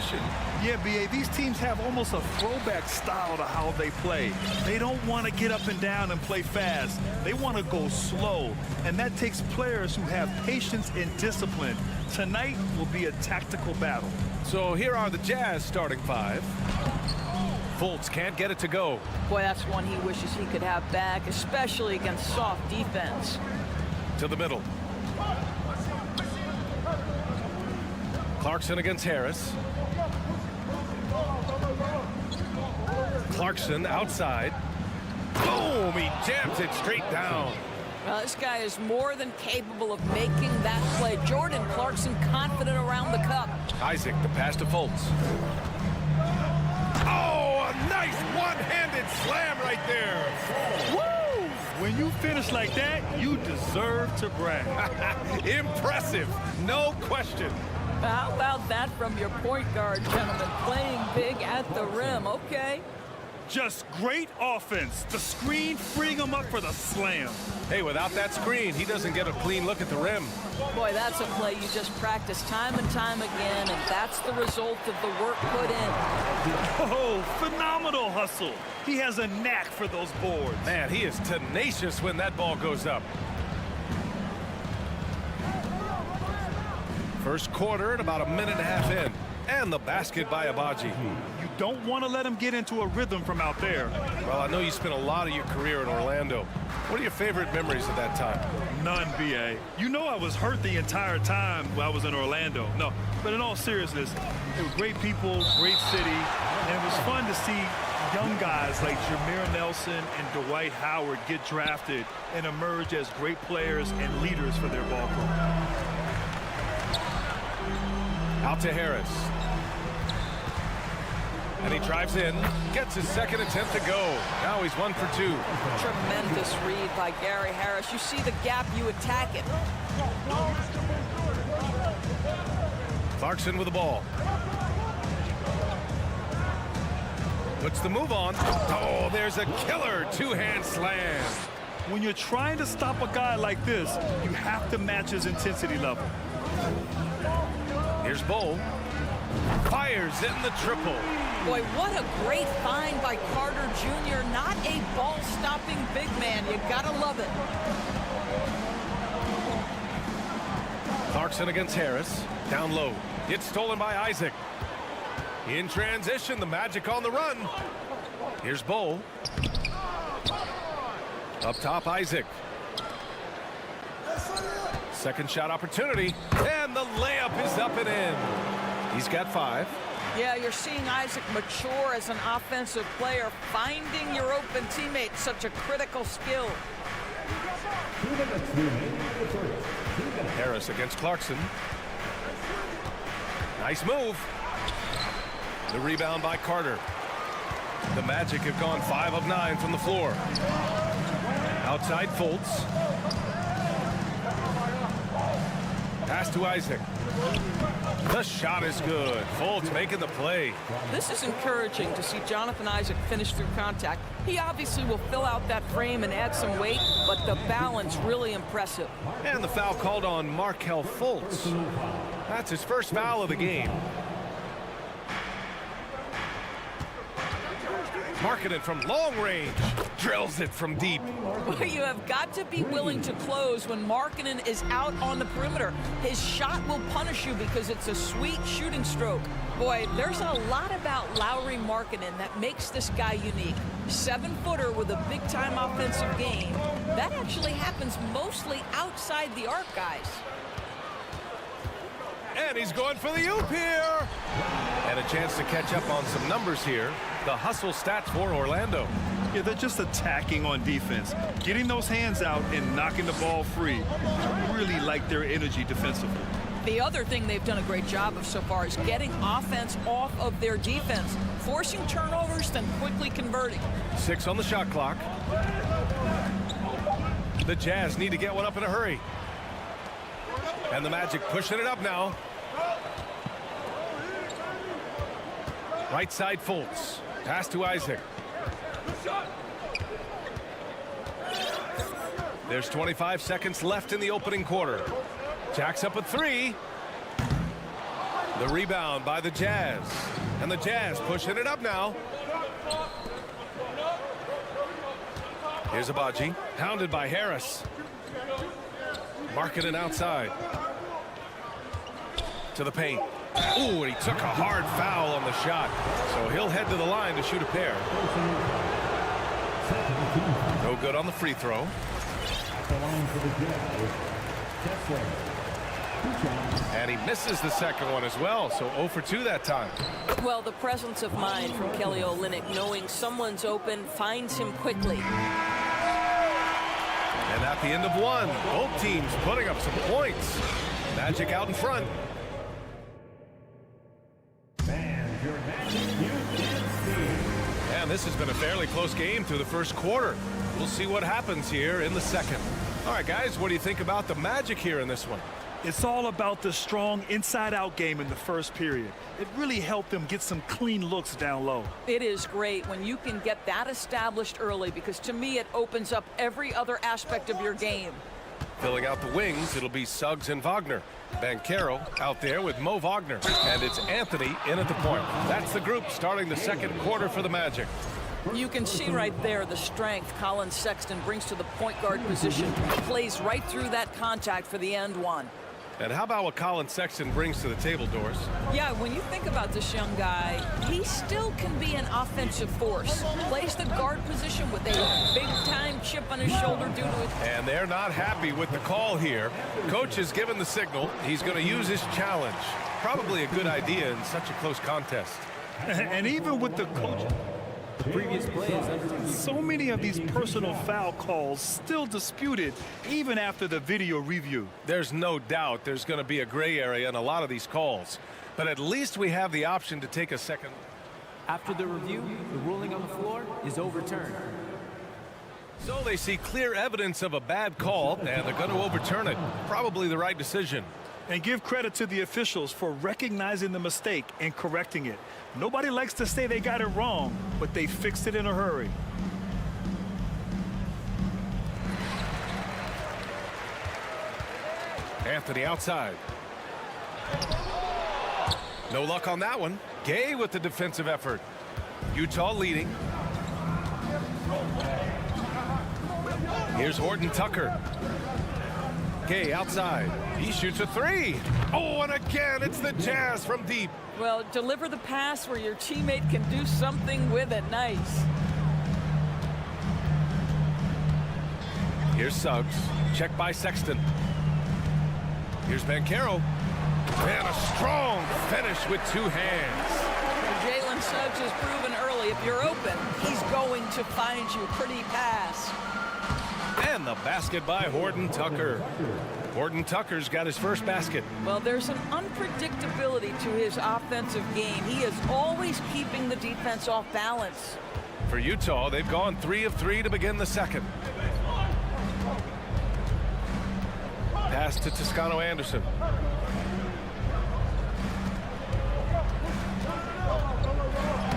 transition. Yeah, B.A., these teams have almost a throwback style to how they play. They don't want to get up and down and play fast. They want to go slow, and that takes players who have patience and discipline. Tonight will be a tactical battle. So here are the Jazz starting five. Fultz can't get it to go. Boy, that's one he wishes he could have back, especially against soft defense. To the middle. Clarkson against Harris. Clarkson outside. Boom! He jams it straight down. Well, this guy is more than capable of making that play. Jordan Clarkson confident around the cup. Isaac, the pass to Fultz. Oh, a nice one-handed slam right there. Woo! When you finish like that, you deserve to brag. Impressive, no question. How about that from your point guard, gentlemen? Playing big at the rim, okay. Just great offense. The screen freeing him up for the slam. Hey, without that screen, he doesn't get a clean look at the rim. Boy, that's a play you just practice time and time again, and that's the result of the work put in. Oh, phenomenal hustle. He has a knack for those boards. Man, he is tenacious when that ball goes up. First quarter and about a minute and a half in. And the basket by Abaji. You don't want to let him get into a rhythm from out there. Well, I know you spent a lot of your career in Orlando. What are your favorite memories of that time? None, B.A. You know I was hurt the entire time while I was in Orlando. No, but in all seriousness, it was great people, great city, and it was fun to see young guys like Jameer Nelson and Dwight Howard get drafted and emerge as great players and leaders for their ball club. Out to Harris. And he drives in, gets his second attempt to go. Now he's 1 for 2. Tremendous read by Gary Harris. You see the gap, you attack it. Clarkson with the ball. Puts the move on. Oh, there's a killer two-hand slam. When you're trying to stop a guy like this, you have to match his intensity level. Here's Bull. Fires in the triple. Boy, what a great find by Carter Jr. Not a ball-stopping big man. You gotta love it. Clarkson against Harris. Down low. It's stolen by Isaac. In transition, the Magic on the run. Here's Bull. Up top, Isaac. Second shot opportunity. And the layup is up and in. He's got 5. Yeah, you're seeing Isaac mature as an offensive player. Finding your open teammate, such a critical skill. Harris against Clarkson. Nice move. The rebound by Carter. The Magic have gone 5 of 9 from the floor. Outside Fultz. Pass to Isaac. The shot is good. Fultz making the play. This is encouraging to see Jonathan Isaac finish through contact. He obviously will fill out that frame and add some weight, but the balance really impressive. And the foul called on Markelle Fultz. That's his first foul of the game. Marking it from long range. Drills it from deep. Well, you have got to be willing to close when Markkanen is out on the perimeter. His shot will punish you because it's a sweet shooting stroke. Boy, there's a lot about Lauri Markkanen that makes this guy unique. 7-footer with a big-time offensive game. That actually happens mostly outside the arc, guys. And he's going for the oop here. And a chance to catch up on some numbers here. The hustle stats for Orlando. Yeah, they're just attacking on defense. Getting those hands out and knocking the ball free. I really like their energy defensively. The other thing they've done a great job of so far is getting offense off of their defense. Forcing turnovers, then quickly converting. 6 on the shot clock. The Jazz need to get one up in a hurry. And the Magic pushing it up now. Right side Fultz. Pass to Isaac. There's 25 seconds left in the opening quarter. Jacks up a 3. The rebound by the Jazz. And the Jazz pushing it up now. Here's Abaji, hounded by Harris. Markkanen outside. To the paint. Ooh, and he took a hard foul on the shot. So he'll head to the line to shoot a pair. No good on the free throw. And he misses the second one as well, so 0 for 2 that time. Well, the presence of mind from Kelly Olynyk, knowing someone's open, finds him quickly. And at the end of one, both teams putting up some points. Magic out in front. And this has been a fairly close game through the first quarter. We'll see what happens here in the second. All right, guys, what do you think about the Magic here in this one? It's all about the strong inside-out game in the first period. It really helped them get some clean looks down low. It is great when you can get that established early, because to me it opens up every other aspect of your game. Filling out the wings, it'll be Suggs and Wagner. Banchero out there with Mo Wagner. And it's Anthony in at the point. That's the group starting the second quarter for the Magic. You can see right there the strength Colin Sexton brings to the point guard position. Plays right through that contact for the end one. And how about what Colin Sexton brings to the table, Doris? Yeah, when you think about this young guy, he still can be an offensive force. Plays the guard position with a big-time chip on his shoulder due to it. And they're not happy with the call here. Coach has given the signal. He's going to use his challenge. Probably a good idea in such a close contest. And even with the coach, previous play is under. So many of these personal foul calls still disputed even after the video review. There's no doubt there's going to be a gray area in a lot of these calls. But at least we have the option to take a second. After the review, the ruling on the floor is overturned. So they see clear evidence of a bad call, and they're going to overturn it. Probably the right decision. And give credit to the officials for recognizing the mistake and correcting it. Nobody likes to say they got it wrong, but they fixed it in a hurry. Anthony outside. No luck on that one. Gay with the defensive effort. Utah leading. Here's Horton Tucker. Gay outside. He shoots a three. Oh, and again, it's the Jazz from deep. Well, deliver the pass where your teammate can do something with it. Nice. Here's Suggs. Check by Sexton. Here's Banchero. And a strong finish with two hands. Jalen Suggs has proven early, if you're open, he's going to find you. Pretty pass. And the basket by Horton Tucker. Horton Tucker's got his first basket. Well, there's an unpredictability to his offensive game. He is always keeping the defense off balance. For Utah, they've gone 3 of 3 to begin the second. Pass to Toscano Anderson.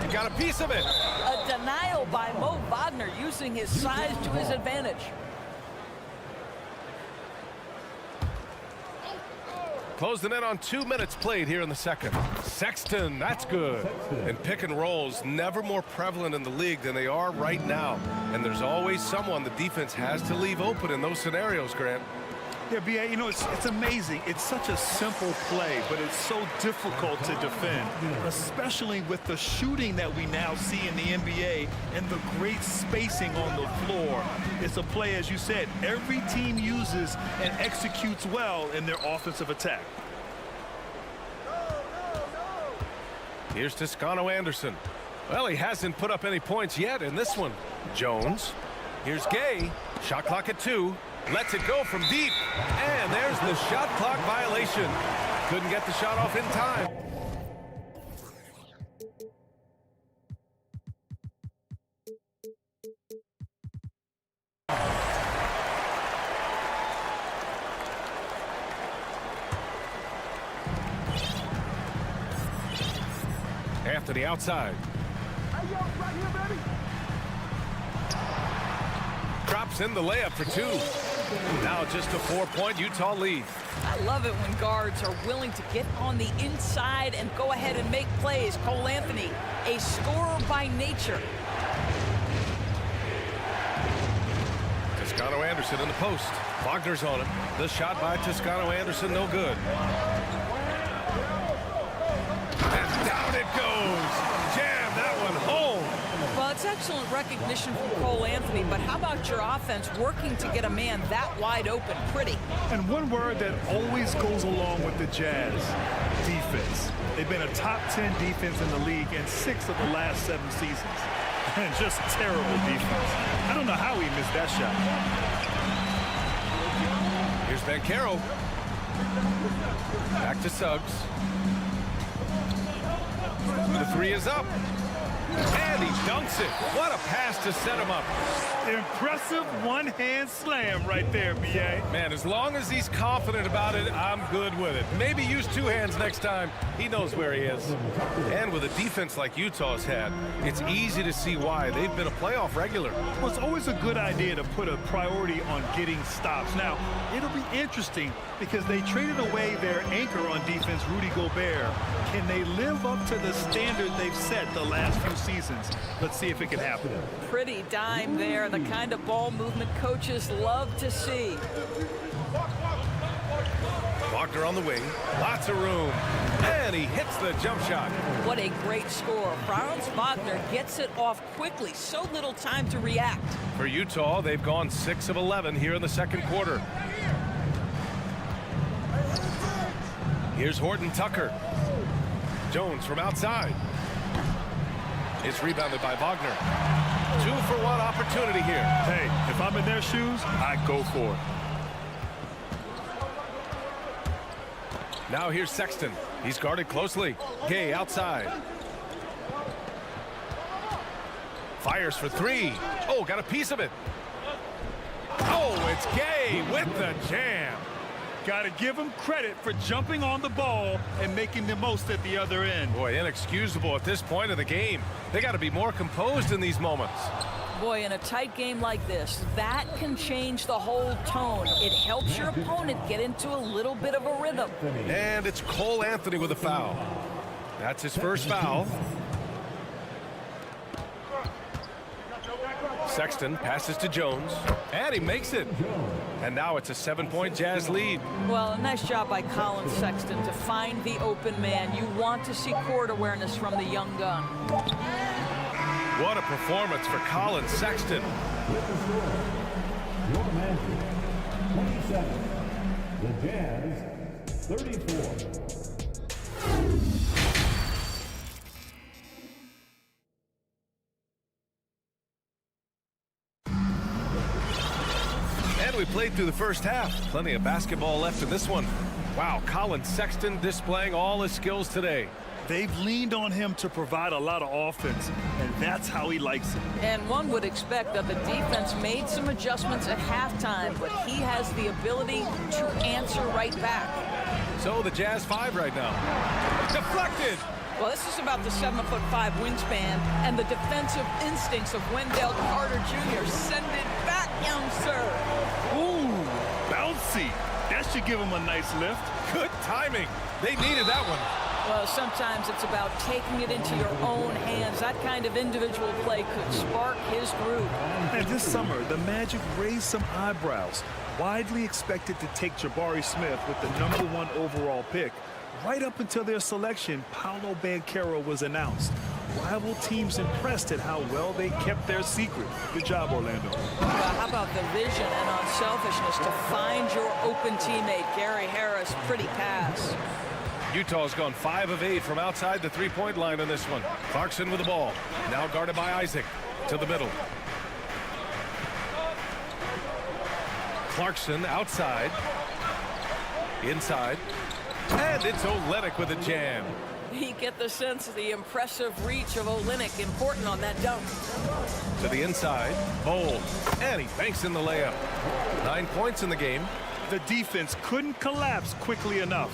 He got a piece of it. A denial by Mo Wagner, using his size to his advantage. Closing in on 2 minutes played here in the second. Sexton, that's good. And pick and rolls, never more prevalent in the league than they are right now. And there's always someone the defense has to leave open in those scenarios, Grant. Yeah, B.A., you know, it's amazing. It's such a simple play, but it's so difficult to defend, especially with the shooting that we now see in the NBA and the great spacing on the floor. It's a play, as you said, every team uses and executes well in their offensive attack. Here's Toscano Anderson. Well, he hasn't put up any points yet in this one. Jones. Here's Gay. Shot clock at 2. Lets it go from deep. And there's the shot clock violation. Couldn't get the shot off in time. Anthony outside. Drops in the layup for 2. Now just a 4-point Utah lead. I love it when guards are willing to get on the inside and go ahead and make plays. Cole Anthony, a scorer by nature. Toscano-Anderson in the post. Wagner's on him. The shot by Toscano-Anderson, no good. And down it goes. Jam that one home. Well, it's excellent recognition from Cole Anthony, but how about your offense working to get a man that wide open? Pretty. And one word that always goes along with the Jazz, defense. They've been a top 10 defense in the league in 6 of the last 7 seasons. And just terrible defense. I don't know how he missed that shot. Here's Banchero. Back to Suggs. The 3 is up. And he dunks it. What a pass to set him up. Impressive one-hand slam right there, B.A. Man, as long as he's confident about it, I'm good with it. Maybe use 2 hands next time. He knows where he is. And with a defense like Utah's had, it's easy to see why. They've been a playoff regular. Well, it's always a good idea to put a priority on getting stops. Now, it'll be interesting because they traded away their anchor on defense, Rudy Gobert. Can they live up to the standard they've set the last few seasons? Let's see if it can happen. Pretty dime there, the kind of ball movement coaches love to see. Wagner on the wing, lots of room, and he hits the jump shot. What a great score. Franz Wagner gets it off quickly, so little time to react. For Utah, they've gone 6 of 11 here in the second quarter. Here's Horton Tucker. Jones from outside. It's rebounded by Wagner. 2-for-1 opportunity here. Hey, if I'm in their shoes, I go for it. Now here's Sexton. He's guarded closely. Gay outside. Fires for 3. Oh, got a piece of it. Oh, it's Gay with the jam. Got to give him credit for jumping on the ball and making the most at the other end. Boy, inexcusable at this point of the game. They got to be more composed in these moments. Boy, in a tight game like this, that can change the whole tone. It helps your opponent get into a little bit of a rhythm. And it's Cole Anthony with a foul. That's his first foul. Sexton passes to Jones, and he makes it. And now it's a 7-point Jazz lead. Well, a nice job by Colin Sexton to find the open man. You want to see court awareness from the young gun. What a performance for Colin Sexton. Your Magic 27, the Jazz 34. We played through the first half. Plenty of basketball left in this one. Wow, Colin Sexton displaying all his skills today. They've leaned on him to provide a lot of offense, and that's how he likes it. And one would expect that the defense made some adjustments at halftime, but he has the ability to answer right back. So the Jazz 5 right now. Deflected! Well, this is about the 7'5" wingspan and the defensive instincts of Wendell Carter Jr. Send it back, young sir. Ooh, bouncy. That should give him a nice lift. Good timing. They needed that one. Well, sometimes it's about taking it into your own hands. That kind of individual play could spark his groove. And this summer, the Magic raised some eyebrows. Widely expected to take Jabari Smith with the #1 overall pick. Right up until their selection, Paolo Banchero was announced. Rival teams impressed at how well they kept their secret. Good job, Orlando. Well, how about the vision and unselfishness to find your open teammate, Gary Harris? Pretty pass. Utah's gone 5 of 8 from outside the 3-point line in this one. Clarkson with the ball. Now guarded by Isaac. To the middle. Clarkson outside. Inside. And it's Olynyk with a jam. You get the sense of the impressive reach of Olynyk. Important on that dunk. To the inside. Bold. And he banks in the layup. 9 points in the game. The defense couldn't collapse quickly enough.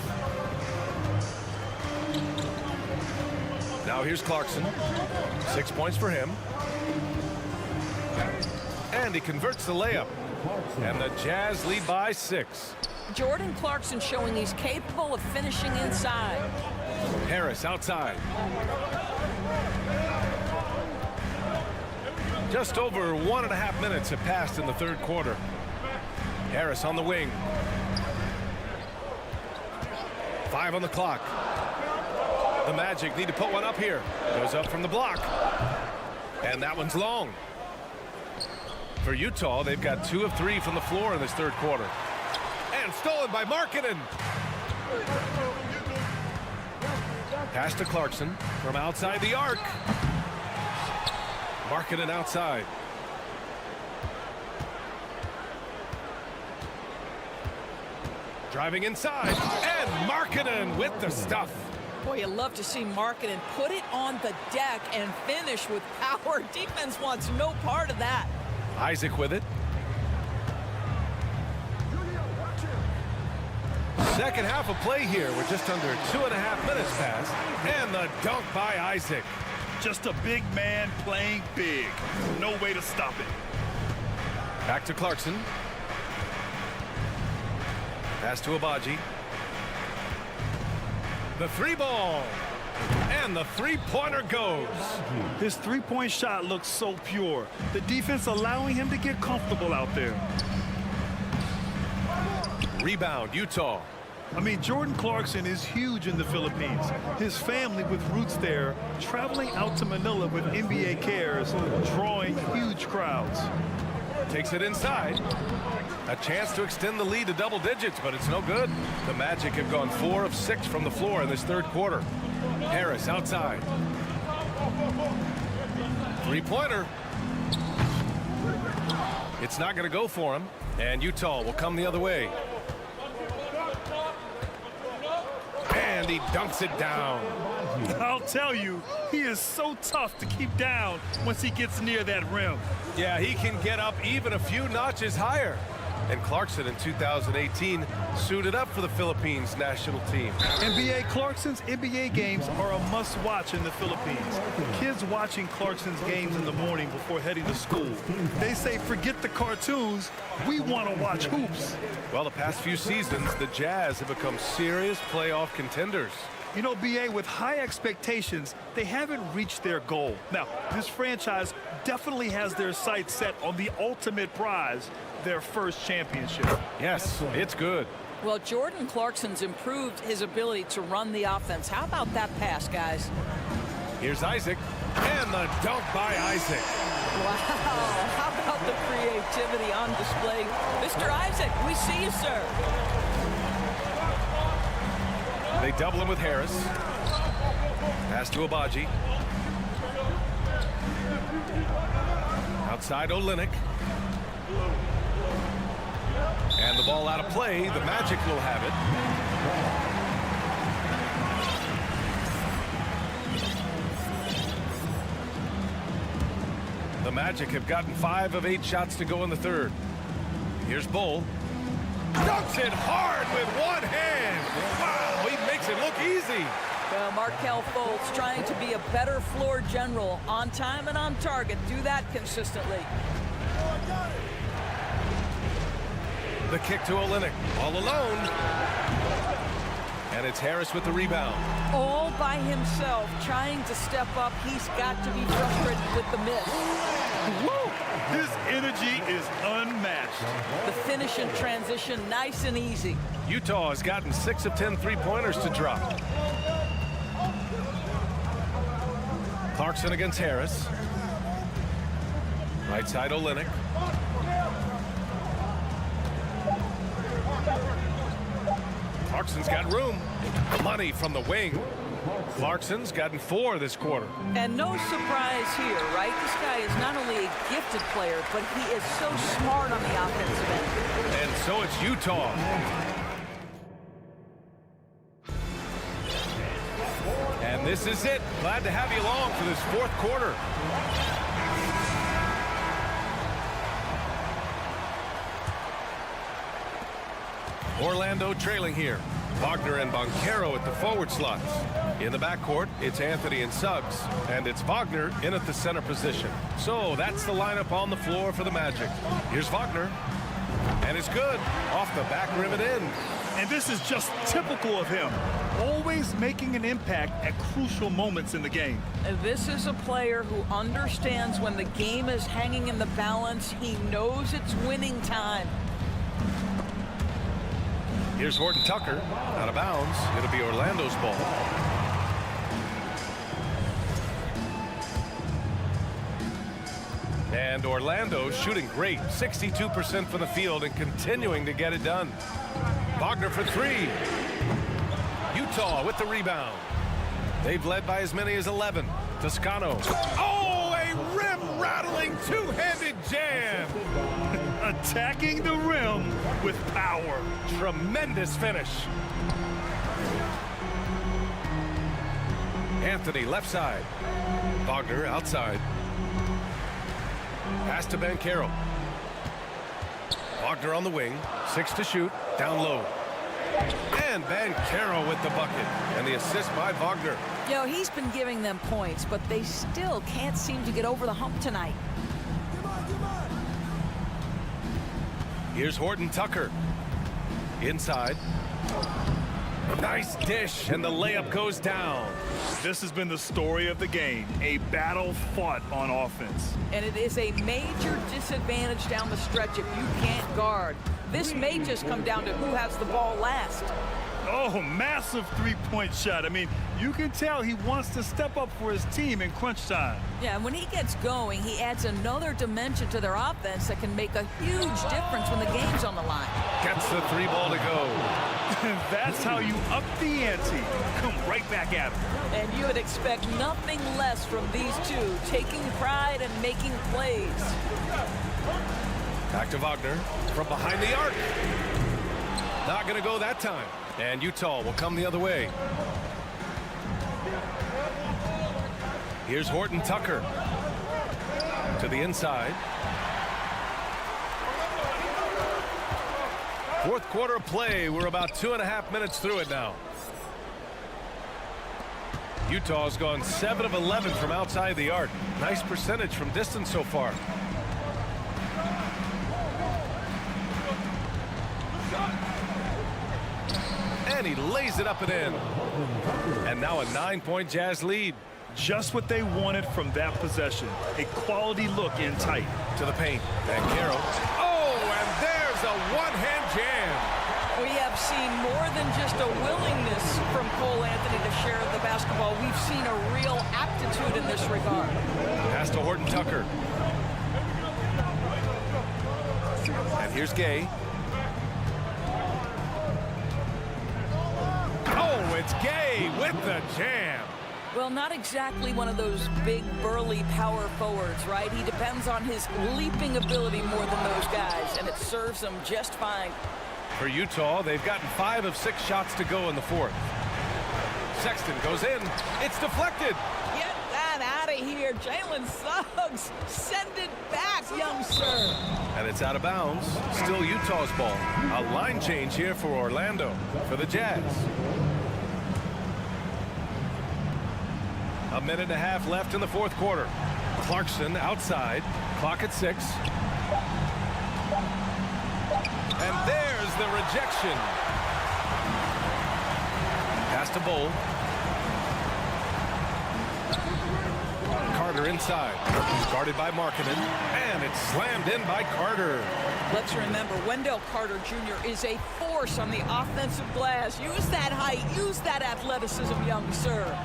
Now here's Clarkson. 6 points for him. And And he converts the layup. And the Jazz lead by 6. Jordan Clarkson showing he's capable of finishing inside. Harris outside. Just over 1.5 minutes have passed in the third quarter. Harris on the wing. 5 on the clock. The Magic need to put one up here. Goes up from the block. And that one's long. For Utah, they've got 2 of 3 from the floor in this third quarter. And stolen by Markkanen. Pass to Clarkson from outside the arc. Markkanen outside. Driving inside. And Markkanen with the stuff. Boy, you love to see Markkanen put it on the deck and finish with power. Defense wants no part of that. Isaac with it. Second half of play here with just under 2.5 minutes passed. And the dunk by Isaac. Just a big man playing big. No way to stop it. Back to Clarkson. Pass to Abaji. The 3-ball. And the 3-pointer goes. His 3-point shot looks so pure. The defense allowing him to get comfortable out there. Rebound, Utah. I mean, Jordan Clarkson is huge in the Philippines. His family with roots there, traveling out to Manila with NBA cares, drawing huge crowds. Takes it inside. A chance to extend the lead to double digits, but it's no good. The Magic have gone 4 of 6 from the floor in this third quarter. Harris outside. 3-pointer. It's not going to go for him, and Utah will come the other way. And he dunks it down. I'll tell you, he is so tough to keep down once he gets near that rim. Yeah, he can get up even a few notches higher. And Clarkson in 2018 suited up for the Philippines national team. NBA Clarkson's NBA games are a must-watch in the Philippines. Kids watching Clarkson's games in the morning before heading to school. They say, forget the cartoons, we want to watch hoops. Well, the past few seasons, the Jazz have become serious playoff contenders. You know, BA, with high expectations, they haven't reached their goal. Now, this franchise definitely has their sights set on the ultimate prize, their first championship. Yes, it's good. Well, Jordan Clarkson's improved his ability to run the offense. How about that pass, guys? Here's Isaac, and the dunk by Isaac. Wow, how about the creativity on display? Mr. Isaac, we see you, sir. They double him with Harris. Pass to Abaji. Outside Olynyk. And the ball out of play. The Magic will have it. The Magic have gotten 5 of 8 shots to go in the third. Here's Bull. Dunks it hard with one hand. Wow, he makes it look easy. Well, Markelle Fultz trying to be a better floor general, on time and on target. Do that consistently. The kick to Olynyk, all alone. And it's Harris with the rebound. All by himself, trying to step up. He's got to be frustrated with the miss. Woo! His energy is unmatched. The finish in transition, nice and easy. Utah has gotten 6 of 10 3-pointers to drop. Clarkson against Harris. Right side Olynyk. Clarkson's got room. Money from the wing. Clarkson's gotten 4 this quarter. And no surprise here, right? This guy is not only a gifted player, but he is so smart on the offensive end. And so it's Utah. And this is it. Glad to have you along for this fourth quarter. Orlando trailing here. Wagner and Banchero at the forward slots. In the backcourt, it's Anthony and Suggs, and it's Wagner in at the center position. So that's the lineup on the floor for the Magic. Here's Wagner, and it's good. Off the back rim and in. And this is just typical of him, always making an impact at crucial moments in the game. This is a player who understands when the game is hanging in the balance. He knows it's winning time. Here's Horton Tucker, out of bounds. It'll be Orlando's ball. And Orlando shooting great, 62% from the field and continuing to get it done. Wagner for three. Utah with the rebound. They've led by as many as 11. Toscano. Oh, a rim-rattling two-handed jam. Attacking the rim with power. Tremendous finish. Anthony left side. Wagner outside. Pass to Banchero. Wagner on the wing. 6 to shoot. Down low. And Banchero with the bucket. And the assist by Wagner. You know, he's been giving them points, but they still can't seem to get over the hump tonight. Here's Horton Tucker. Inside. Nice dish, and the layup goes down. This has been the story of the game, a battle fought on offense. And it is a major disadvantage down the stretch if you can't guard. This may just come down to who has the ball last. Oh, massive three-point shot. I mean, you can tell he wants to step up for his team in crunch time. Yeah, and when he gets going, he adds another dimension to their offense that can make a huge difference when the game's on the line. Gets the three ball to go. That's how you up the ante. Come right back at him. And you would expect nothing less from these two, taking pride and making plays. Back to Wagner from behind the arc. Not going to go that time. And Utah will come the other way. Here's Horton Tucker to the inside. Fourth quarter of play. We're about 2.5 minutes through it now. Utah's gone 7 of 11 from outside the arc. Nice percentage from distance so far. And he lays it up and in. And now a 9-point Jazz lead. Just what they wanted from that possession. A quality look in tight. To the paint. Banchero. Oh, and there's a one-hand jam. We have seen more than just a willingness from Cole Anthony to share the basketball. We've seen a real aptitude in this regard. Pass to Horton Tucker. And here's Gay. Oh, it's Gay with the jam. Well, not exactly one of those big, burly power forwards, right? He depends on his leaping ability more than those guys, and it serves him just fine. For Utah, they've gotten 5 of 6 shots to go in the fourth. Sexton goes in. It's deflected. Get that out of here, Jalen Suggs. Send it back, young sir. And it's out of bounds. Still Utah's ball. A line change here for Orlando for the Jazz. A minute and a half left in the fourth quarter. Clarkson outside. Clock at 6. And there's the rejection. Pass to Bull. Carter inside. Guarded by Markkanen. And it's slammed in by Carter. Let's remember, Wendell Carter Jr. is a force on the offensive glass. Use that height. Use that athleticism, young sir.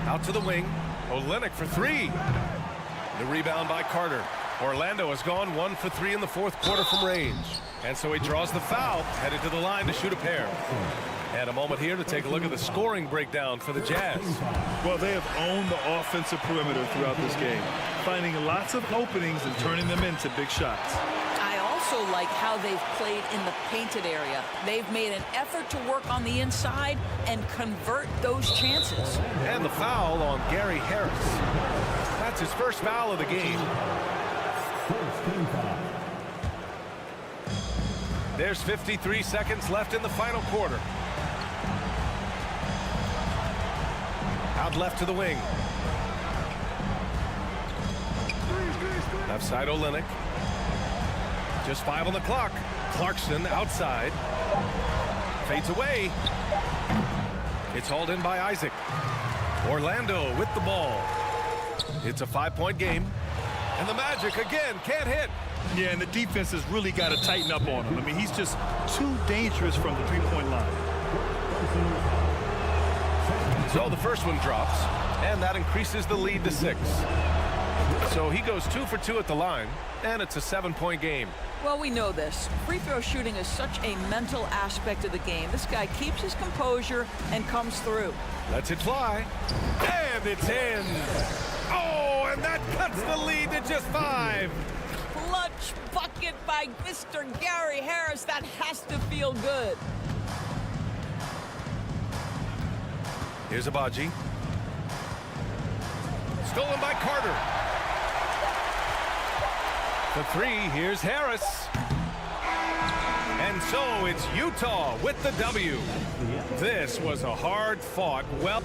Out to the wing. Olynyk for 3. The rebound by Carter. Orlando has gone 1 for 3 in the fourth quarter from range. And so he draws the foul, headed to the line to shoot a pair. And a moment here to take a look at the scoring breakdown for the Jazz. Well, they have owned the offensive perimeter throughout this game, finding lots of openings and turning them into big shots. I also like how they've played in the painted area. They've made an effort to work on the inside and convert those chances. And the foul on Gary Harris. That's his first foul of the game. There's 53 seconds left in the final quarter. Out left to the wing. Left side Olynyk. Just 5 on the clock. Clarkson outside. Fades away. It's hauled in by Isaac. Orlando with the ball. It's a 5-point game. And the Magic again can't hit. Yeah, and the defense has really got to tighten up on him. I mean, he's just too dangerous from the three-point line. So the first one drops, and that increases the lead to 6. So he goes 2 for 2 at the line, and it's a 7-point game. Well, we know this. Free throw shooting is such a mental aspect of the game. This guy keeps his composure and comes through. Lets it fly, and it's in. Oh, and that cuts the lead to just 5. Clutch bucket by Mr. Gary Harris. That has to feel good. Here's Abaji. Stolen by Carter. The 3, here's Harris. And so it's Utah with the W. This was a hard-fought, well...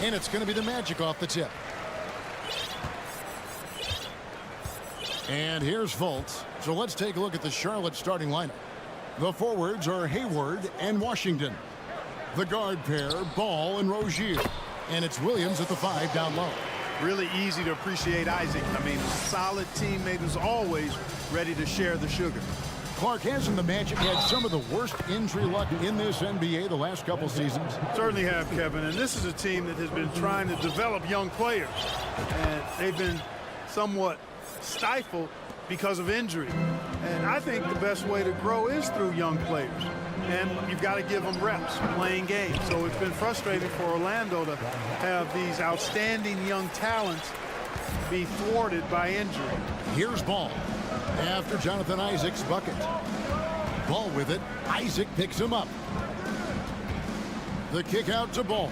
And it's going to be the Magic off the tip. And here's Fultz. So let's take a look at the Charlotte starting lineup. The forwards are Hayward and Washington. The guard pair, Ball and Rozier. And it's Williams at the 5 down low. Really easy to appreciate Isaac. I mean, solid teammate who's always ready to share the sugar. Clark, hasn't the Magic had some of the worst injury luck in this NBA the last couple seasons? Certainly have, Kevin. And this is a team that has been trying to develop young players. And they've been somewhat stifled because of injury. And I think the best way to grow is through young players. And you've got to give them reps, playing games. So it's been frustrating for Orlando to have these outstanding young talents be thwarted by injury. Here's Ball after Jonathan Isaac's bucket. Ball with it. Isaac picks him up. The kick out to Ball.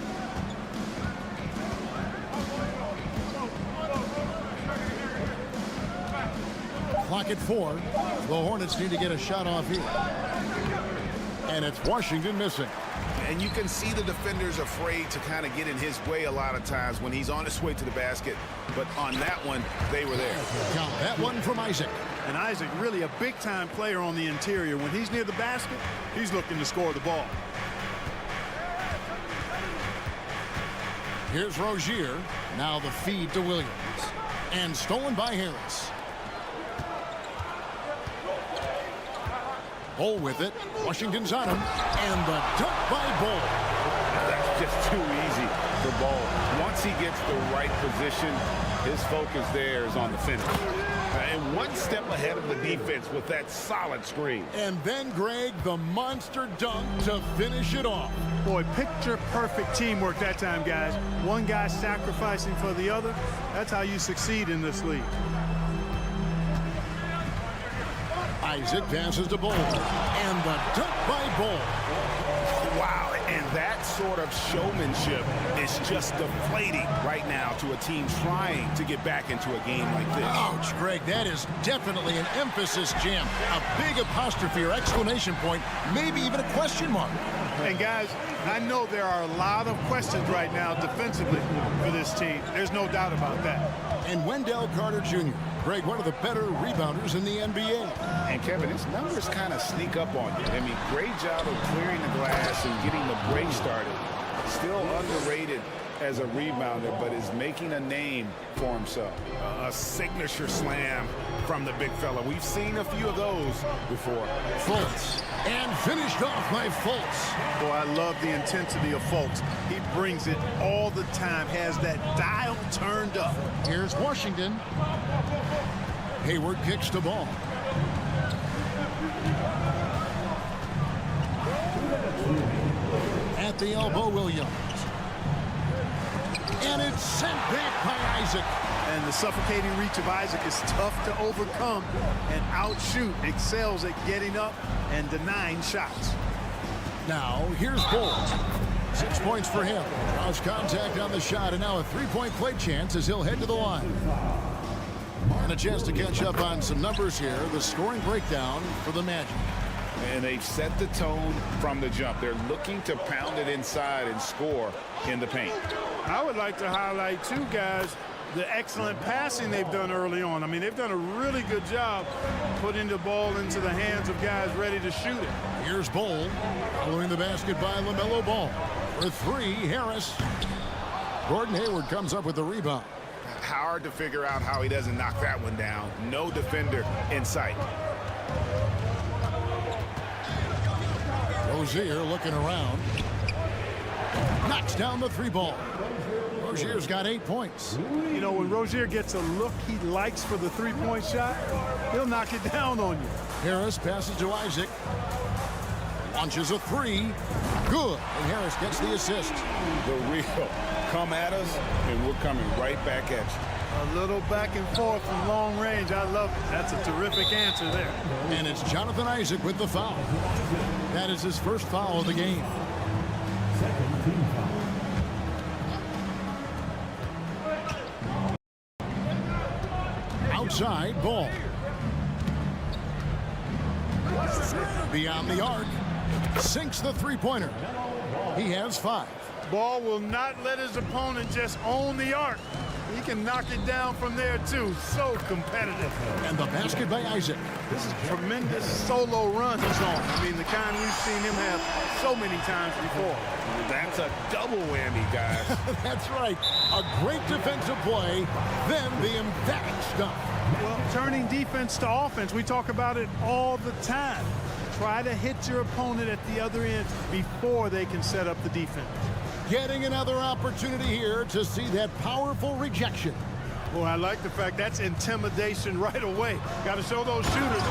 Clock at 4. The Hornets need to get a shot off here. And it's Washington missing. And you can see the defenders afraid to kind of get in his way a lot of times when he's on his way to the basket. But on that one, they were there. Count that one from Isaac. And Isaac really a big-time player on the interior. When he's near the basket, he's looking to score the ball. Here's Rozier. Now the feed to Williams. And stolen by Harris. Ball with it. Washington's on him. And the dunk by Ball. That's just too easy for Ball. Once he gets the right position, his focus there is on the finish. And one step ahead of the defense with that solid screen. And then, Greg, the monster dunk to finish it off. Boy, picture-perfect teamwork that time, guys. One guy sacrificing for the other. That's how you succeed in this league. Isaac passes to Ball. And the dunk by Ball. Wow, and that sort of showmanship is just deflating right now to a team trying to get back into a game like this. Ouch, Greg, that is definitely an emphasis jam. A big apostrophe or exclamation point, maybe even a question mark. And guys, I know there are a lot of questions right now defensively for this team. There's no doubt about that. And Wendell Carter Jr., Greg, one of the better rebounders in the NBA. And Kevin, his numbers kind of sneak up on you. I mean, great job of clearing the glass and getting the break started. Still underrated as a rebounder, but is making a name for himself. A signature slam from the big fella. We've seen a few of those before. Fultz. And finished off by Fultz. Boy, I love the intensity of Fultz. He brings it all the time, has that dial turned up. Here's Washington. Hayward kicks the ball. At the elbow, Williams. And it's sent back by Isaac. And the suffocating reach of Isaac is tough to overcome and outshoot. Excels at getting up and denying shots. Now, here's Ball. 6 points for him. Draws contact on the shot, and now a three-point play chance as he'll head to the line. And a chance to catch up on some numbers here. The scoring breakdown for the Magic. And they've set the tone from the jump. They're looking to pound it inside and score in the paint. I would like to highlight, too, guys, the excellent passing they've done early on. I mean, they've done a really good job putting the ball into the hands of guys ready to shoot it. Here's Ball, following the basket by LaMelo Ball. For 3, Harris. Gordon Hayward comes up with the rebound. Hard to figure out how he doesn't knock that one down. No defender in sight. Rozier looking around. Knocks down the 3 ball. Rozier's got 8 points. You know, when Rozier gets a look he likes for the three-point shot, he'll knock it down on you. Harris passes to Isaac. Launches a 3. Good. And Harris gets the assist. The real come at us, and we're coming right back at you. A little back and forth from long range. I love it. That's a terrific answer there. And it's Jonathan Isaac with the foul. That is his first foul of the game. Outside, Ball. Beyond the arc. Sinks the three-pointer. He has 5. Ball will not let his opponent just own the arc. He can knock it down from there, too. So competitive. And the basket by Isaac. This is a tremendous solo run he's on. I mean, the kind we've seen him have so many times before. That's a double whammy, guys. That's right. A great defensive play, then the emphatic stuff. Well, turning defense to offense, we talk about it all the time. Try to hit your opponent at the other end before they can set up the defense. Getting another opportunity here to see that powerful rejection. Well, I like the fact that's intimidation right away. Got to show those shooters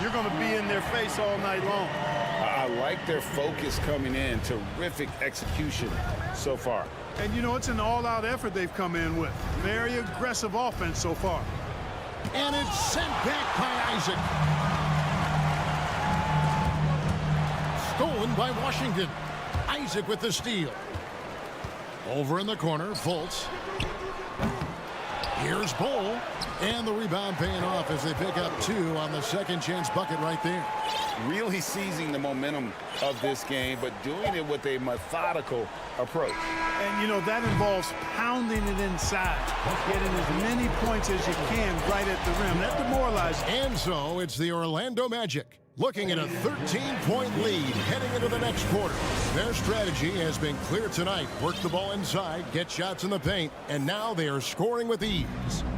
you're going to be in their face all night long. I like their focus coming in. Terrific execution so far. And, you know, it's an all-out effort they've come in with. Very aggressive offense so far. And it's sent back by Isaac. Stolen by Washington. Isaac with the steal. Over in the corner, Fultz. Here's Bull. And the rebound paying off as they pick up 2 on the second chance bucket right there. Really seizing the momentum of this game, but doing it with a methodical approach. And, you know, that involves pounding it inside. Getting as many points as you can right at the rim. That demoralizes. And so it's the Orlando Magic looking at a 13-point lead heading into the next quarter. Their strategy has been clear tonight. Work the ball inside, get shots in the paint, and now they are scoring with ease.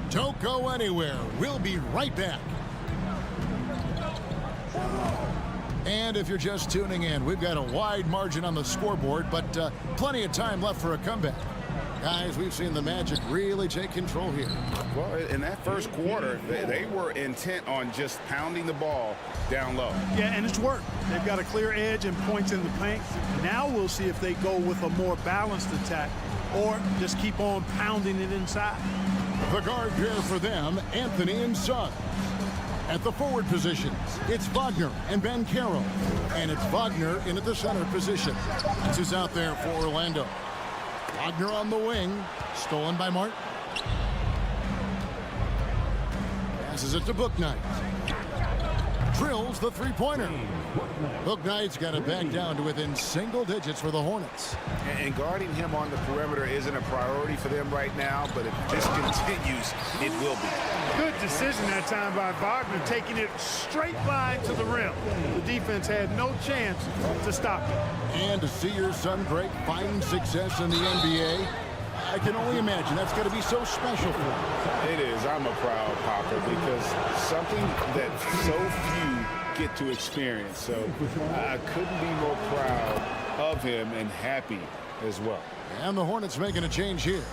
Don't go anywhere. We'll be right back. And if you're just tuning in, we've got a wide margin on the scoreboard, but plenty of time left for a comeback. Guys, we've seen the Magic really take control here. Well, in that first quarter, they were intent on just pounding the ball down low. Yeah, and it's worked. They've got a clear edge and points in the paint. Now we'll see if they go with a more balanced attack or just keep on pounding it inside. The guard pair for them, Anthony and Suggs. At the forward positions, it's Wagner and Banchero. And it's Wagner in at the center position. This is out there for Orlando. Wagner on the wing, stolen by Martin. Passes it to Bouknight. Drills the three-pointer. Bouknight's got it back down to within single digits for the Hornets. And guarding him on the perimeter isn't a priority for them right now, but if this continues, it will be. Good decision that time by Wagner, taking it straight line to the rim. The defense had no chance to stop it. And to see your son, Greg, find success in the NBA, I can only imagine that's going to be so special for him. It is. I'm a proud papa because something that so few get to experience. So I couldn't be more proud of him and happy as well. And the Hornets making a change here.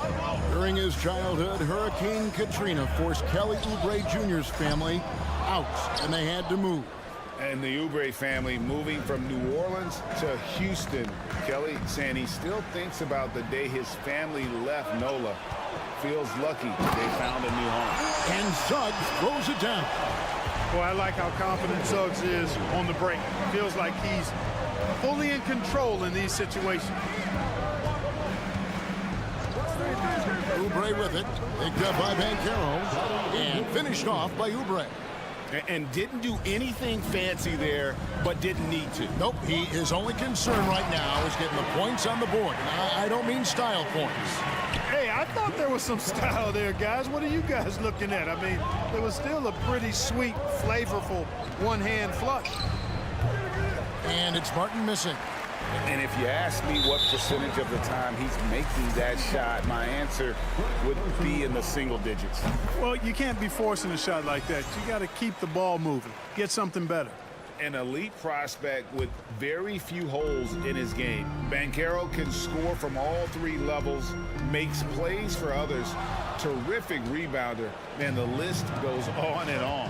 During his childhood, Hurricane Katrina forced Kelly Oubre Jr.'s family out, and they had to move. And the Oubre family moving from New Orleans to Houston. Kelly saying he still thinks about the day his family left NOLA. Feels lucky they found a new home. And Suggs throws it down. Well, I like how confident Suggs is on the break. Feels like he's fully in control in these situations. Oubre with it. Picked up by Banchero. And finished off by Oubre. And didn't do anything fancy there, but didn't need to. Nope, his only concern right now is getting the points on the board. And I don't mean style points. Hey, I thought there was some style there, guys. What are you guys looking at? I mean, it was still a pretty sweet, flavorful one-hand flush. And it's Martin missing. And if you ask me what percentage of the time he's making that shot, my answer would be in the single digits. Well, you can't be forcing a shot like that. You got to keep the ball moving, get something better. An elite prospect with very few holes in his game. Banchero can score from all 3 levels, makes plays for others. Terrific rebounder. Man, the list goes on and on.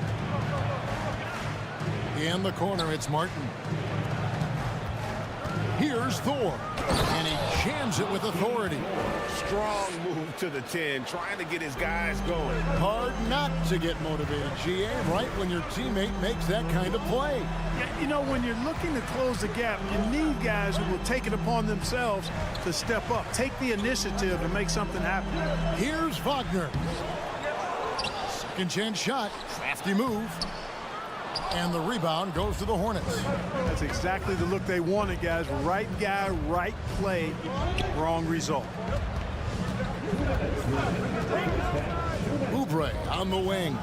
In the corner, it's Martin. Here's Thor, and he jams it with authority. Strong move to the 10, trying to get his guys going. Hard not to get motivated, GA, right when your teammate makes that kind of play. Yeah, you know, when you're looking to close the gap, you need guys who will take it upon themselves to step up, take the initiative and make something happen. Here's Wagner. Second chance shot, crafty move. And the rebound goes to the Hornets. That's exactly the look they wanted, guys. Right guy, right play, wrong result. Oubre on the wing.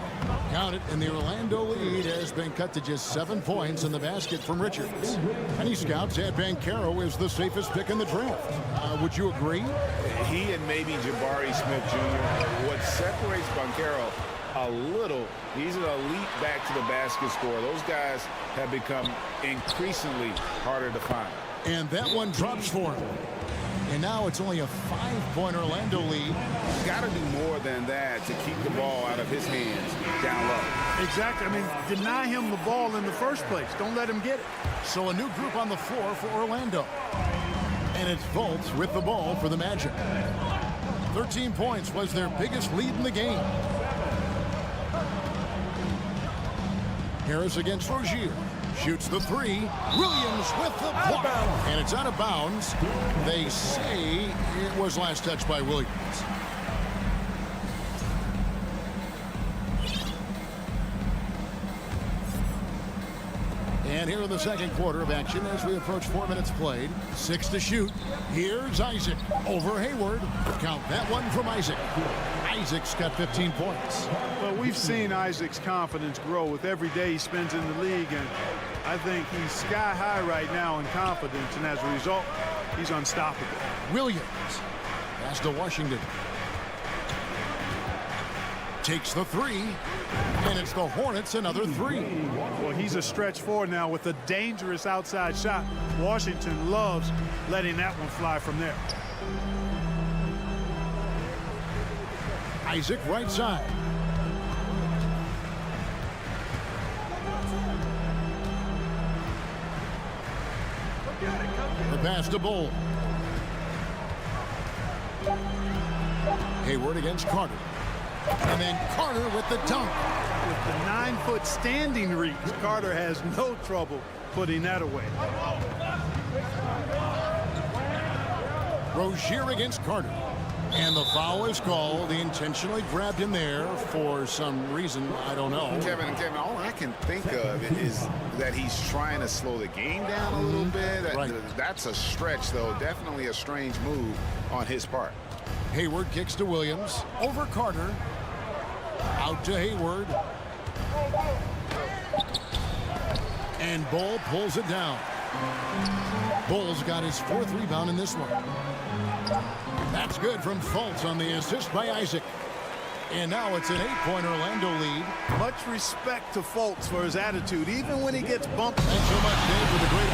Count it, and the Orlando lead has been cut to just 7 points in the basket from Richards. Many scouts had Banchero as the safest pick in the draft. Would you agree? He and maybe Jabari Smith Jr. What separates Banchero a little, he's an elite back to the basket scorer. Those guys have become increasingly harder to find. And that one drops for him. And now it's only a 5-point Orlando lead. He's got to do more than that to keep the ball out of his hands down low. Exactly. I mean, deny him the ball in the first place. Don't let him get it. So a new group on the floor for Orlando. And it's Fultz with the ball for the Magic. 13 points was their biggest lead in the game. Harris against Rozier. Shoots the three. Williams with the block. And it's out of bounds. They say it was last touched by Williams. And here in the second quarter of action as we approach 4 minutes played. 6 to shoot. Here's Isaac over Hayward. Count that one from Isaac. Isaac's got 15 points. Well, we've seen Isaac's confidence grow with every day he spends in the league, and I think he's sky high right now in confidence, and as a result, he's unstoppable. Williams pass to Washington. Takes the three, and it's the Hornets another three. Well, he's a stretch four now with a dangerous outside shot. Washington loves letting that one fly from there. Isaac right side. The pass to Bull. Hayward against Carter. And then Carter with the dunk. With the 9-foot standing reach, Carter has no trouble putting that away. Rozier against Carter. And the foul is called. He intentionally grabbed him there for some reason. I don't know. Kevin, all I can think of is that he's trying to slow the game down a little bit. Right. That's a stretch, though. Definitely a strange move on his part. Hayward kicks to Williams. Over Carter. Out to Hayward. And Bull pulls it down. Bull's got his 4th rebound in this one. That's good from Fultz on the assist by Isaac. And now it's an 8-point Orlando lead. Much respect to Fultz for his attitude, even when he gets bumped. Thanks so much, Dave, for the great...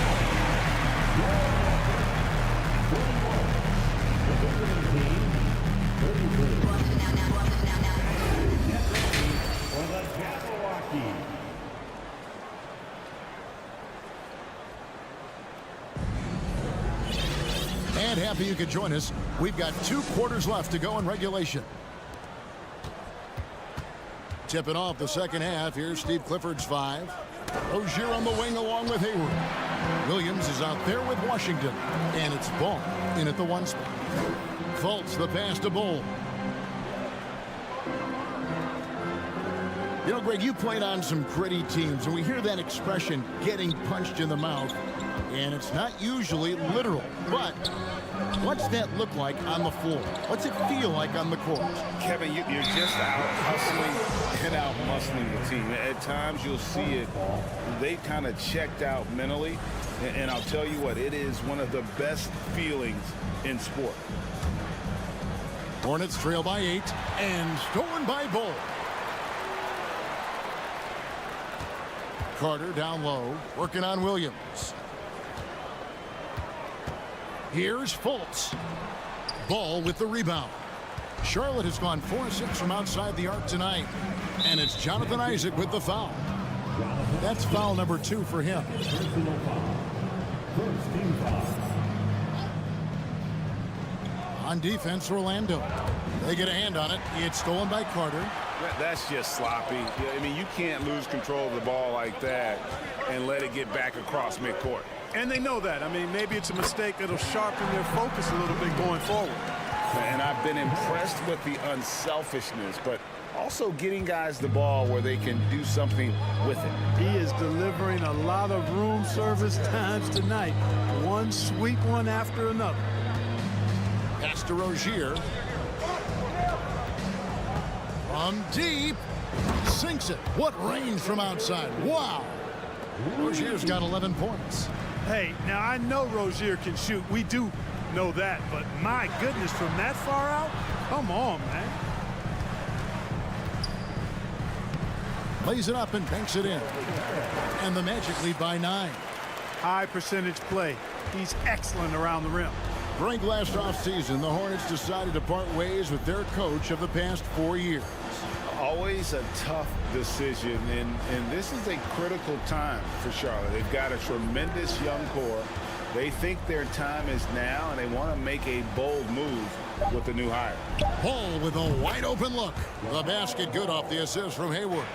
And happy you could join us. We've got 2 quarters left to go in regulation. Tipping off the second half. Here's Steve Clifford's 5. Rozier on the wing along with Hayward. Williams is out there with Washington. And it's Ball in at the 1 spot. Fultz the pass to Bull. You know, Greg, you played on some gritty teams, and we hear that expression, getting punched in the mouth. And it's not usually literal, but what's that look like on the floor? What's it feel like on the court? Kevin, you're just out hustling and out muscling the team. At times you'll see it. They kind of checked out mentally, and I'll tell you what, it is one of the best feelings in sport. Hornets trail by 8 and stolen by Bull. Carter down low, working on Williams. Here's Fultz. Ball with the rebound. Charlotte has gone 4-6 from outside the arc tonight. And it's Jonathan Isaac with the foul. That's foul number 2 for him. On defense, Orlando. They get a hand on it. It's stolen by Carter. That's just sloppy. I mean, you can't lose control of the ball like that and let it get back across midcourt. And they know that. I mean, maybe it's a mistake that'll sharpen their focus a little bit going forward. And I've been impressed with the unselfishness, but Also getting guys the ball where they can do something with it. He is delivering a lot of room service times tonight. One sweet one after another. Pass to Rozier. From deep. Sinks it. What range from outside. Wow. Rozier's got 11 points. Hey, now I know Rozier can shoot. We do know that. But my goodness, from that far out? Come on, man. Lays it up and banks it in. And the Magic lead by 9. High percentage play. He's excellent around the rim. Greg, last offseason, the Hornets decided to part ways with their coach of the past 4 years. Always a tough decision, and this is a critical time for Charlotte. They've got a tremendous young core. They think their time is now, and they want to make a bold move with the new hire. Paul with a wide open look. The basket good off the assist from Hayward.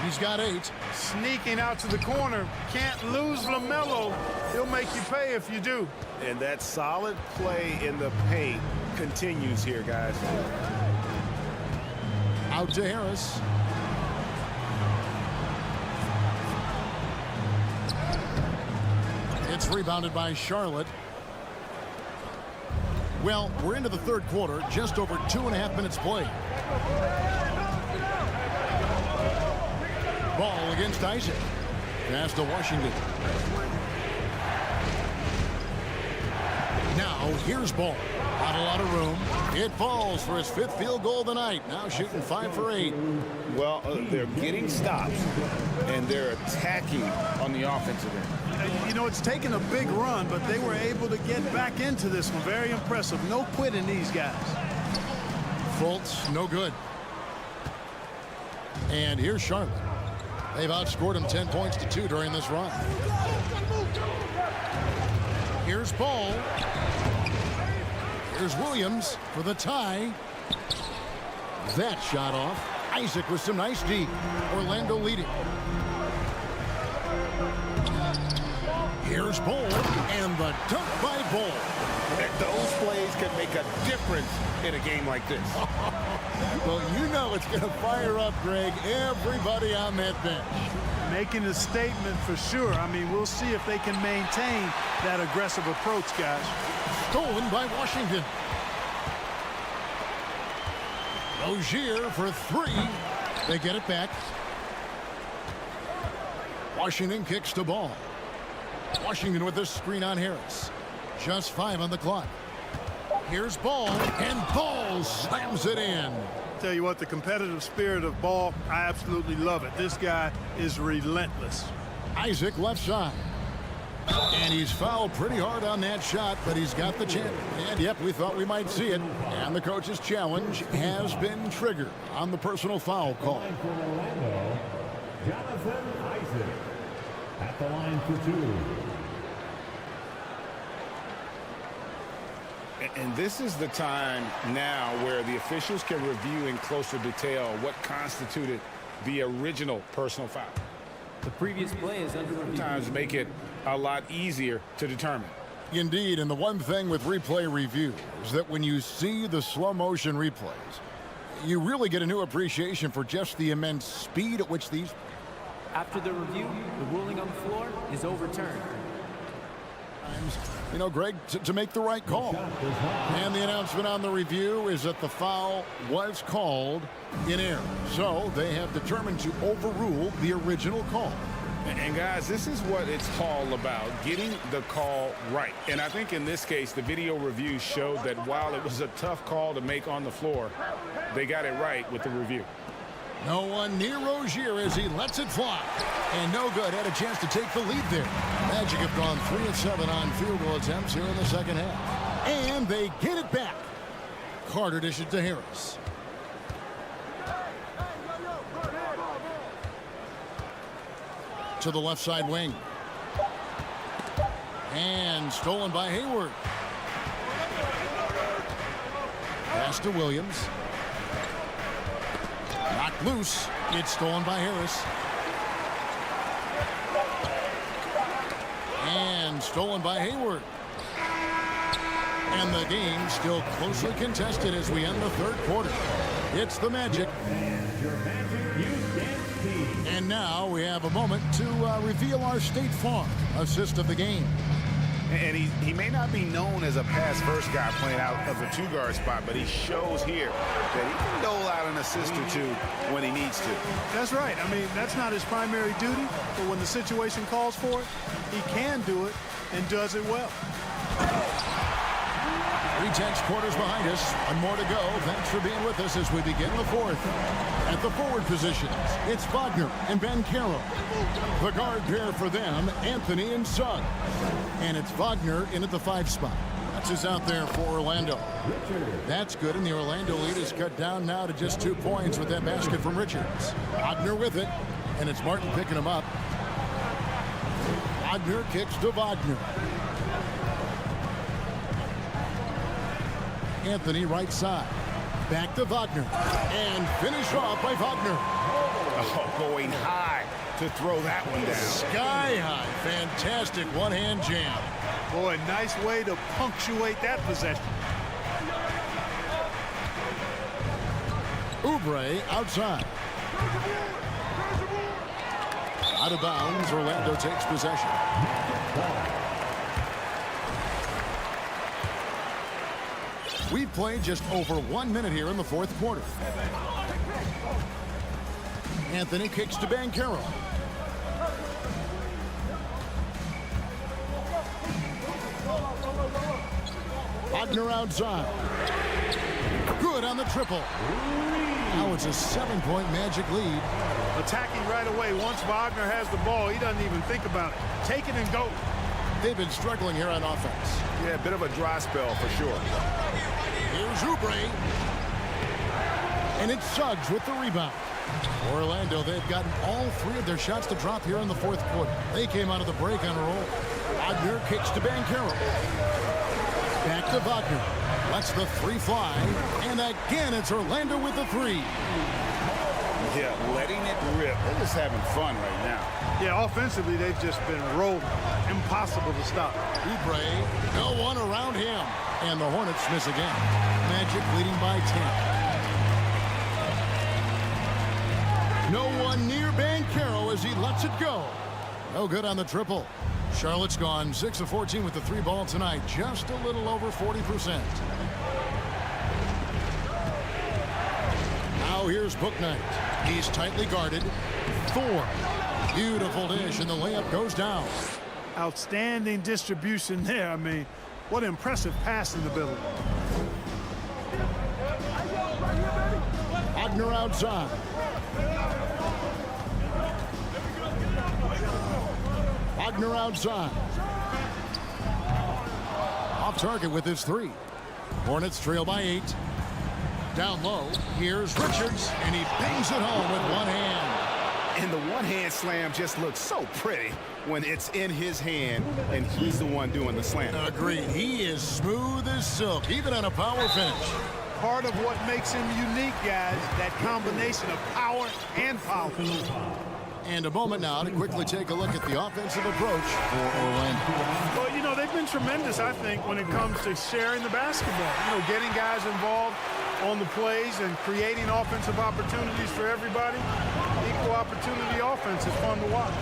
He's got 8. Sneaking out to the corner. Can't lose LaMelo. He'll make you pay if you do. And that solid play in the paint continues here, guys. Out to Harris. It's rebounded by Charlotte. Well, we're into the third quarter, just over 2.5 minutes played. Ball against Isaac. Pass to Washington. Now here's Ball. Not a lot of room. It falls for his 5th field goal of the night. Now shooting 5 for 8. Well, they're getting stops, and they're attacking on the offensive end. You know, it's taken a big run, but they were able to get back into this one. Very impressive. No quitting these guys. Fultz, no good. And here's Charlotte. They've outscored him 10 points to 2 during this run. Here's Ball. Here's Williams for the tie. That shot off. Isaac with some nice deep. Orlando leading. Here's Ball, and the dunk by Ball. Those plays can make a difference in a game like this. Well, you know it's going to fire up, Greg, everybody on that bench. Making a statement for sure. I mean, we'll see if they can maintain that aggressive approach, guys. Stolen by Washington. Rozier for 3. They get it back. Washington kicks the ball. Washington with this screen on Harris. Just 5 on the clock. Here's Ball, and Ball slams it in. Tell you what, the competitive spirit of Ball, I absolutely love it. This guy is relentless. Isaac left side. And he's fouled pretty hard on that shot, but he's got the chance. And yep, we thought we might see it. And the coach's challenge has been triggered on the personal foul call. For Orlando, Jonathan Isaac at the line for 2. And this is the time now where the officials can review in closer detail what constituted the original personal foul. The previous play is under review. Sometimes make it a lot easier to determine. Indeed, and the one thing with replay review is that when you see the slow motion replays, you really get a new appreciation for just the immense speed at which these... After the review, the ruling on the floor is overturned. You know, Greg, to make the right call. And the announcement on the review is that the foul was called in error. So they have determined to overrule the original call. And guys, this is what it's all about, getting the call right. And I think in this case, the video review showed that while it was a tough call to make on the floor, they got it right with the review. No one near Rozier as he lets it fly. And no good. Had a chance to take the lead there. Magic have gone 3 of 7 on field goal attempts here in the second half. And they get it back. Carter dishes to Harris. To the left side wing. And stolen by Hayward. Pass to Williams. Knocked loose. It's stolen by Harris. And stolen by Hayward. And the game still closely contested as we end the third quarter. It's the Magic. And now we have a moment to reveal our State Farm assist of the game. And he may not be known as a pass-first guy playing out of the two-guard spot, but he shows here that he can dole out an assist or two when he needs to. That's right. I mean, that's not his primary duty, but when the situation calls for it, he can do it and does it well. 3/10 quarters behind us. One more to go. Thanks for being with us as we begin the fourth. At the forward positions, it's Wagner and Banchero. The guard pair for them, Anthony and Suggs. And it's Wagner in at the 5 spot. That's who's out there for Orlando. That's good, and the Orlando lead is cut down now to just 2 points with that basket from Richards. Wagner with it, and it's Martin picking him up. Wagner kicks to Wagner. Anthony right side. Back to Wagner. And finish off by Wagner. Oh, going high to throw that one down. Sky high. Fantastic one-hand jam. Boy, nice way to punctuate that possession. Oubre outside. Out of bounds. Orlando takes possession. We played just over 1 minute here in the fourth quarter. Anthony kicks to Banchero. Wagner outside. Good on the triple. Now it's a 7-point Magic lead. Attacking right away. Once Wagner has the ball, he doesn't even think about it. Take it and go. They've been struggling here on offense. Yeah, a bit of a dry spell for sure. Here's Oubre. And it's Suggs with the rebound. Orlando, they've gotten all 3 of their shots to drop here in the fourth quarter. They came out of the break on a roll. Wagner kicks to Banchero. Back to Wagner. Lets the 3 fly. And again, it's Orlando with the 3. Yeah, letting it rip. They're just having fun right now. Yeah, offensively, they've just been rolling. Impossible to stop. Oubre, no one around him. And the Hornets miss again. Magic leading by 10. No one near Banchero as he lets it go. No good on the triple. Charlotte's gone 6 of 14 with the 3 ball tonight. Just a little over 40%. Now here's Bouknight. He's tightly guarded. 4. Beautiful dish, and the layup goes down. Outstanding distribution there. I mean, what impressive passing ability. Wagner outside. Wagner outside. Off target with his 3. Hornets trail by 8. Down low, here's Richards, and he bangs it home with one hand. And the one-hand slam just looks so pretty when it's in his hand and he's the one doing the slam. Agreed. He is smooth as silk, even on a power finish. Part of what makes him unique, guys, that combination of power and power. And a moment now to quickly take a look at the offensive approach for Orlando. Well, you know, they've been tremendous, I think, when it comes to sharing the basketball. You know, getting guys involved on the plays and creating offensive opportunities for everybody. Equal opportunity offense is fun to watch.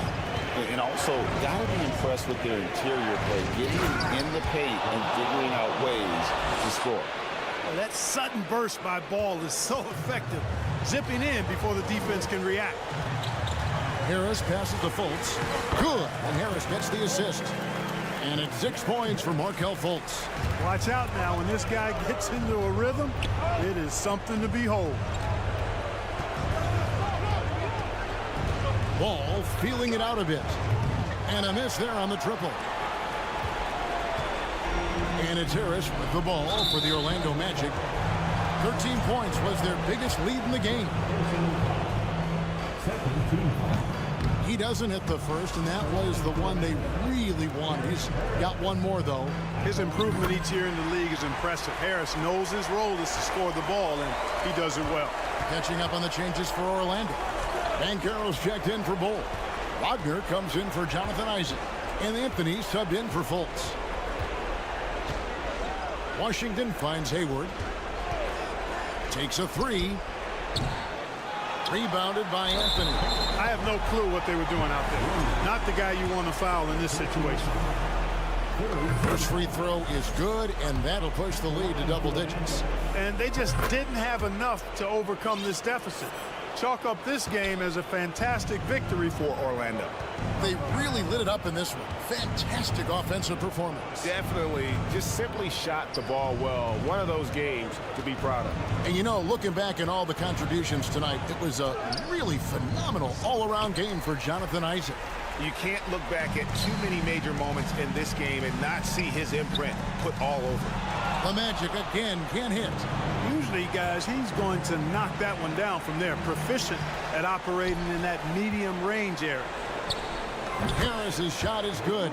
And also, got to be impressed with their interior play, getting in the paint and figuring out ways to score. Well, that sudden burst by Ball is so effective, zipping in before the defense can react. Harris passes to Fultz. Good, and Harris gets the assist. And it's 6 points for Markelle Fultz. Watch out now. When this guy gets into a rhythm, it is something to behold. Ball feeling it out a bit. And a miss there on the triple. And it's Harris with the ball for the Orlando Magic. 13 points was their biggest lead in the game. He doesn't hit the first, and that was the one they really wanted. He's got one more, though. His improvement each year in the league is impressive. Harris knows his role is to score the ball, and he does it well. Catching up on the changes for Orlando. Banchero's checked in for Bull. Wagner comes in for Jonathan Isaac. And Anthony subbed in for Fultz. Washington finds Hayward. Takes a 3. Rebounded by Anthony. I have no clue what they were doing out there. Not the guy you want to foul in this situation. First free throw is good, and that'll push the lead to double digits. And they just didn't have enough to overcome this deficit. Chalk up this game as a fantastic victory for Orlando. They really lit it up in this one. Fantastic offensive performance. Definitely just simply shot the ball well. One of those games to be proud of. And you know, looking back at all the contributions tonight, it was a really phenomenal all-around game for Jonathan Isaac. You can't look back at too many major moments in this game and not see his imprint put all over it. The Magic again can't hit. Usually, guys, he's going to knock that one down from there. Proficient at operating in that medium range area. Harris's shot is good.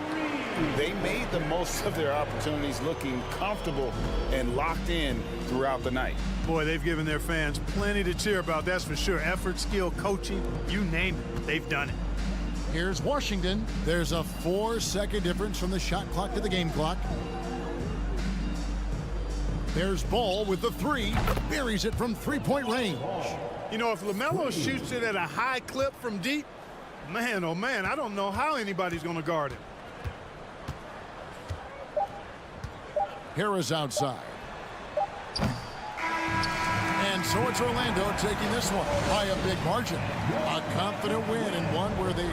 They made the most of their opportunities, looking comfortable and locked in throughout the night. Boy, they've given their fans plenty to cheer about, that's for sure. Effort, skill, coaching, you name it, they've done it. Here's Washington. There's a 4-second difference from the shot clock to the game clock. There's Ball with the three. Buries it from three-point range. You know, if LaMelo shoots it at a high clip from deep, man, oh man, I don't know how anybody's going to guard him. Harris outside. And so it's Orlando taking this one by a big margin. A confident win, and one where they...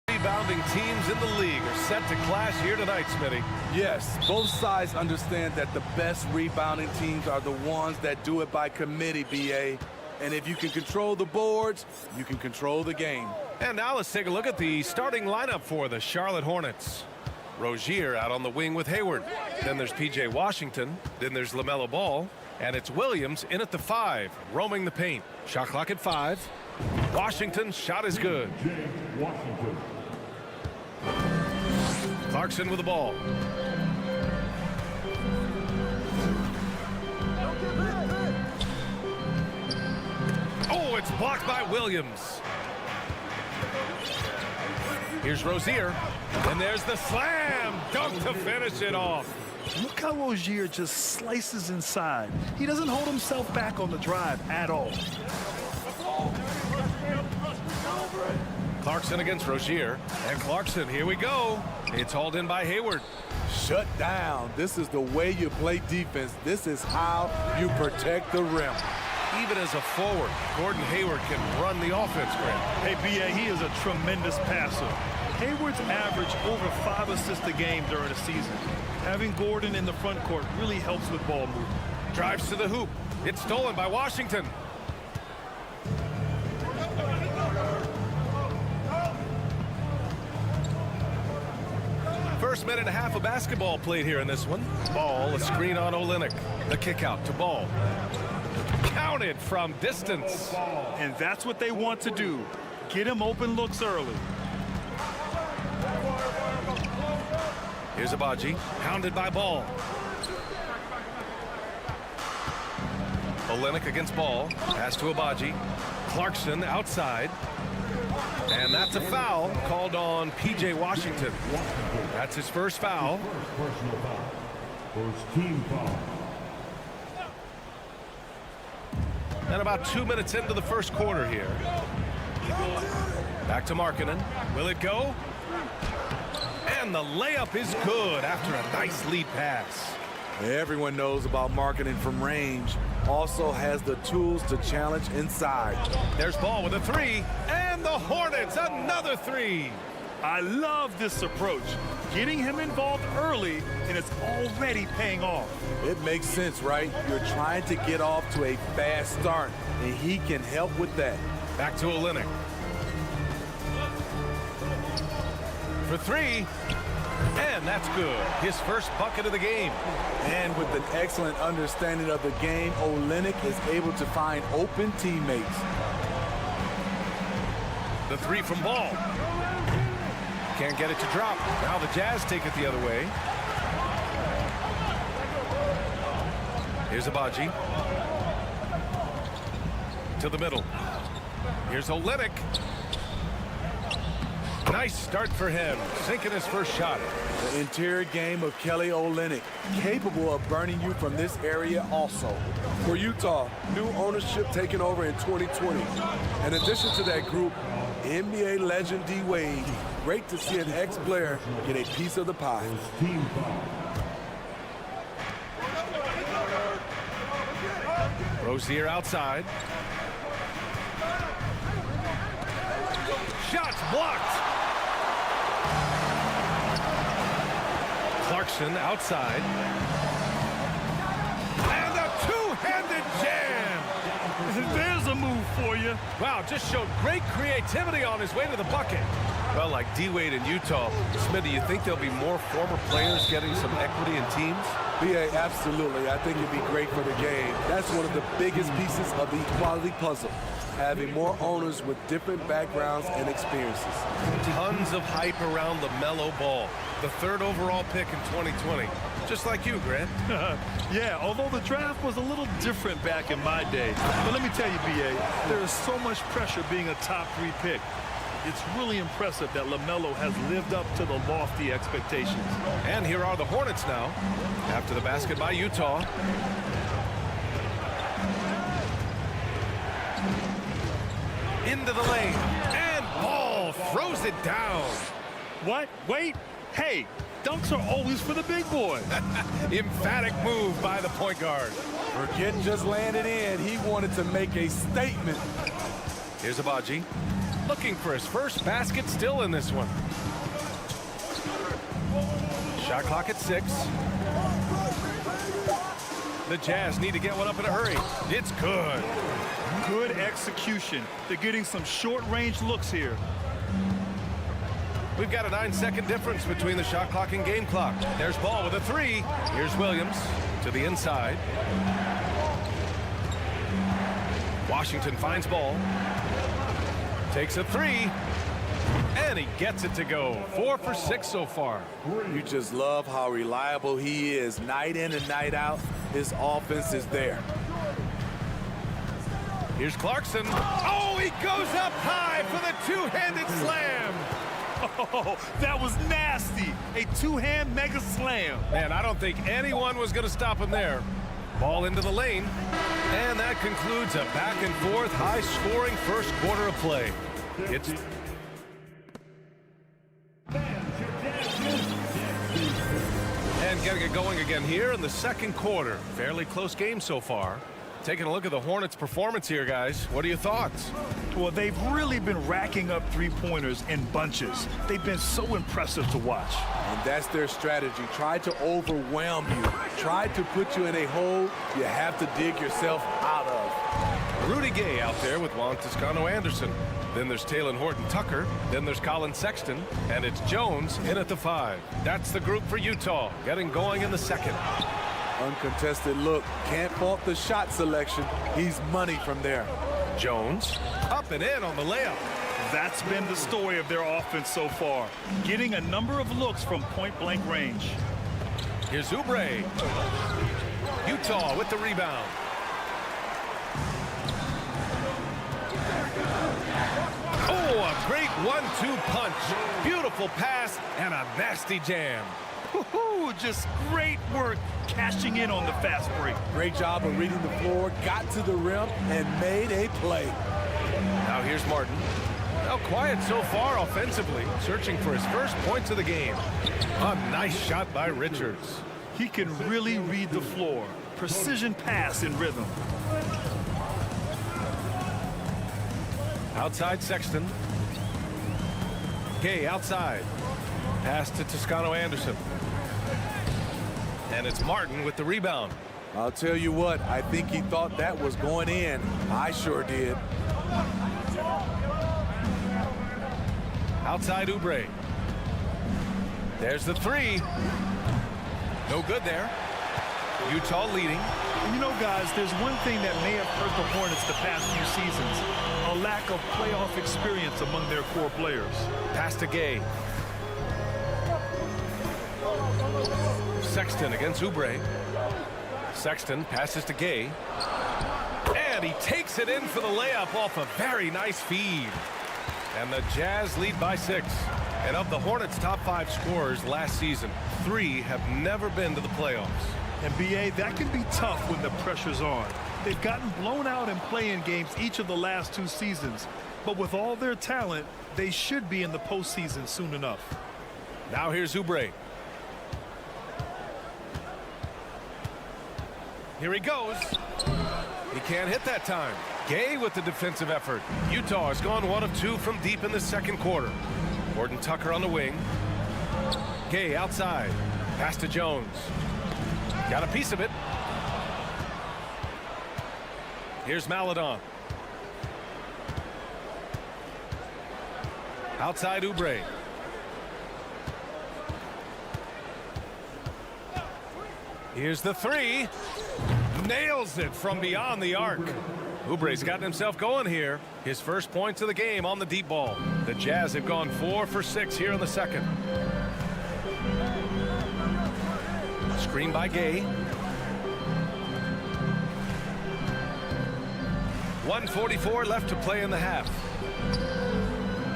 Rebounding teams in the league are set to clash here tonight, Smitty. Yes, both sides understand that the best rebounding teams are the ones that do it by committee, BA. And if you can control the boards, you can control the game. And now let's take a look at the starting lineup for the Charlotte Hornets. Rozier out on the wing with Hayward. Then there's P.J. Washington. Then there's LaMelo Ball. And it's Williams in at the 5, roaming the paint. Shot clock at 5. Washington's shot is good. Washington. Clarkson with the ball. Oh, it's blocked by Williams. Here's Rozier. And there's the slam dunk to finish it off. Look how Rozier just slices inside. He doesn't hold himself back on the drive at all. Clarkson against Rozier. And Clarkson, here we go. It's hauled in by Hayward. Shut down. This is the way you play defense. This is how you protect the rim. Even as a forward, Gordon Hayward can run the offense, Grant. Hey, B.A., he is a tremendous passer. Hayward's averaged over 5 assists a game during the season. Having Gordon in the front court really helps with ball movement. Drives to the hoop. It's stolen by Washington. First minute and a half of basketball played here in this one. Ball, a screen on Olynyk. The kick out to Ball. Counted from distance. And that's what they want to do. Get him open looks early. Here's Abaji, hounded by Ball. Olynyk against Ball. Pass to Abaji. Clarkson outside. And that's a foul called on P.J. Washington. That's his first foul. Personal foul. First team foul. And about 2 minutes into the first quarter here. Back to Markkanen. Will it go? And the layup is good after a nice lead pass. Everyone knows about Markkanen from range. Also has the tools to challenge inside. There's Ball with a 3. And the Hornets, another 3. I love this approach. Getting him involved early, and it's already paying off. It makes sense, right? You're trying to get off to a fast start, and he can help with that. Back to Olynyk. For 3. And that's good. His first bucket of the game. And with an excellent understanding of the game, Olynyk is able to find open teammates. The 3 from Ball. Can't get it to drop. Now the Jazz take it the other way. Here's Abaji. To the middle. Here's Olynyk. Nice start for him, sinking his first shot. The interior game of Kelly Olynyk, capable of burning you from this area also. For Utah, new ownership taking over in 2020. In addition to that group, NBA legend D-Wade. Great to see an ex-player get a piece of the pie. Team foul. Rozier outside. Shots blocked. Clarkson outside. And a two-handed jam. There's a move for you. Wow, just showed great creativity on his way to the bucket. Well, like D-Wade in Utah, Smith, do you think there'll be more former players getting some equity in teams? Yeah, absolutely. I think it'd be great for the game. That's one of the biggest pieces of the equality puzzle. Having more owners with different backgrounds and experiences. Tons of hype around LaMelo Ball, the 3rd overall pick in 2020. Just like you, Grant. Yeah, although the draft was a little different back in my day. But let me tell you, B.A., there is so much pressure being a top 3 pick. It's really impressive that LaMelo has lived up to the lofty expectations. And here are the Hornets now, after the basket by Utah. Into the lane, and Ball throws it down. What? Wait. Hey, dunks are always for the big boy. Emphatic move by the point guard. Forget just laying it in. He wanted to make a statement. Here's Abaji. Looking for his first basket still in this one. Shot clock at 6. The Jazz need to get one up in a hurry. It's good. Good execution. They're getting some short-range looks here. We've got a 9-second difference between the shot clock and game clock. There's Ball with a 3. Here's Williams to the inside. Washington finds Ball. Takes a 3. And he gets it to go. 4 for 6 so far. You just love how reliable he is. Night in and night out, his offense is there. Here's Clarkson. Oh, he goes up high for the two-handed slam. Oh, that was nasty. A two-hand mega slam. Man, I don't think anyone was going to stop him there. Ball into the lane. And that concludes a back-and-forth, high-scoring first quarter of play. It's... And getting it going again here in the second quarter. Fairly close game so far. Taking a look at the Hornets' performance here, guys. What are your thoughts? Well, they've really been racking up three-pointers in bunches. They've been so impressive to watch. And that's their strategy. Try to overwhelm you. Try to put you in a hole you have to dig yourself out of. Rudy Gay out there with Juan Toscano-Anderson. Then there's Talen Horton-Tucker. Then there's Colin Sexton. And it's Jones in at the 5. That's the group for Utah, getting going in the second. Uncontested look. Can't fault the shot selection. He's money from there. Jones up and in on the layup. That's been the story of their offense so far. Getting a number of looks from point-blank range. Here's Oubre. Utah with the rebound. Oh, a great 1-2 punch. Beautiful pass and a nasty jam. Just great work cashing in on the fast break. Great job of reading the floor, got to the rim, and made a play. Now here's Martin. Now quiet so far offensively, searching for his first points of the game. A nice shot by Richards. He can really read the floor. Precision pass in rhythm. Outside Sexton. Gay outside. Pass to Toscano-Anderson. And it's Martin with the rebound. I'll tell you what, I think he thought that was going in. I sure did. Outside Oubre. There's the 3. No good there. Utah leading. You know, guys, there's one thing that may have hurt the Hornets the past few seasons. A lack of playoff experience among their core players. Pass to Gay. Sexton against Oubre. Sexton passes to Gay. And he takes it in for the layup off a very nice feed. And the Jazz lead by 6. And of the Hornets' top 5 scorers last season, 3 have never been to the playoffs. And BA, that can be tough when the pressure's on. They've gotten blown out in play-in games each of the last 2 seasons. But with all their talent, they should be in the postseason soon enough. Now here's Oubre. Here he goes. He can't hit that time. Gay with the defensive effort. Utah has gone 1 of 2 from deep in the second quarter. Horton-Tucker on the wing. Gay outside. Pass to Jones. Got a piece of it. Here's Maledon. Outside Oubre. Here's the 3. Nails it from beyond the arc. Oubre's gotten himself going here. His first points of the game on the deep ball. The Jazz have gone 4 for 6 here in the second. Screen by Gay. 1:44 left to play in the half.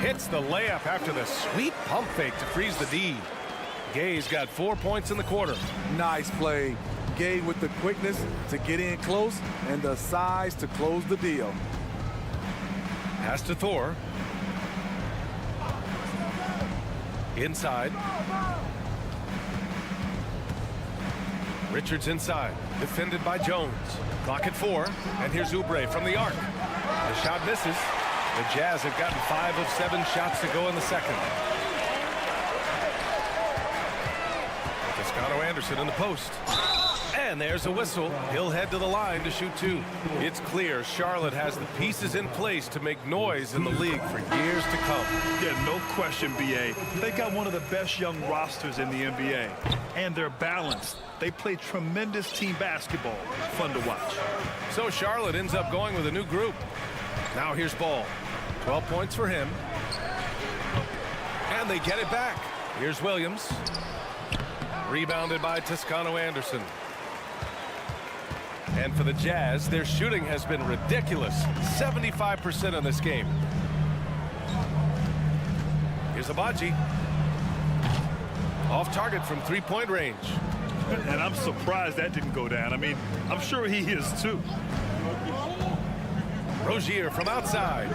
Hits the layup after the sweet pump fake to freeze the D. Gay's got 4 points in the quarter. Nice play. Gay with the quickness to get in close and the size to close the deal. Pass to Thor. Inside. Richards inside. Defended by Jones. Clock at 4. And here's Oubre from the arc. The shot misses. The Jazz have gotten 5 of 7 shots to go in the second. Toscano-Anderson in the post. And there's a whistle. He'll head to the line to shoot 2. It's clear Charlotte has the pieces in place to make noise in the league for years to come. Yeah, no question, B.A. They got one of the best young rosters in the NBA. And they're balanced. They play tremendous team basketball. Fun to watch. So Charlotte ends up going with a new group. Now here's Ball. 12 points for him. And they get it back. Here's Williams. Rebounded by Toscano-Anderson. And for the Jazz, their shooting has been ridiculous. 75% in this game. Here's Abaji. Off target from 3-point range. And I'm surprised that didn't go down. I mean, I'm sure he is too. Rozier from outside.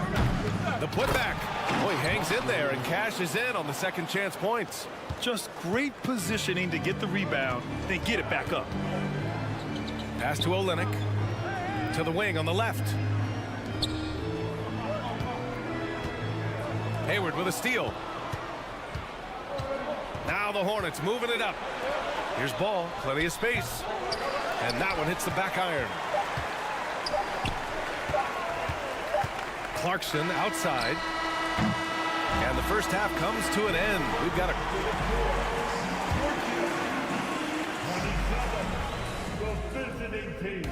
The putback. Boy, hangs in there and cashes in on the second chance points. Just great positioning to get the rebound, then get it back up. Pass to Olynyk. To the wing on the left. Hayward with a steal. Now the Hornets moving it up. Here's Ball. Plenty of space. And that one hits the back iron. Clarkson outside. And the first half comes to an end. We've got a... The visiting team,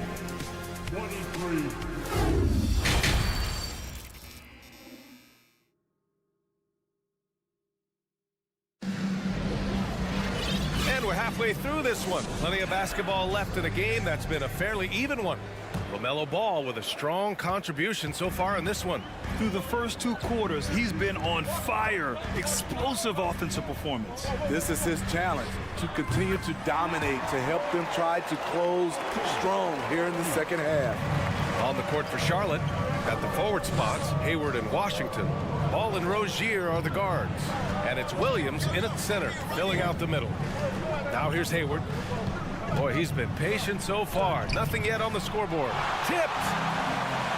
23. And we're halfway through this one. Plenty of basketball left in a game that's been a fairly even one. LaMelo Ball with a strong contribution so far in this one. Through the first 2 quarters, he's been on fire. Explosive offensive performance. This is his challenge, to continue to dominate, to help them try to close strong here in the second half. On the court for Charlotte, at the forward spots, Hayward and Washington. Ball and Rozier are the guards. And it's Williams in at the center, filling out the middle. Now here's Hayward. Boy, he's been patient so far. Nothing yet on the scoreboard. Tipped.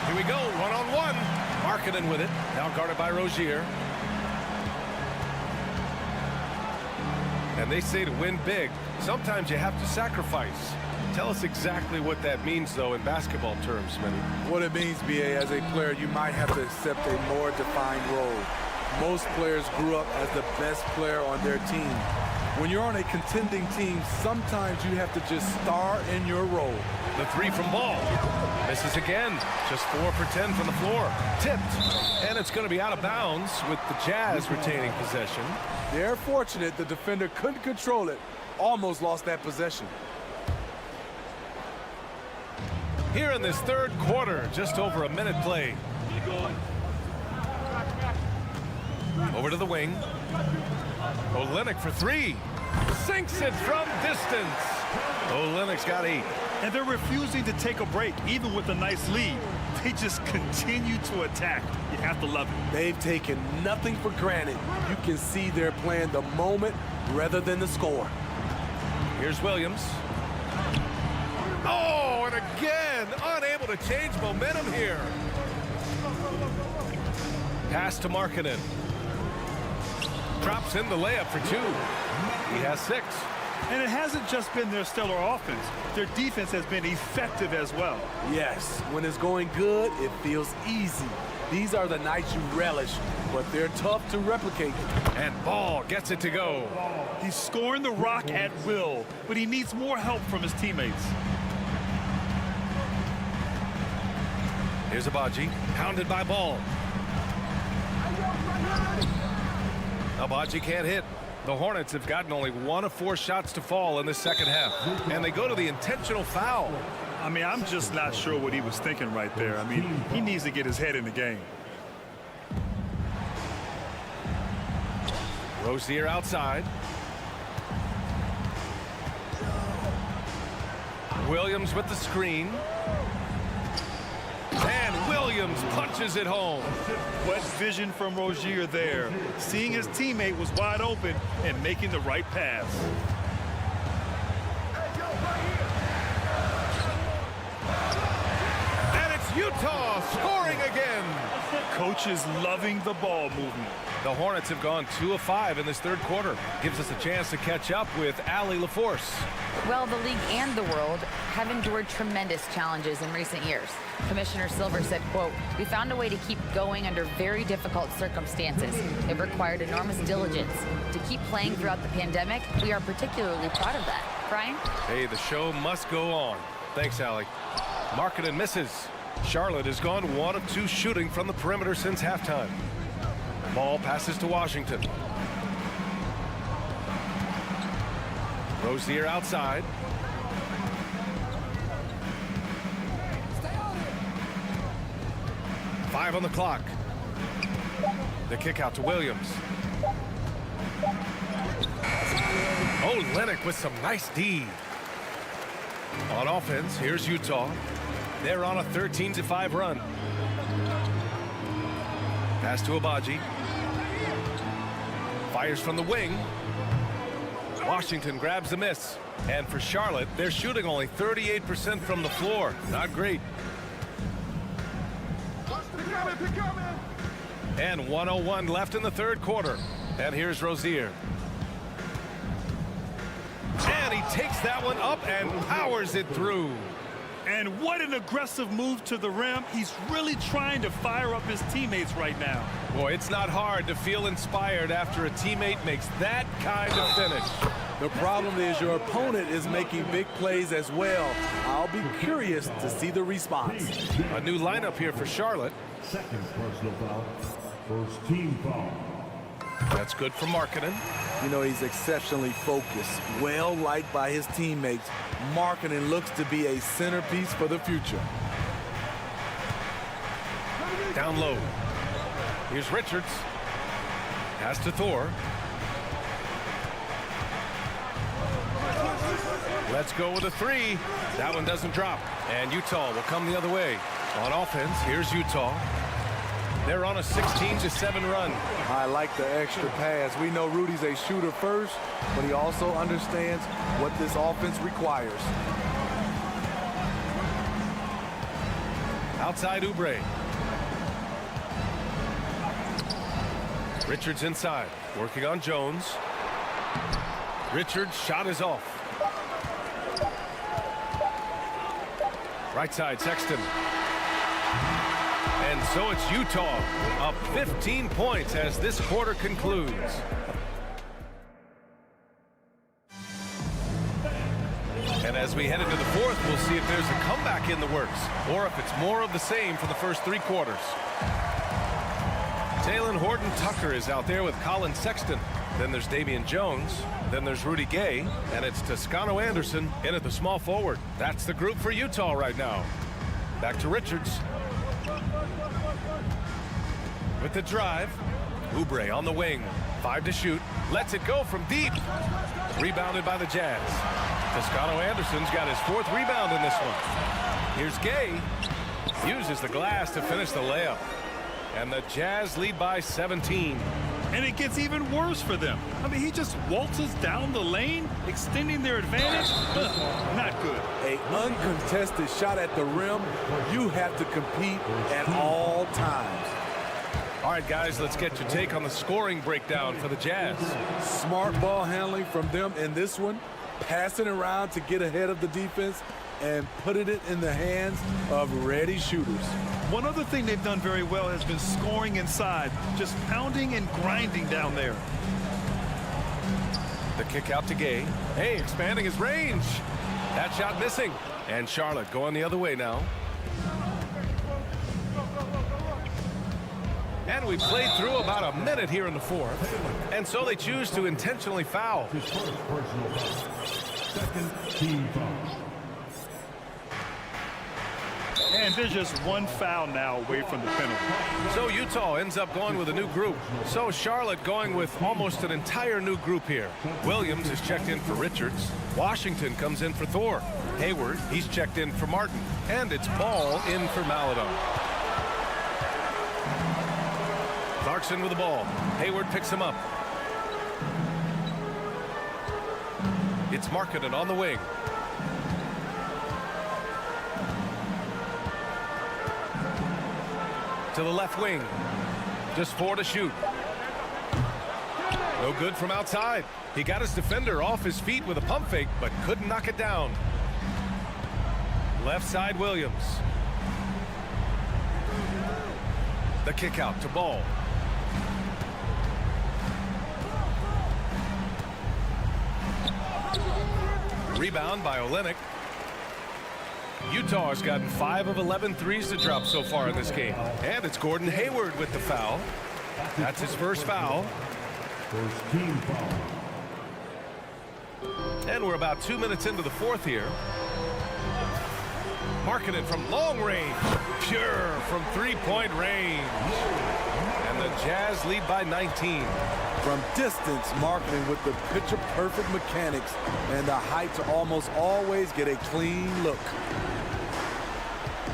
Here we go, one-on-one. Markkanen with it. Now guarded by Rozier. And they say to win big, sometimes you have to sacrifice. Tell us exactly what that means, though, in basketball terms, Smitty. What it means, B.A., as a player, you might have to accept a more defined role. Most players grew up as the best player on their team. When you're on a contending team, sometimes you have to just star in your role. The 3 from Ball. Misses again. Just 4 for 10 from the floor. Tipped. And it's going to be out of bounds with the Jazz retaining possession. They're fortunate the defender couldn't control it. Almost lost that possession. Here in this third quarter, just over a minute played. Over to the wing. Olynyk for 3. Sinks it from distance. Olynyk's got 8. And they're refusing to take a break, even with a nice lead. They just continue to attack. You have to love it. They've taken nothing for granted. You can see they're playing the moment rather than the score. Here's Williams. Oh, and again, unable to change momentum here. Pass to Markkanen. Drops in the layup for 2. He has 6. And it hasn't just been their stellar offense. Their defense has been effective as well. Yes, when it's going good, it feels easy. These are the nights you relish, but they're tough to replicate. And Ball gets it to go. He's scoring the rock at will, but he needs more help from his teammates. Here's Abaji, pounded by Ball. Abaji can't hit. The Hornets have gotten only 1 of 4 shots to fall in the second half. And they go to the intentional foul. I mean, I'm just not sure what he was thinking right there. I mean, he needs to get his head in the game. Rozier outside. Williams with the screen. And Williams punches it home. What vision from Rozier there. Seeing his teammate was wide open and making the right pass. And it's Utah scoring again. Coach is loving the ball movement. The Hornets have gone 2 of 5 in this third quarter. Gives us a chance to catch up with Allie LaForce. Well, the league and the world have endured tremendous challenges in recent years. Commissioner Silver said, quote, "We found a way to keep going under very difficult circumstances. It required enormous diligence. To keep playing throughout the pandemic, we are particularly proud of that." Brian? Hey, the show must go on. Thanks, Allie. Markkanen misses. Charlotte has gone 1 of 2 shooting from the perimeter since halftime. Ball passes to Washington. Rozier outside. Five on the clock. The kick out to Williams. Oh, Lennox with some nice D. On offense, here's Utah. They're on a 13-5 run. Pass to Abaji. Fires from the wing. Washington grabs the miss. And for Charlotte, they're shooting only 38% from the floor. Not great. And 1:01 left in the third quarter. And here's Rozier. And he takes that one up and powers it through. And what an aggressive move to the rim. He's really trying to fire up his teammates right now. Boy, it's not hard to feel inspired after a teammate makes that kind of finish. The problem is your opponent is making big plays as well. I'll be curious to see the response. A new lineup here for Charlotte. Second personal foul. First team foul. That's good for Markkanen. You know, he's exceptionally focused, well liked by his teammates. Markkanen looks to be a centerpiece for the future. Down low. Here's Richards. Pass to Thor. Let's go with a 3. That one doesn't drop. And Utah will come the other way. On offense, here's Utah. They're on a 16-7 run. I like the extra pass. We know Rudy's a shooter first, but he also understands what this offense requires. Outside Oubre. Richards inside, working on Jones. Richards' shot is off. Right side, Sexton. And so it's Utah up 15 points as this quarter concludes. And as we head into the fourth, we'll see if there's a comeback in the works or if it's more of the same for the first 3 quarters. Taylor Horton-Tucker is out there with Colin Sexton. Then there's Damian Jones. Then there's Rudy Gay. And it's Toscano Anderson in at the small forward. That's the group for Utah right now. Back to Richards. With the drive. Oubre on the wing. 5 to shoot. Lets it go from deep. Rebounded by the Jazz. Toscano Anderson's got his 4th rebound in this one. Here's Gay. Uses the glass to finish the layup. And the Jazz lead by 17. And it gets even worse for them. I mean, he just waltzes down the lane, extending their advantage. Not good. An uncontested shot at the rim. You have to compete at all times. All right, guys, let's get your take on the scoring breakdown for the Jazz. Smart ball handling from them in this one. Passing around to get ahead of the defense and putting it in the hands of ready shooters. One other thing they've done very well has been scoring inside, just pounding and grinding down there. The kick out to Gay. Hey, expanding his range. That shot missing. And Charlotte going the other way now. And we played through about a minute here in the fourth. And so they choose to intentionally foul. His first personal foul. Second team foul. And there's just 1 foul now away from the penalty. So Utah ends up going with a new group. So Charlotte going with almost an entire new group here. Williams is checked in for Richards. Washington comes in for Thor. Hayward, he's checked in for Martin. And it's Ball in for Maladon. Clarkson with the ball. Hayward picks him up. It's Markkanen on the wing. to the left wing. Just 4 to shoot. No good from outside. He got his defender off his feet with a pump fake, but couldn't knock it down. Left side, Williams. The kick out to Ball. Rebound by Olynyk. Utah has gotten 5 of 11 threes to drop so far in this game. And it's Gordon Hayward with the foul. That's his first foul. First team foul. And we're about 2 minutes into the fourth here. Markkanen from long range. Pure from three-point range. And the Jazz lead by 19. From distance, Markkanen with the picture-perfect mechanics and the height to almost always get a clean look.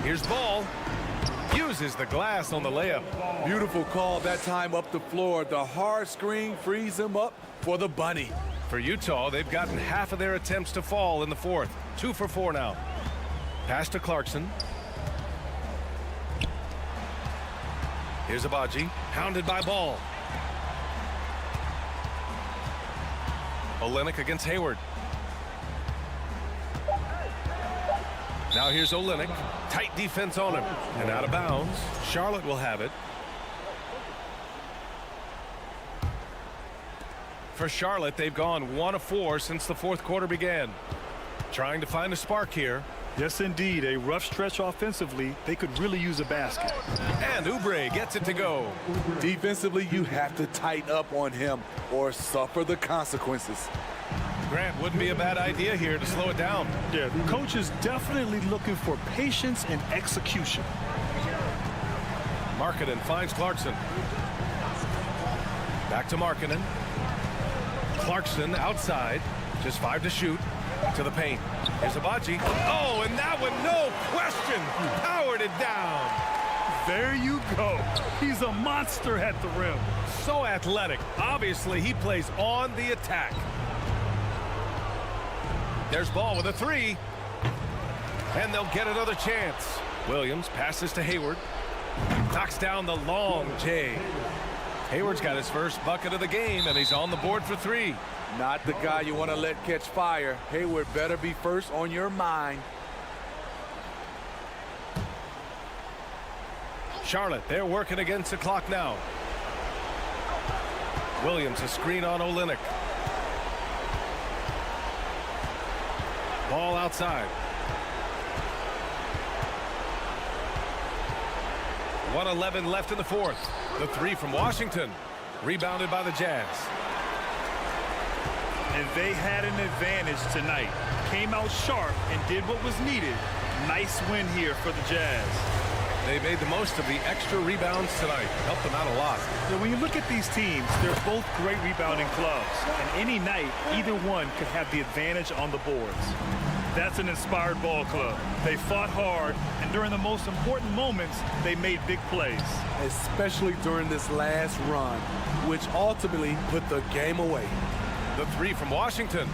Here's Ball. Uses the glass on the layup. Beautiful call that time up the floor. The hard screen frees him up for the bunny. For Utah, they've gotten half of their attempts to fall in the fourth. 2 for 4 now. Pass to Clarkson. Here's Abaji, hounded by Ball. Olynyk against Hayward. Now here's Olynyk. Tight defense on him. And out of bounds. Charlotte will have it. For Charlotte, they've gone 1 of 4 since the fourth quarter began. Trying to find a spark here. Yes, indeed. A rough stretch offensively. They could really use a basket. And Oubre gets it to go. Defensively, you have to tighten up on him or suffer the consequences. Grant, wouldn't be a bad idea here to slow it down. Yeah, the coach is definitely looking for patience and execution. Markkanen finds Clarkson. Back to Markkanen. Clarkson outside. Just 5 to shoot. To the paint. Here's Abaji. Oh, and that one, no question, powered it down. There you go. He's a monster at the rim. So athletic. Obviously, he plays on the attack. There's Ball with a 3. And they'll get another chance. Williams passes to Hayward. Knocks down the long J. Hayward's got his first bucket of the game, and he's on the board for 3. Not the guy you want to let catch fire. Hayward better be first on your mind. Charlotte, they're working against the clock now. Williams, a screen on Olynyk. Ball outside. 1:11 left in the fourth. The 3 from Washington. Rebounded by the Jazz. And they had an advantage tonight. Came out sharp and did what was needed. Nice win here for the Jazz. They made the most of the extra rebounds tonight. Helped them out a lot. So when you look at these teams, they're both great rebounding clubs. And any night, either one could have the advantage on the boards. That's an inspired ball club. They fought hard, and during the most important moments, they made big plays. Especially during this last run, which ultimately put the game away. The 3 from Washington.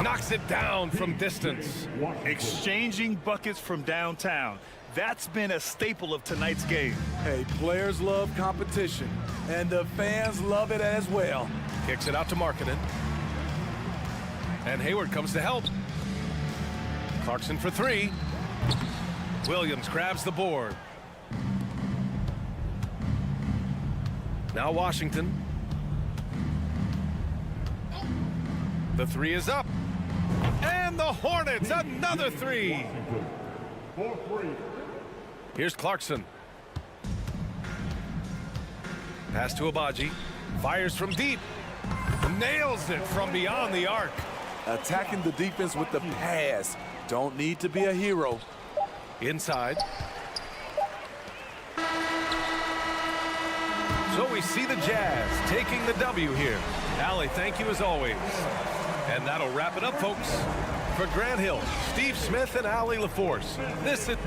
Knocks it down from distance. Exchanging buckets from downtown. That's been a staple of tonight's game. Hey, players love competition, and the fans love it as well. Kicks it out to Markkanen. And Hayward comes to help. Clarkson for 3. Williams grabs the board. Now Washington. The 3 is up. And the Hornets, another 3. Here's Clarkson. Pass to Abaji. Fires from deep. Nails it from beyond the arc. Attacking the defense with the pass. Don't need to be a hero. Inside. So we see the Jazz taking the W here. Allie, thank you as always. And that'll wrap it up, folks. For Grant Hill, Steve Smith, and Allie LaForce, this is...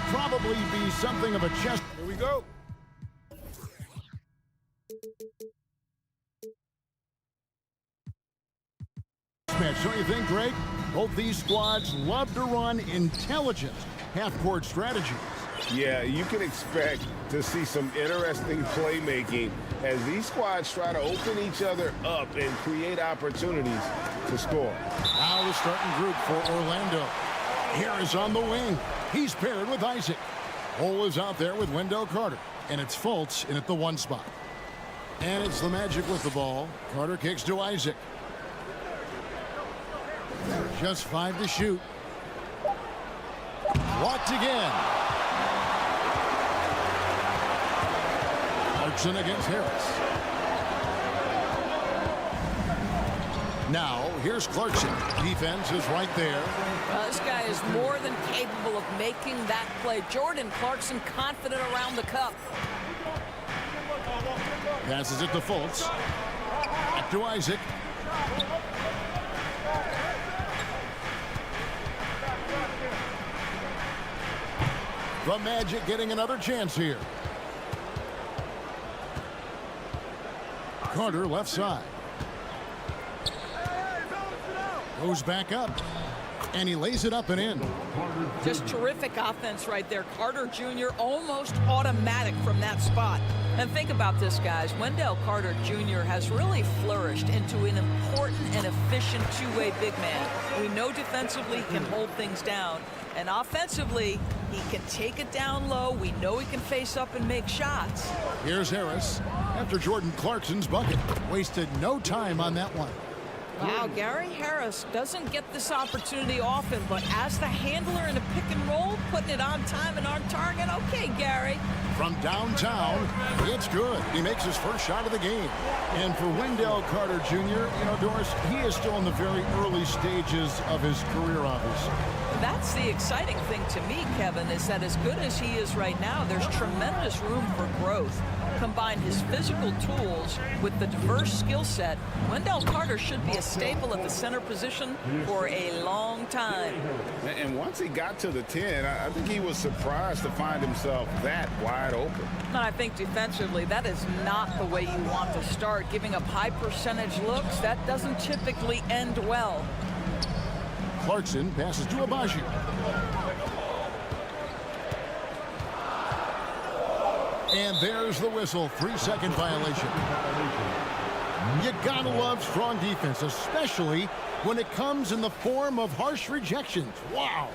probably be something of a chess. Here we go. Match, don't you think, Greg? Both these squads love to run intelligent half-court strategies. Yeah, you can expect to see some interesting playmaking as these squads try to open each other up and create opportunities to score. Now the starting group for Orlando. Harris on the wing. He's paired with Isaac. Cole is out there with Wendell Carter. And it's Fultz in at the 1 spot. And it's the Magic with the ball. Carter kicks to Isaac. Just 5 to shoot. Blocked again. Clarkson against Harris. Now, here's Clarkson. Defense is right there. This guy is more than capable of making that play. Jordan Clarkson confident around the cup. Passes it to Fultz. Back to Isaac. The Magic getting another chance here. Carter left side. Goes back up. And he lays it up and in. Just terrific offense right there. Carter Jr. almost automatic from that spot. And think about this, guys. Wendell Carter Jr. has really flourished into an important and efficient two-way big man. We know defensively he can hold things down. And offensively, he can take it down low. We know he can face up and make shots. Here's Harris after Jordan Clarkson's bucket. Wasted no time on that one. Wow, Gary Harris doesn't get this opportunity often, but as the handler in a pick and roll, putting it on time and on target. Okay, Gary. From downtown, it's good. He makes his first shot of the game. And for Wendell Carter Jr., you know, Doris, he is still in the very early stages of his career, obviously. That's the exciting thing to me, Kevin, is that as good as he is right now, there's tremendous room for growth. Combine his physical tools with the diverse skill set, Wendell Carter should be a staple at the center position for a long time. And once he got to the 10, I think he was surprised to find himself that wide open. And I think defensively, that is not the way you want to start. Giving up high percentage looks, that doesn't typically end well. Clarkson passes to Abaji. And there's the whistle. 3-second violation. You gotta love strong defense, especially when it comes in the form of harsh rejections. Wow.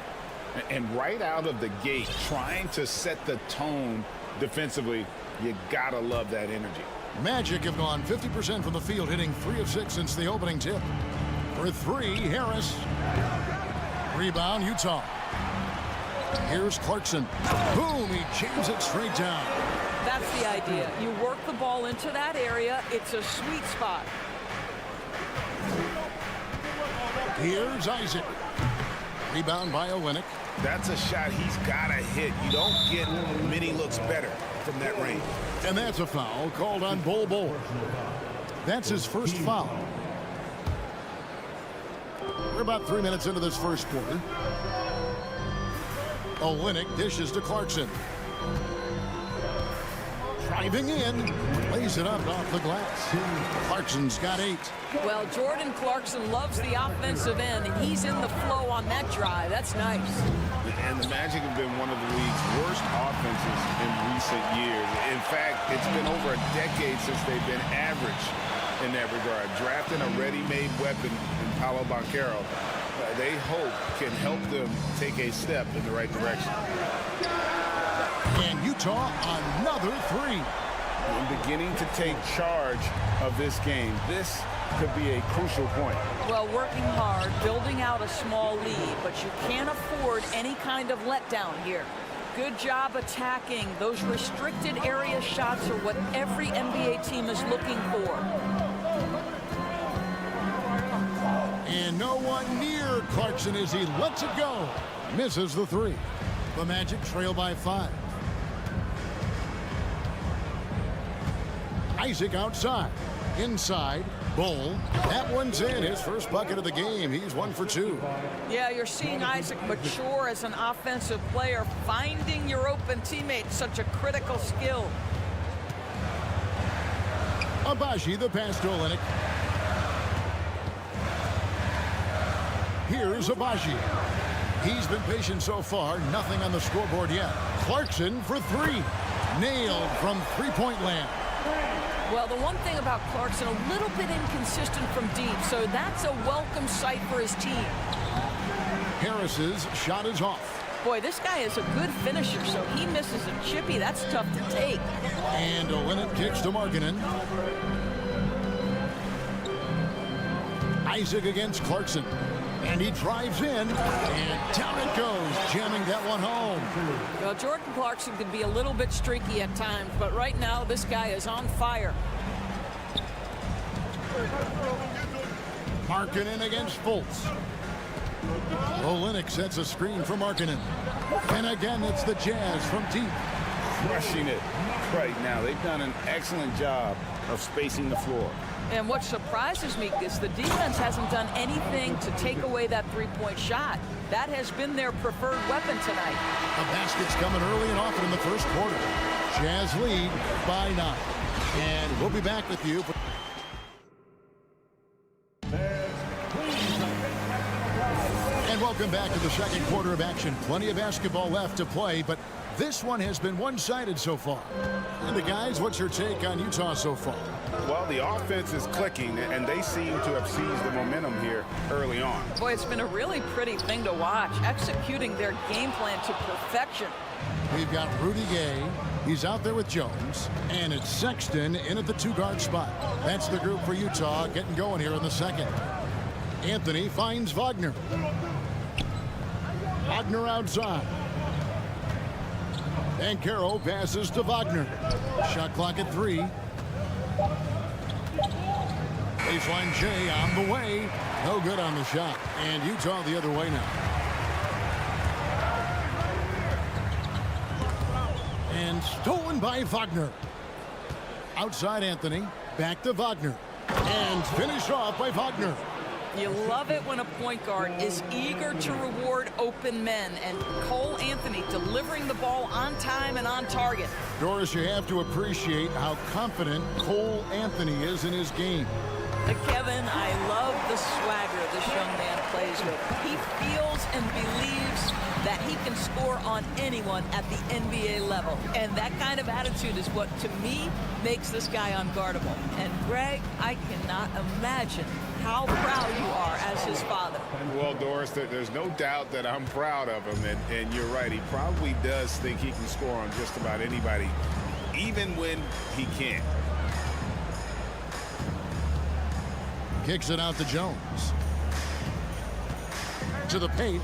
And right out of the gate, trying to set the tone defensively, you gotta love that energy. Magic have gone 50% from the field, hitting 3 of 6 since the opening tip. For 3, Harris. Rebound, Utah. Here's Clarkson. Boom, he jams it straight down. That's the idea. You work the ball into that area. It's a sweet spot. Here's Isaac. Rebound by Olynyk. That's a shot he's got to hit. You don't get many looks better from that range. And that's a foul called on Bol. That's his first foul. We're about 3 minutes into this first quarter. Olynyk dishes to Clarkson. Driving in, lays it up off the glass. Clarkson's got 8. Well, Jordan Clarkson loves the offensive end, and he's in the flow on that drive. That's nice. And the Magic have been one of the league's worst offenses in recent years. In fact, it's been over a decade since they've been average in that regard. Drafting a ready-made weapon in Paolo Banchero, they hope can help them take a step in the right direction. And Utah, another 3. And beginning to take charge of this game. This could be a crucial point. Well, working hard, building out a small lead, but you can't afford any kind of letdown here. Good job attacking. Those restricted area shots are what every NBA team is looking for. And no one near Clarkson as he lets it go. Misses the 3. The Magic trail by 5. Isaac outside. Inside. Bull, that one's in. His first bucket of the game. He's 1 for 2. Yeah, you're seeing Isaac mature as an offensive player. Finding your open teammate, such a critical skill. Abaji, the pass to Olynyk. Here's Abaji. He's been patient so far. Nothing on the scoreboard yet. Clarkson for 3. Nailed from three-point land. Well, the one thing about Clarkson, a little bit inconsistent from deep, so that's a welcome sight for his team. Harris's shot is off. Boy, this guy is a good finisher, so he misses a chippy. That's tough to take. And Olynyk kicks to Markkanen. Isaac against Clarkson. And he drives in, and down it goes, jamming that one home. Well, Jordan Clarkson can be a little bit streaky at times, but right now this guy is on fire. Markkanen against Fultz. Olynyk sets a screen for Markkanen. And again, it's the Jazz from deep. Crushing it right now. They've done an excellent job of spacing the floor. And what surprises me is the defense hasn't done anything to take away that three-point shot. That has been their preferred weapon tonight. The basket's coming early and often in the first quarter. Jazz lead by 9. And we'll be back with you. And welcome back to the second quarter of action. Plenty of basketball left to play, but this one has been one-sided so far. And the guys, what's your take on Utah so far? Well, the offense is clicking, and they seem to have seized the momentum here early on. Boy, it's been a really pretty thing to watch, executing their game plan to perfection. We've got Rudy Gay. He's out there with Jones. And it's Sexton in at the 2-guard spot. That's the group for Utah getting going here in the second. Anthony finds Wagner. Wagner outside. And Carroll passes to Wagner. Shot clock at 3. Baseline J on the way. No good on the shot. And Utah the other way now. And stolen by Wagner. Outside Anthony. Back to Wagner. And finished off by Wagner. You love it when a point guard is eager to reward open men, and Cole Anthony delivering the ball on time and on target. Doris, you have to appreciate how confident Cole Anthony is in his game. Kevin, I love the swagger this young man plays with. He feels and believes that he can score on anyone at the NBA level. And that kind of attitude is what, to me, makes this guy unguardable. And, Greg, I cannot imagine how proud you are as his father. Well, Doris, there's no doubt that I'm proud of him. And you're right, he probably does think he can score on just about anybody, even when he can't. Kicks it out to Jones. To the paint.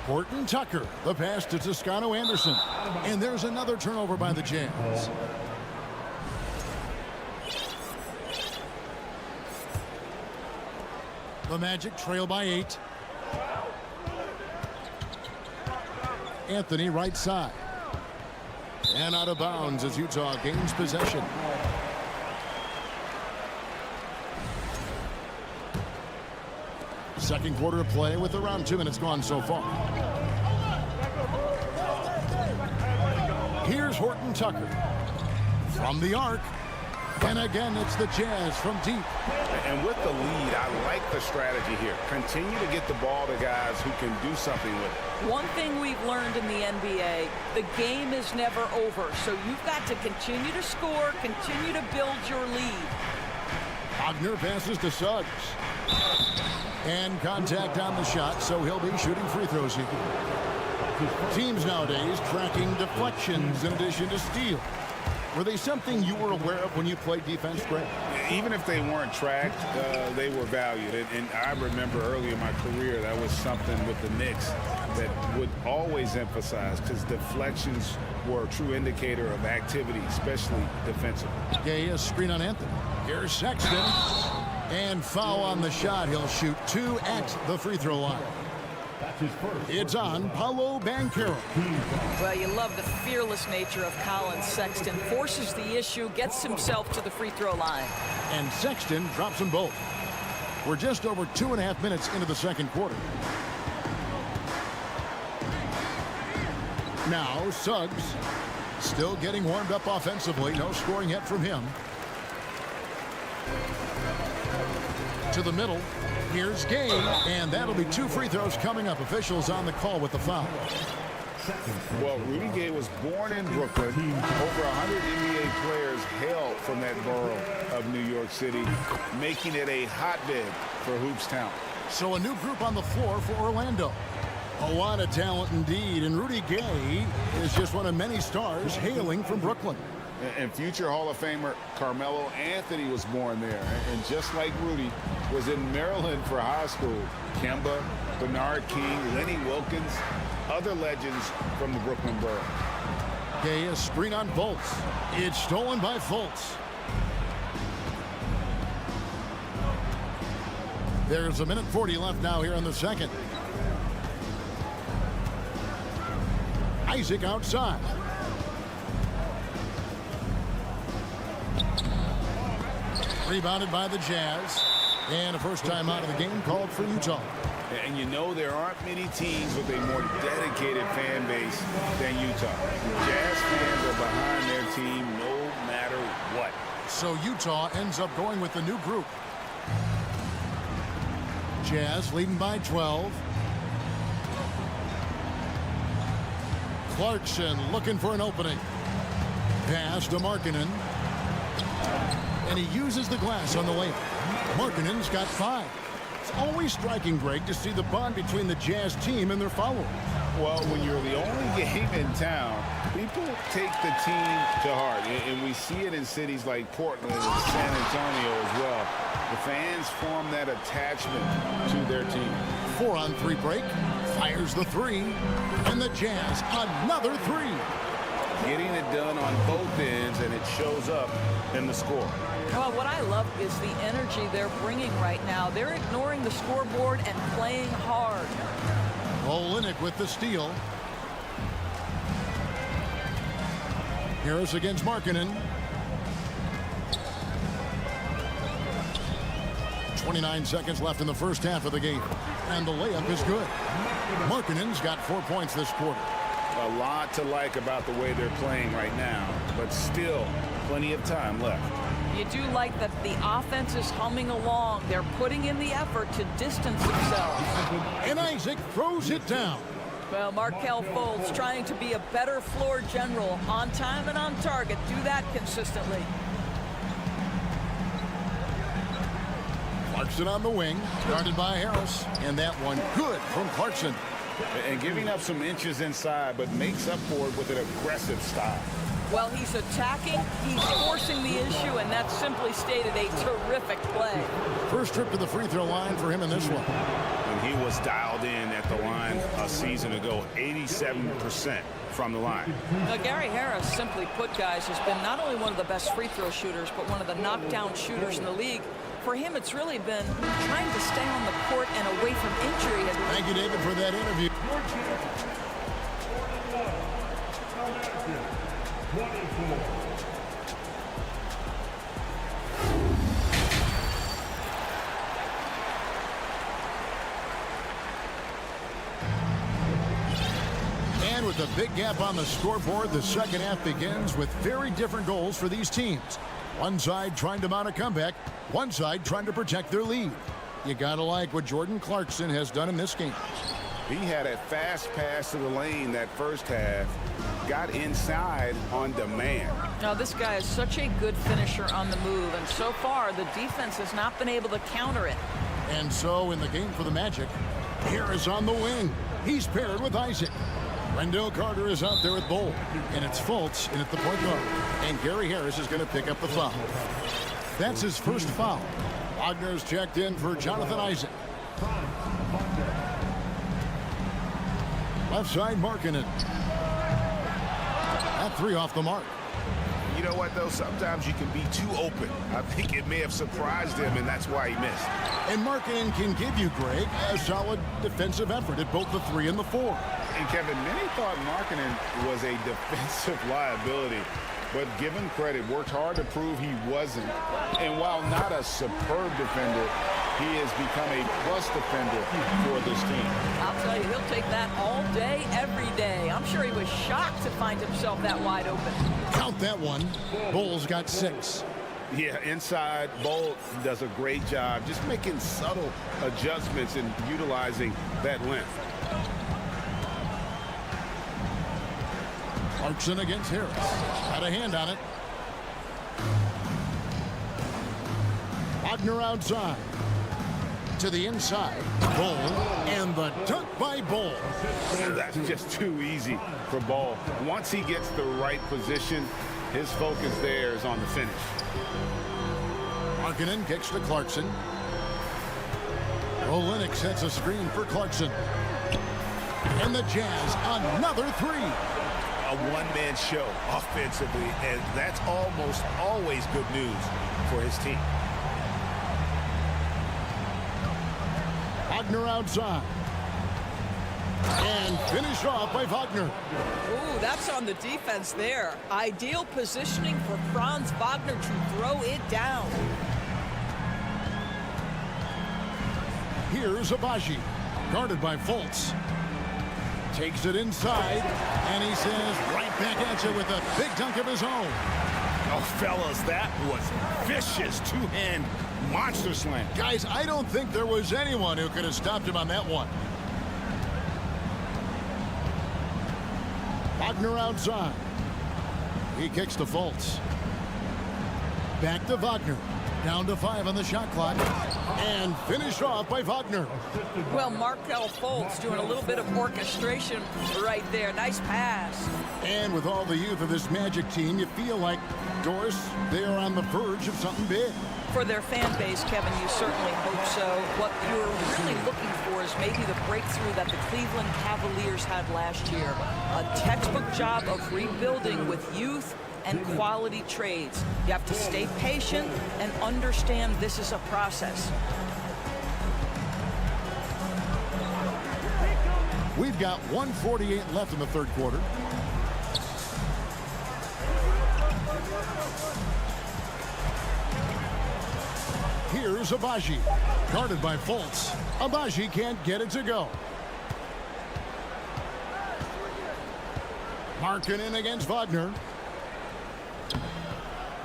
Horton Tucker. The pass to Toscano Anderson. And there's another turnover by the Jazz. The Magic trail by 8. Anthony right side. And out of bounds as Utah gains possession. Second quarter of play with around 2 minutes gone so far. Here's Horton Tucker. From the arc. And again, it's the Jazz from deep. And with the lead, I like the strategy here. Continue to get the ball to guys who can do something with it. One thing we've learned in the NBA, the game is never over. So you've got to continue to score, continue to build your lead. Wagner passes to Suggs. And contact on the shot, so he'll be shooting free throws here. Teams nowadays tracking deflections in addition to steals. Were they something you were aware of when you played defense, Greg? Even if they weren't tracked, they were valued. And I remember early in my career, that was something with the Knicks that would always emphasize, because deflections were a true indicator of activity, especially defensively. Gay, a screen on Anthony. Here's Sexton. And foul on the shot. He'll shoot 2 at the free throw line. It's on Paolo Banchero. Well, you love the fearless nature of Colin Sexton. Forces the issue, gets himself to the free throw line. And Sexton drops them both. We're just over 2.5 minutes into the second quarter. Now Suggs still getting warmed up offensively. No scoring yet from him. To the middle. Here's Gay, and that'll be 2 free throws coming up. Officials on the call with the foul. Well, Rudy Gay was born in Brooklyn. Over 100 NBA players hail from that borough of New York City, making it a hotbed for hoops talent. So a new group on the floor for Orlando. A lot of talent indeed, and Rudy Gay is just one of many stars hailing from Brooklyn. And future Hall of Famer Carmelo Anthony was born there. And just like Rudy, was in Maryland for high school. Kemba, Bernard King, Lenny Wilkins, other legends from the Brooklyn borough. Gay, a screen on Fultz. It's stolen by Fultz. There's 1:40 left now here in the second. Isaac outside. Rebounded by the Jazz. And a first time out of the game called for Utah. And you know there aren't many teams with a more dedicated fan base than Utah. Jazz fans are behind their team no matter what. So Utah ends up going with the new group. Jazz leading by 12. Clarkson looking for an opening. Pass to Markkanen. And he uses the glass on the layup. Markkanen's got 5. It's always striking, Greg, to see the bond between the Jazz team and their followers. Well, when you're the only game in town, people take the team to heart. And we see it in cities like Portland and San Antonio as well. The fans form that attachment to their team. 4-on-3 break. Fires the 3. And the Jazz, another 3. Getting it done on both ends, and it shows up in the score. Well, what I love is the energy they're bringing right now. They're ignoring the scoreboard and playing hard. Olynyk with the steal. Harris against Markkanen. 29 seconds left in the first half of the game. And the layup is good. Markkanen's got 4 points this quarter. A lot to like about the way they're playing right now, but still plenty of time left. You do like that the offense is humming along. They're putting in the effort to distance themselves. And Isaac throws it down. Well, Markelle Fultz trying to be a better floor general, on time and on target. Do that consistently. Clarkson on the wing, guarded by Harris. And that one good from Clarkson. And giving up some inches inside, but makes up for it with an aggressive style. Well, he's attacking, he's forcing the issue, and that's simply stated a terrific play. First trip to the free throw line for him in this one. And he was dialed in at the line a season ago, 87% from the line. Now, Gary Harris, simply put, guys, has been not only one of the best free throw shooters, but one of the knockdown shooters in the league. For him, it's really been trying to stay on the court and away from injury. Thank you, David, for that interview. And with a big gap on the scoreboard, the second half begins with very different goals for these teams. One side trying to mount a comeback, one side trying to protect their lead. You gotta like what Jordan Clarkson has done in this game. He had a fast pass to the lane that first half, got inside on demand. Now, this guy is such a good finisher on the move, and so far the defense has not been able to counter it. And so in the game for the Magic, Harris on the wing. He's paired with Isaac. Wendell Carter is out there with Bowl, and it's Fultz in at the point guard. And Gary Harris is going to pick up the foul. That's his first foul. Wagner's checked in for Jonathan Isaac. Left side, Markkanen. That 3 off the mark. You know what, though? Sometimes you can be too open. I think it may have surprised him, and that's why he missed. And Markkanen can give you, Greg, a solid defensive effort at both the 3 and the 4. And, Kevin, many thought Markkanen was a defensive liability, but give him credit, worked hard to prove he wasn't. And while not a superb defender, he has become a plus defender for this team. I'll tell you, he'll take that all day, every day. I'm sure he was shocked to find himself that wide open. Count that one. Bulls got 6. Yeah, inside, Bolt does a great job just making subtle adjustments and utilizing that length. Clarkson against Harris. Had a hand on it. Wagner outside. To the inside. Ball. And the dunk by Ball. That's just too easy for Ball. Once he gets the right position, his focus there is on the finish. Markkanen kicks to Clarkson. Olynyk sets a screen for Clarkson. And the Jazz, another 3. A one-man show offensively, and that's almost always good news for his team. Wagner outside. And finished off by Wagner. Ooh, that's on the defense there. Ideal positioning for Franz Wagner to throw it down. Here's Abaji, guarded by Fultz. Takes it inside, and he says right back at you with a big dunk of his own. Oh, fellas, that was vicious two-hand monster slam. Guys, I don't think there was anyone who could have stopped him on that one. Wagner outside. He kicks to Fultz. Back to Wagner. Down to 5 on the shot clock. And finished off by Wagner. Well, Markelle Fultz doing a little bit of orchestration right there. Nice pass. And with all the youth of this Magic team, you feel like, Doris, they are on the verge of something big. For their fan base, Kevin, you certainly hope so. What you're really looking for is maybe the breakthrough that the Cleveland Cavaliers had last year. A textbook job of rebuilding with youth and quality trades. You have to stay patient and understand this is a process. We've got 1:48 left in the third quarter. Here's Abaji, guarded by Fultz. Abaji can't get it to go. Markkanen against Wagner.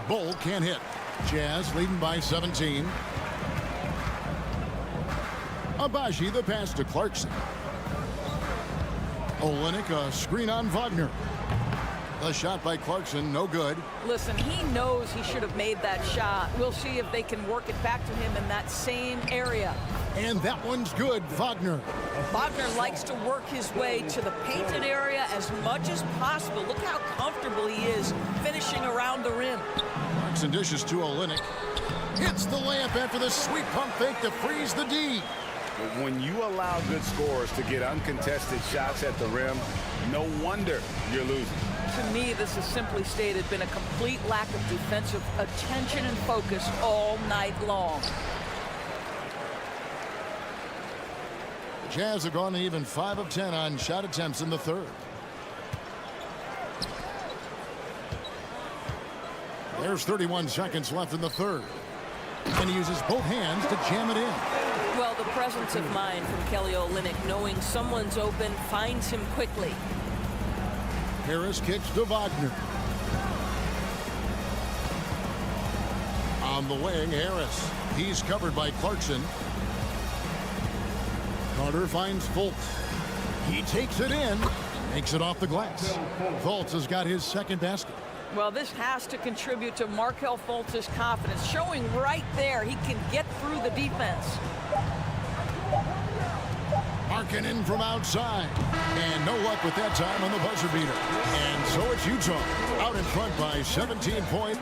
Bull can't hit. Jazz leading by 17. Abaji the pass to Clarkson. Olynyk a screen on Wagner. The shot by Clarkson, no good. Listen, he knows he should have made that shot. We'll see if they can work it back to him in that same area. And that one's good, Wagner. Wagner likes to work his way to the painted area as much as possible. Look how comfortable he is finishing around the rim. Clarkson dishes to Olynyk. Hits the layup after the sweet pump fake to freeze the D. When you allow good scorers to get uncontested shots at the rim, no wonder you're losing. To me, this has simply stated been a complete lack of defensive attention and focus all night long. Jazz have gone even 5 of 10 on shot attempts in the third. There's 31 seconds left in the third. And he uses both hands to jam it in. Well, the presence of mind from Kelly Olynyk, knowing someone's open, finds him quickly. Harris kicks to Wagner. On the wing, Harris. He's covered by Clarkson. Carter finds Fultz. He takes it in. Makes it off the glass. Fultz has got his second basket. Well, this has to contribute to Markelle Fultz's confidence. Showing right there he can get through the defense. Markkanen from outside. And no luck with that time on the buzzer beater. And so it's Utah out in front by 17 points.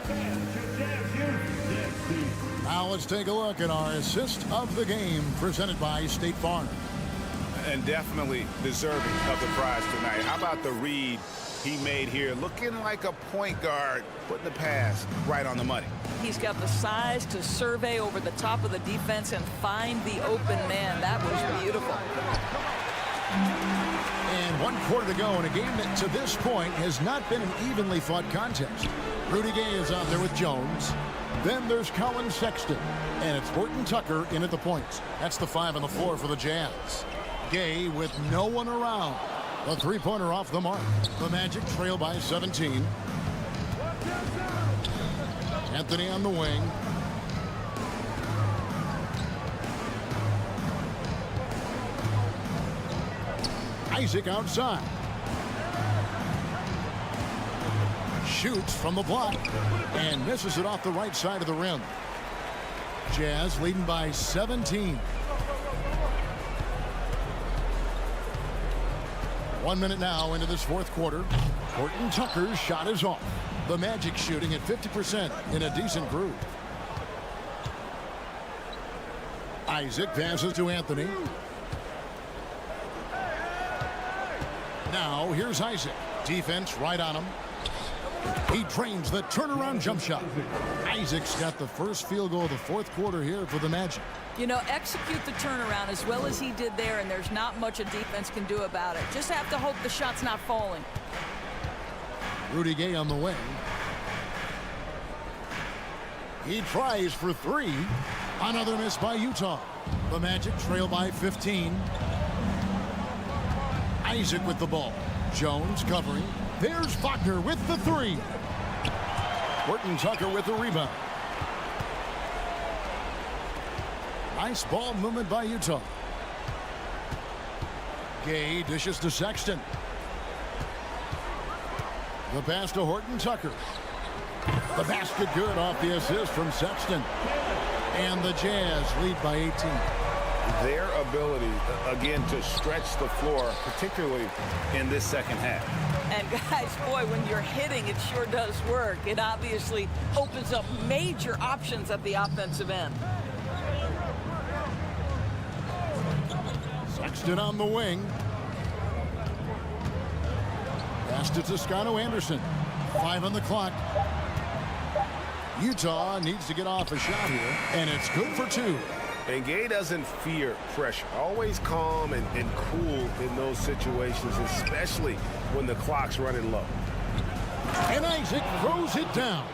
Now let's take a look at our assist of the game presented by State Farm. And definitely deserving of the prize tonight. How about the read he made here? Looking like a point guard, putting the pass right on the money. He's got the size to survey over the top of the defense and find the open man. That was beautiful. And 1 quarter to go in a game that to this point has not been an evenly fought contest. Rudy Gay is out there with Jones. Then there's Colin Sexton. And it's Horton Tucker in at the points. That's the 5 on the floor for the Jazz. Gay with no one around. The three-pointer off the mark. The Magic trail by 17. Anthony on the wing. Isaac outside. Shoots from the block and misses it off the right side of the rim. Jazz leading by 17. 1 minute now into this fourth quarter. Horton Tucker's shot is off. The Magic shooting at 50% in a decent groove. Isaac passes to Anthony. Now here's Isaac. Defense right on him. He trains the turnaround jump shot. Isaac's got the first field goal of the fourth quarter here for the Magic. You know, execute the turnaround as well as he did there, and there's not much a defense can do about it. Just have to hope the shot's not falling. Rudy Gay on the wing. He tries for 3. Another miss by Utah. The Magic trail by 15. Isaac with the ball. Jones covering. There's Faulkner with the 3. Horton Tucker with the rebound. Nice ball movement by Utah. Gay dishes to Sexton. The pass to Horton Tucker. The basket good off the assist from Sexton. And the Jazz lead by 18. Their ability, again, to stretch the floor, particularly in this second half. And guys, boy, when you're hitting, it sure does work. It obviously opens up major options at the offensive end. Sexton on the wing. Pass to Toscano-Anderson. 5 on the clock. Utah needs to get off a shot here, and it's good for 2. And Gay doesn't fear pressure. Always calm and cool in those situations, especially when the clock's running low. And Isaac throws it down.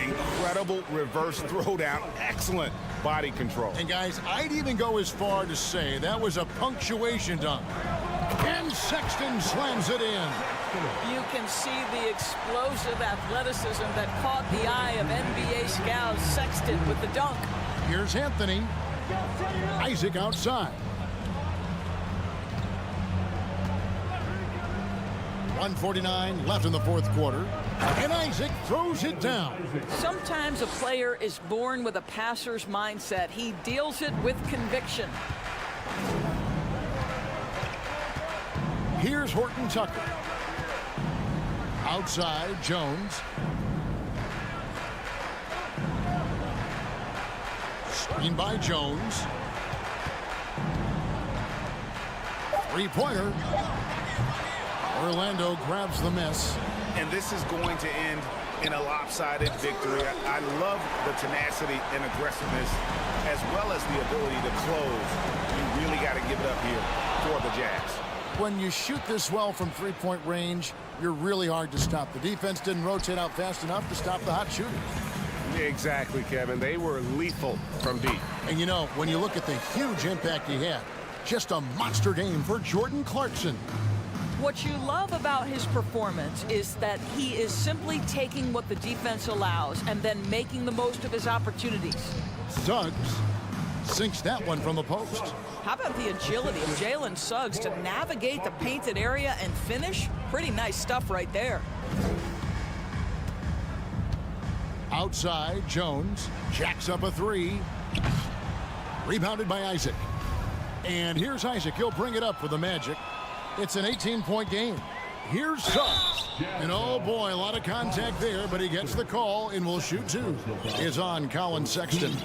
Incredible reverse throwdown. Excellent body control. And guys, I'd even go as far to say that was a punctuation dunk. And Sexton slams it in. You can see the explosive athleticism that caught the eye of NBA scouts. Sexton with the dunk. Here's Anthony. Isaac outside. 1:49 left in the fourth quarter. And Isaac throws it down. Sometimes a player is born with a passer's mindset. He deals it with conviction. Here's Horton Tucker. Outside, Jones. Screen by Jones. Three-pointer. Orlando grabs the miss. And this is going to end in a lopsided victory. I love the tenacity and aggressiveness as well as the ability to close. You really got to give it up here for the Jazz. When you shoot this well from three-point range, you're really hard to stop. The defense didn't rotate out fast enough to stop the hot shooting. Exactly, Kevin. They were lethal from deep. And you know, when you look at the huge impact he had, just a monster game for Jordan Clarkson. What you love about his performance is that he is simply taking what the defense allows and then making the most of his opportunities. Suggs sinks that one from the post. How about the agility of Jalen Suggs to navigate the painted area and finish? Pretty nice stuff right there. Outside, Jones jacks up a 3. Rebounded by Isaac. And here's Isaac. He'll bring it up for the Magic. It's an 18-point game. Here's Suggs. And oh boy, a lot of contact there, but he gets the call and will shoot two. Is on Colin Sexton.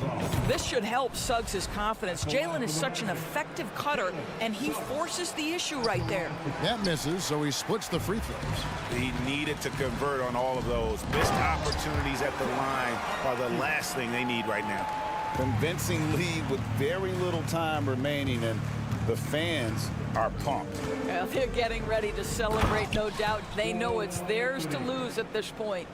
This should help Suggs' confidence. Jalen is such an effective cutter, and he forces the issue right there. That misses, so he splits the free throws. He needed to convert on all of those. Missed opportunities at the line are the last thing they need right now. Convincing lead with very little time remaining, and the fans are pumped. Well, they're getting ready to celebrate, no doubt. They know it's theirs to lose at this point.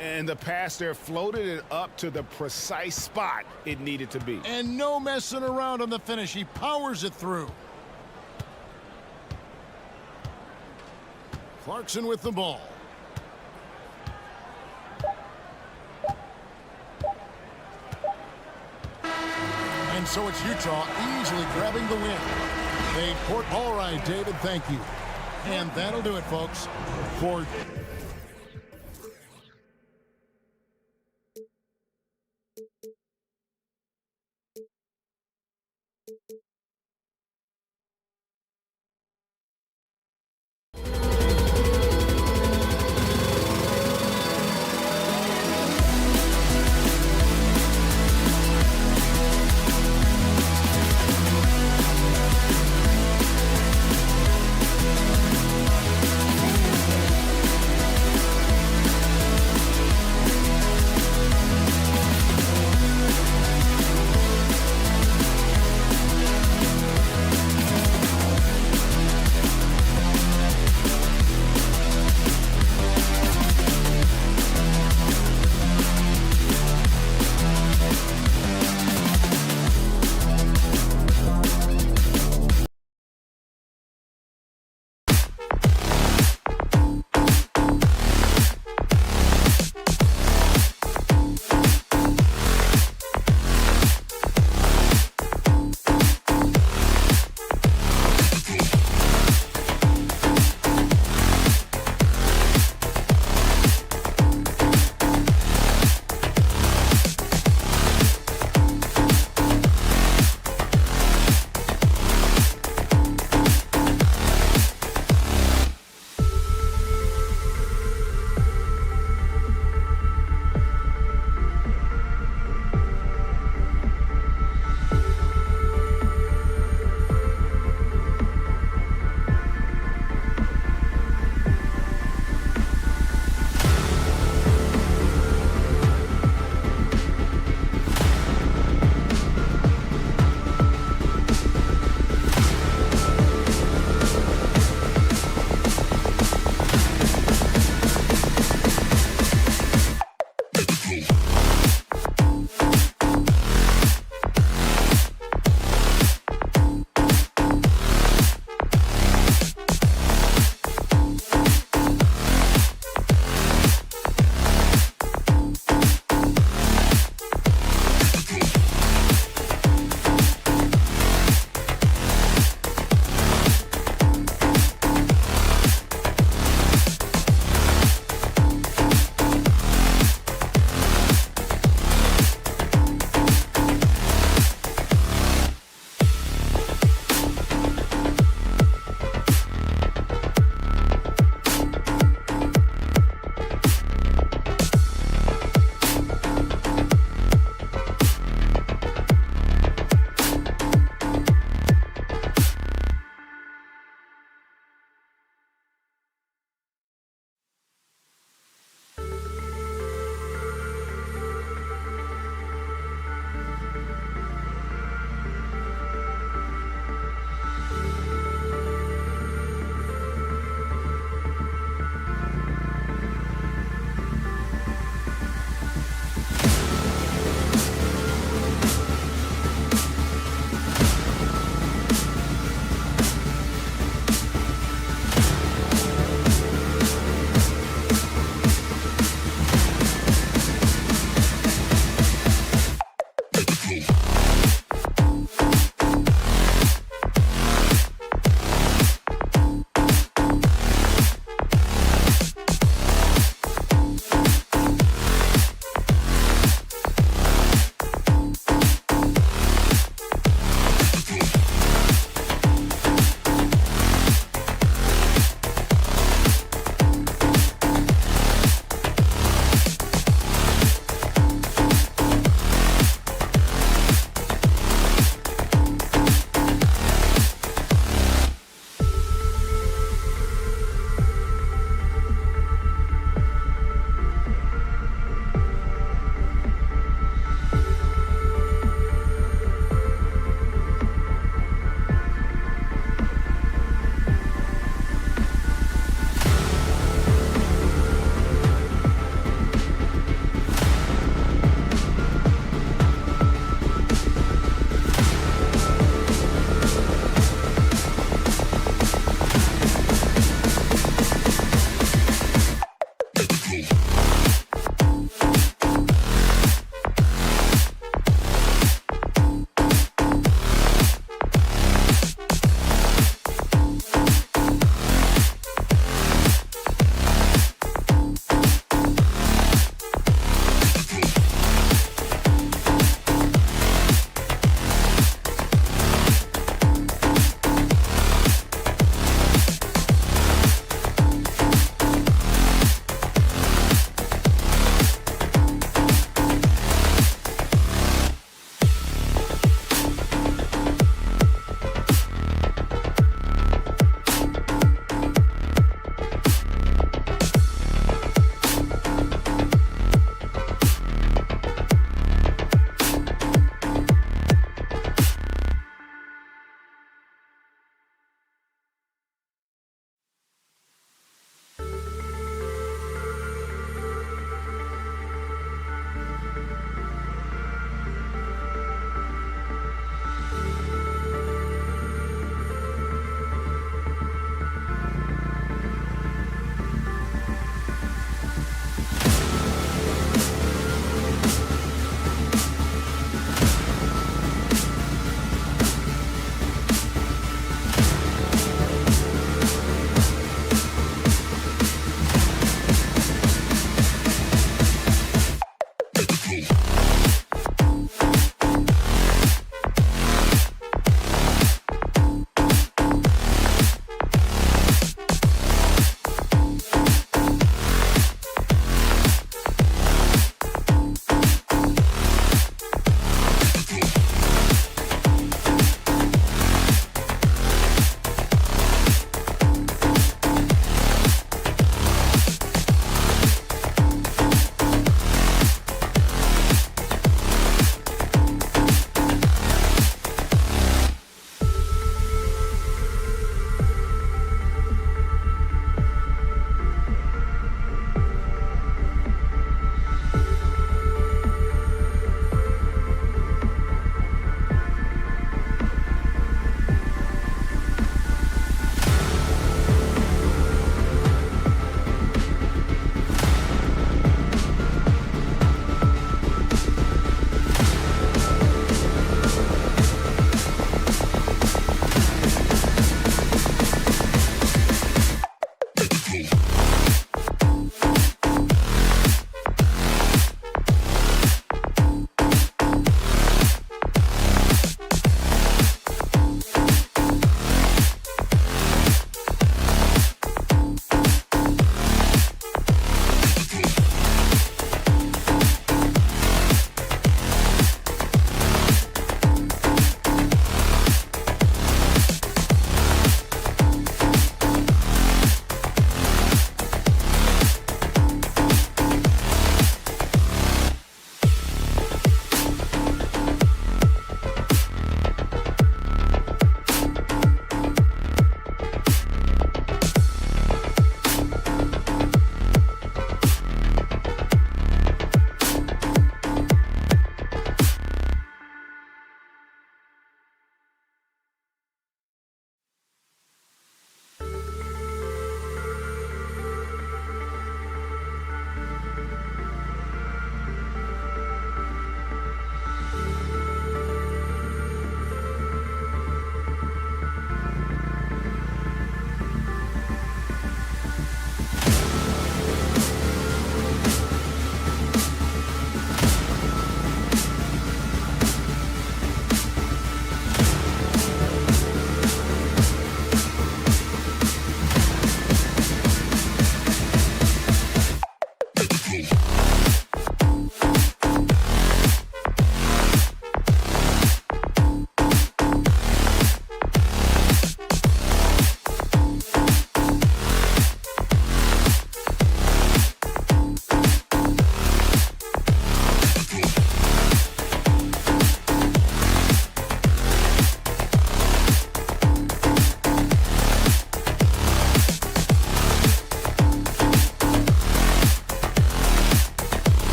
And the pass there floated it up to the precise spot it needed to be. And no messing around on the finish. He powers it through. Clarkson with the ball. And so it's Utah easily grabbing the win. All right, David, thank you. And that'll do it, folks, for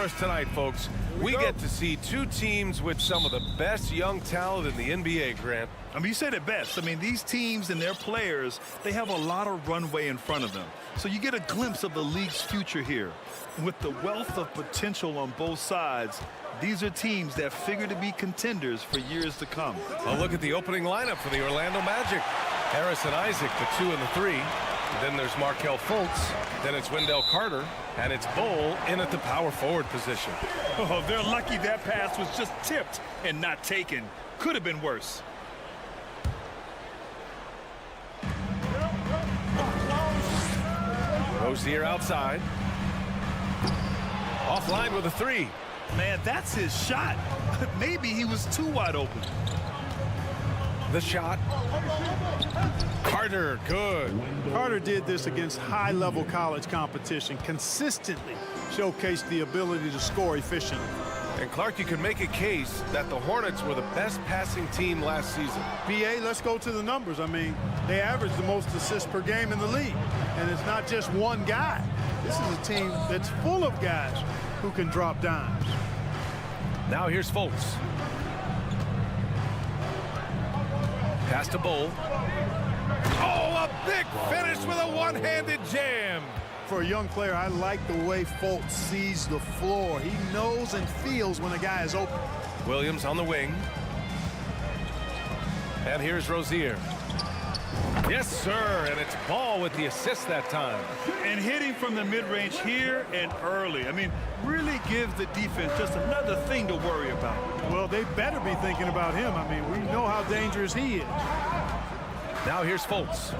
us tonight, folks. We get to see two teams with some of the best young talent in the NBA, Grant. I mean, you said it best. I mean, these teams and their players, they have a lot of runway in front of them. So you get a glimpse of the league's future here. With the wealth of potential on both sides, these are teams that figure to be contenders for years to come. A look at the opening lineup for the Orlando Magic. Harris and Isaac, the 2 and the 3. Then there's Markelle Fultz. Then it's Wendell Carter. And it's Bol in at the power forward position. Oh, they're lucky that pass was just tipped and not taken. Could have been worse. Rozier outside. Offline with a 3. Man, that's his shot. Maybe he was too wide open. The shot. Carter, good. Carter did this against high-level college competition, consistently showcased the ability to score efficiently. And Clark, you can make a case that the Hornets were the best passing team last season. BA, let's go to the numbers. I mean, they averaged the most assists per game in the league. And it's not just one guy. This is a team that's full of guys who can drop dimes. Now here's Fultz. Pass to Bol. Oh, a big finish with a one-handed jam. For a young player, I like the way Fultz sees the floor. He knows and feels when a guy is open. Williams on the wing. And here's Rozier. Yes, sir, and it's Ball with the assist that time. And hitting from the mid-range here and early. I mean, really gives the defense just another thing to worry about. Well, they better be thinking about him. I mean, we know how dangerous he is. Now here's Fultz.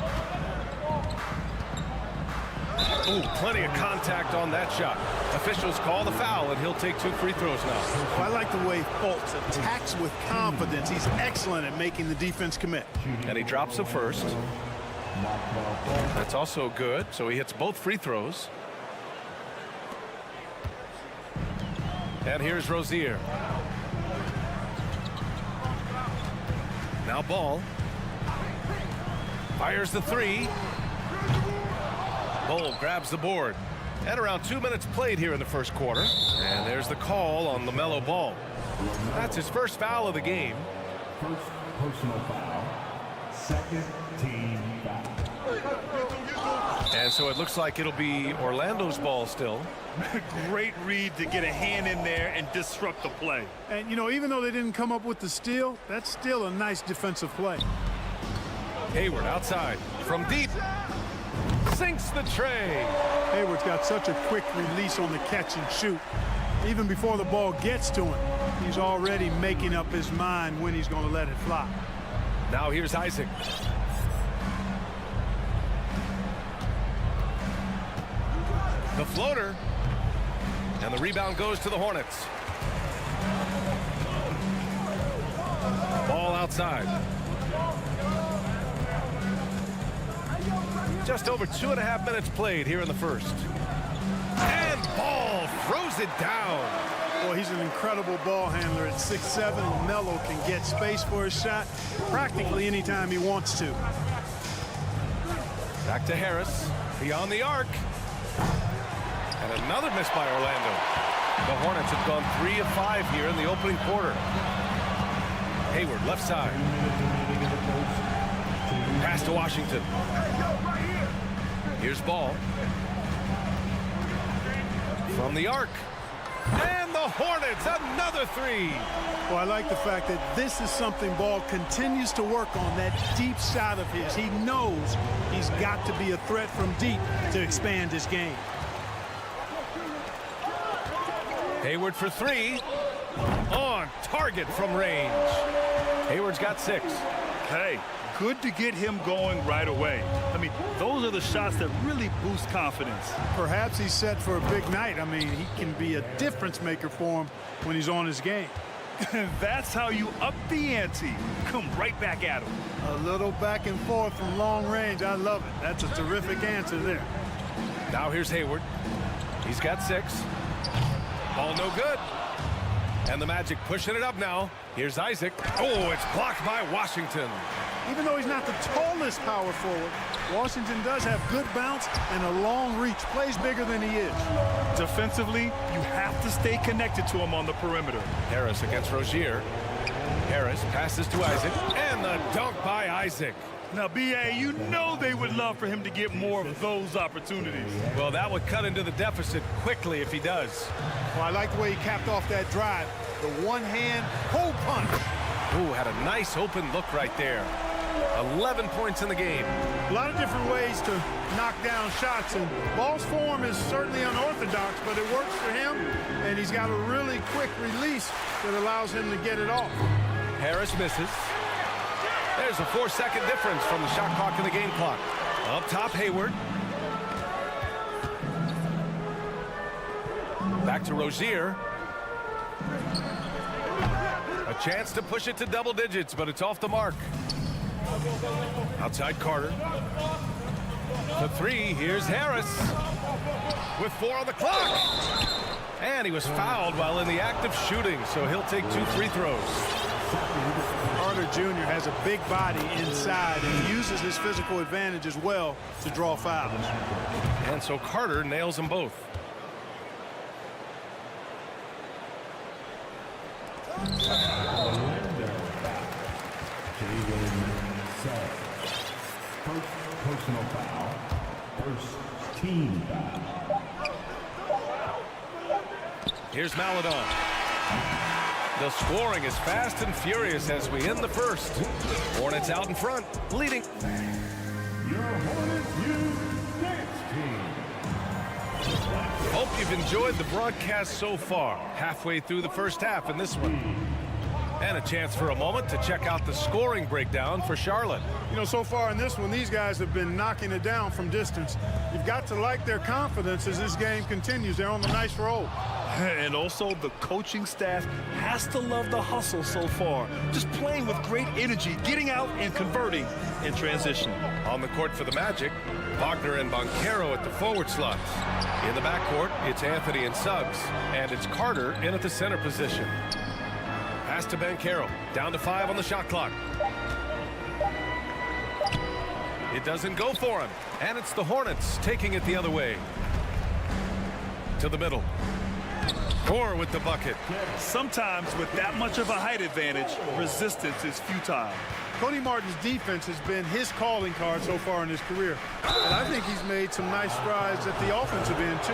Ooh, plenty of contact on that shot. Officials call the foul, and he'll take 2 free throws now. I like the way Fultz attacks with confidence. He's excellent at making the defense commit. And he drops the first. That's also good, so he hits both free throws. And here's Rozier. Now Ball. Fires the 3. Bol grabs the board. And around 2 minutes played here in the first quarter. And there's the call on LaMelo Ball. That's his first foul of the game. First personal foul. Second team foul. And so it looks like it'll be Orlando's ball still. Great read to get a hand in there and disrupt the play. And, you know, even though they didn't come up with the steal, that's still a nice defensive play. Hayward outside from deep. Sinks the tray. Hayward's got such a quick release on the catch and shoot. Even before the ball gets to him, he's already making up his mind when he's going to let it fly. Now here's Isaac. The floater. And the rebound goes to the Hornets. Ball outside. Just over 2.5 minutes played here in the first. And Ball throws it down. Boy, he's an incredible ball handler at 6'7". LaMelo can get space for his shot practically anytime he wants to. Back to Harris. Beyond the arc. And another miss by Orlando. The Hornets have gone 3 of 5 here in the opening quarter. Hayward left side. Pass to Washington. Here's Ball. From the arc. And the Hornets, another 3. Well, I like the fact that this is something Ball continues to work on, that deep shot of his. He knows he's got to be a threat from deep to expand his game. Hayward for 3. On target from range. Hayward's got 6. Hey, good to get him going right away. I mean, those are the shots that really boost confidence. Perhaps he's set for a big night. I mean, he can be a difference maker for him when he's on his game. That's how you up the ante. Come right back at him. A little back and forth from long range. I love it. That's a terrific answer there. Now here's Hayward. He's got 6. Ball no good. And the Magic pushing it up now. Here's Isaac. Oh, it's blocked by Washington. Even though he's not the tallest power forward, Washington does have good bounce and a long reach. Plays bigger than he is. Defensively, you have to stay connected to him on the perimeter. Harris against Rozier. Harris passes to Isaac, and the dunk by Isaac. Now, B.A., you know they would love for him to get more of those opportunities. Well, that would cut into the deficit quickly if he does. Well, I like the way he capped off that drive. The one-hand pull punch. Ooh, had a nice open look right there. 11 points in the game. A lot of different ways to knock down shots, and Ball's form is certainly unorthodox, but it works for him, and he's got a really quick release that allows him to get it off. Harris misses. There's a 4-second difference from the shot clock and the game clock. Up top, Hayward. Back to Rozier. A chance to push it to double digits, but it's off the mark. Outside Carter. The three, here's Harris. With 4 on the clock. And he was fouled while in the act of shooting, so he'll take 2 free throws. Carter Jr. has a big body inside and uses his physical advantage as well to draw fouls. And so Carter nails them both. First personal foul. First team foul. Here's Maladon. The scoring is fast and furious as we end the first. Hornets out in front, leading. Your Hornets youth dance team. Hope you've enjoyed the broadcast so far. Halfway through the first half in this one. And a chance for a moment to check out the scoring breakdown for Charlotte. You know, so far in this one, these guys have been knocking it down from distance. You've got to like their confidence as this game continues. They're on a nice roll. And also, the coaching staff has to love the hustle so far. Just playing with great energy, getting out and converting in transition. On the court for the Magic, Wagner and Banchero at the forward slots. In the backcourt, it's Anthony and Suggs, and it's Carter in at the center position. Pass to Banchero, down to 5 on the shot clock. It doesn't go for him, and it's the Hornets taking it the other way. To the middle. 4 with the bucket. Sometimes with that much of a height advantage, resistance is futile. Cody Martin's defense has been his calling card so far in his career. And I think he's made some nice strides at the offensive end, too.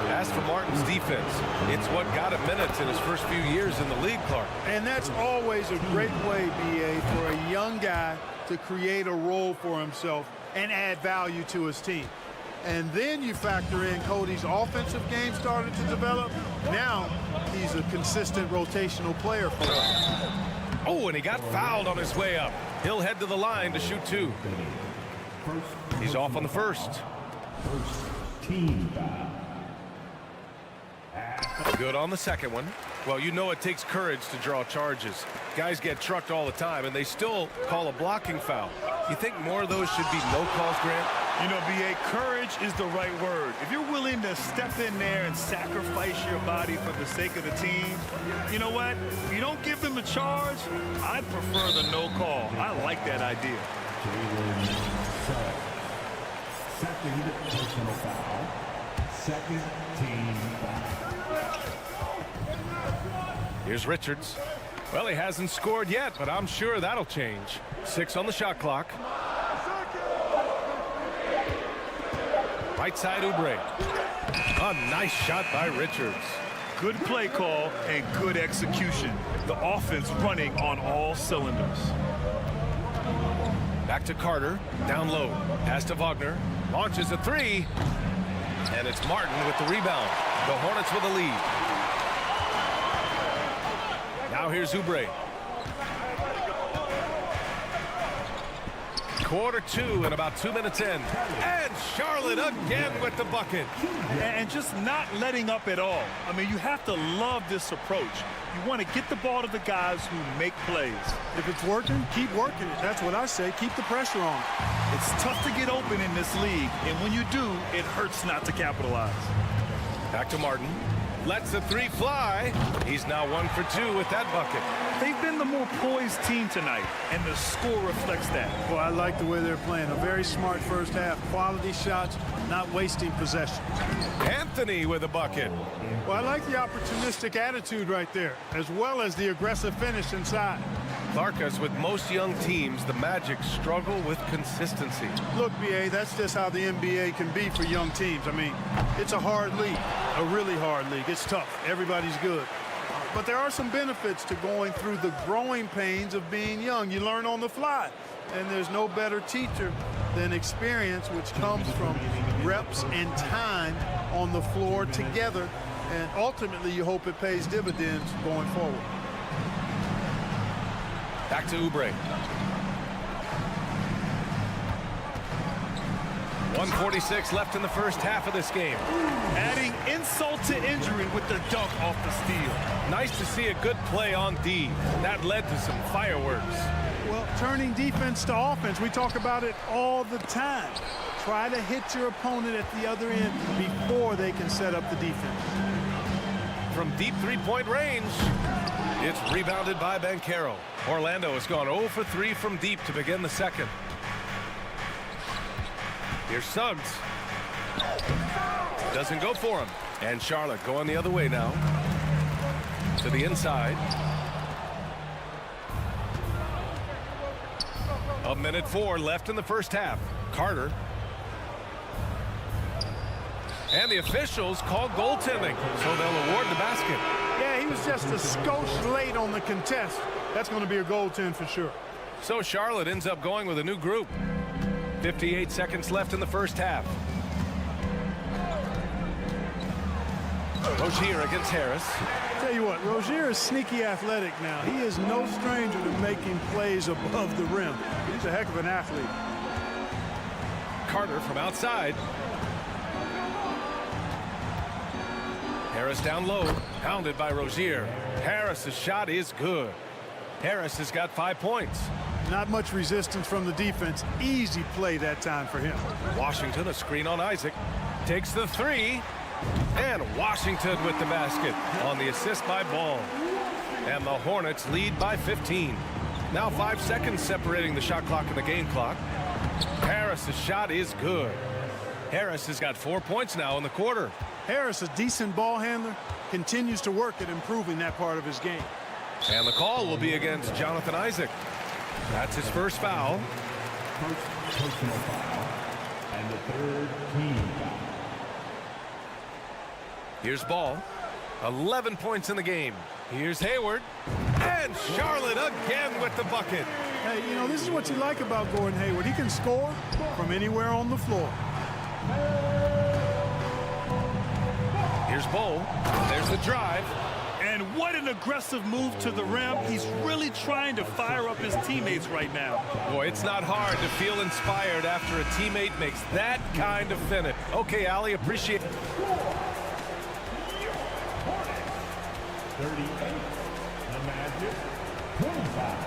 As for Martin's defense, it's what got him minutes in his first few years in the league, Clark. And that's always a great way, B.A., for a young guy to create a role for himself and add value to his team. And then you factor in Cody's offensive game started to develop. Now he's a consistent rotational player for us. Oh, and he got fouled on his way up. He'll head to the line to shoot 2. He's off on the first. First team foul. Good on the second one. Well, you know it takes courage to draw charges. Guys get trucked all the time, and they still call a blocking foul. You think more of those should be no calls, Grant? You know, B.A., courage is the right word. If you're willing to step in there and sacrifice your body for the sake of the team, you know what? If you don't give them a charge, I prefer the no call. I like that idea. Second personal foul. Second team foul. Here's Richards. Well, he hasn't scored yet, but I'm sure that'll change. 6 on the shot clock. Right side, Oubre. A nice shot by Richards. Good play call and good execution. The offense running on all cylinders. Back to Carter. Down low. Pass to Wagner. Launches a 3. And it's Martin with the rebound. The Hornets with the lead. Now here's Oubre. Quarter 2 and about 2 minutes in. And Charlotte again with the bucket. And just not letting up at all. I mean, you have to love this approach. You want to get the ball to the guys who make plays. If it's working, keep working it. That's what I say. Keep the pressure on. It's tough to get open in this league. And when you do, it hurts not to capitalize. Back to Martin. Lets the three fly. He's now 1 for 2 with that bucket. They've been the more poised team tonight, and the score reflects that. Well, I like the way they're playing. A very smart first half. Quality shots, not wasting possession. Anthony with a bucket. Well, I like the opportunistic attitude right there, as well as the aggressive finish inside. Clark, as with most young teams, the Magic struggle with consistency. Look, B.A., that's just how the NBA can be for young teams. I mean, it's a hard league, a really hard league. It's tough. Everybody's good. But there are some benefits to going through the growing pains of being young. You learn on the fly. And there's no better teacher than experience, which comes from reps and time on the floor together. And ultimately, you hope it pays dividends going forward. Back to Oubre. 1:46 left in the first half of this game. Adding insult to injury with the dunk off the steal. Nice to see a good play on D. That led to some fireworks. Well, turning defense to offense, we talk about it all the time. Try to hit your opponent at the other end before they can set up the defense. From deep three-point range, it's rebounded by Banchero. Orlando has gone 0 for 3 from deep to begin the second. Here's Suggs. Doesn't go for him. And Charlotte going the other way now. To the inside. 1:04 left in the first half. Carter. And the officials call goaltending, so they'll award the basket. Yeah, he was just a skosh late on the contest. That's going to be a goaltend for sure. So Charlotte ends up going with a new group. 58 seconds left in the first half. Rozier against Harris. Tell you what, Rozier is sneaky athletic now. He is no stranger to making plays above the rim. He's a heck of an athlete. Carter from outside. Harris down low, pounded by Rozier. Harris's shot is good. Harris has got 5 points. Not much resistance from the defense. Easy play that time for him. Washington, a screen on Isaac. Takes the three. And Washington with the basket on the assist by Ball. And the Hornets lead by 15. Now 5 seconds separating the shot clock and the game clock. Harris's shot is good. Harris has got 4 points now in the quarter. Harris, a decent ball handler, continues to work at improving that part of his game. And the call will be against Jonathan Isaac. That's his first foul. Personal foul. And the third team foul. Here's Ball. 11 points in the game. Here's Hayward. And Charlotte again with the bucket. Hey, you know, this is what you like about Gordon Hayward. He can score from anywhere on the floor. Here's Ball. There's the drive. And what an aggressive move to the rim. He's really trying to fire up his teammates right now. Boy, it's not hard to feel inspired after a teammate makes that kind of finish. Okay, Ali, appreciate it. 38. The Magic, 25.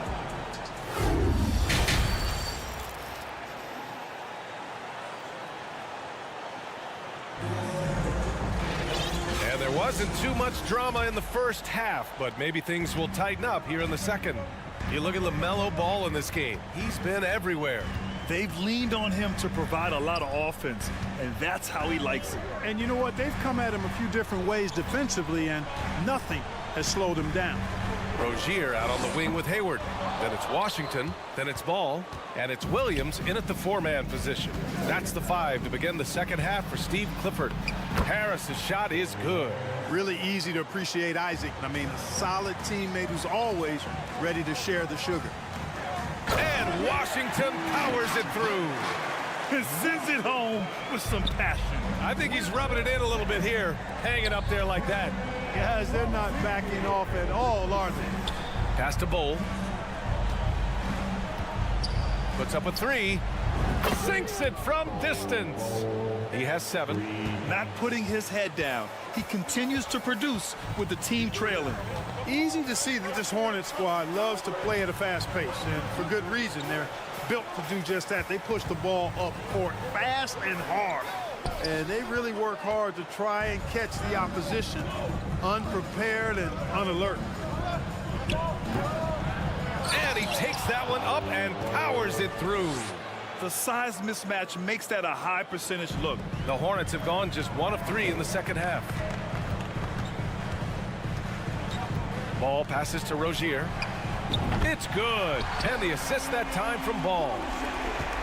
And there wasn't too much drama in the first half, but maybe things will tighten up here in the second. You look at LaMelo Ball in this game. He's been everywhere. They've leaned on him to provide a lot of offense, and that's how he likes it. And you know what? They've come at him a few different ways defensively, and nothing has slowed him down. Rozier out on the wing with Hayward. Then it's Washington. Then it's Ball. And it's Williams in at the four-man position. That's the 5 to begin the second half for Steve Clifford. Harris's shot is good. Really easy to appreciate Isaac. I mean, a solid teammate who's always ready to share the sugar. And Washington powers it through. And sends it home with some passion. I think he's rubbing it in a little bit here, hanging up there like that. Guys, they're not backing off at all, are they? Pass to Bowl. Puts up a 3. Sinks it from distance. He has 7. Not putting his head down. He continues to produce with the team trailing. Easy to see that this Hornet squad loves to play at a fast pace, and for good reason. They're built to do just that. They push the ball up court fast and hard. And they really work hard to try and catch the opposition unprepared and unalert. And he takes that one up and powers it through. The size mismatch makes that a high percentage look. The Hornets have gone just 1 of 3 in the second half. Ball passes to Rozier. It's good. And the assist that time from Ball.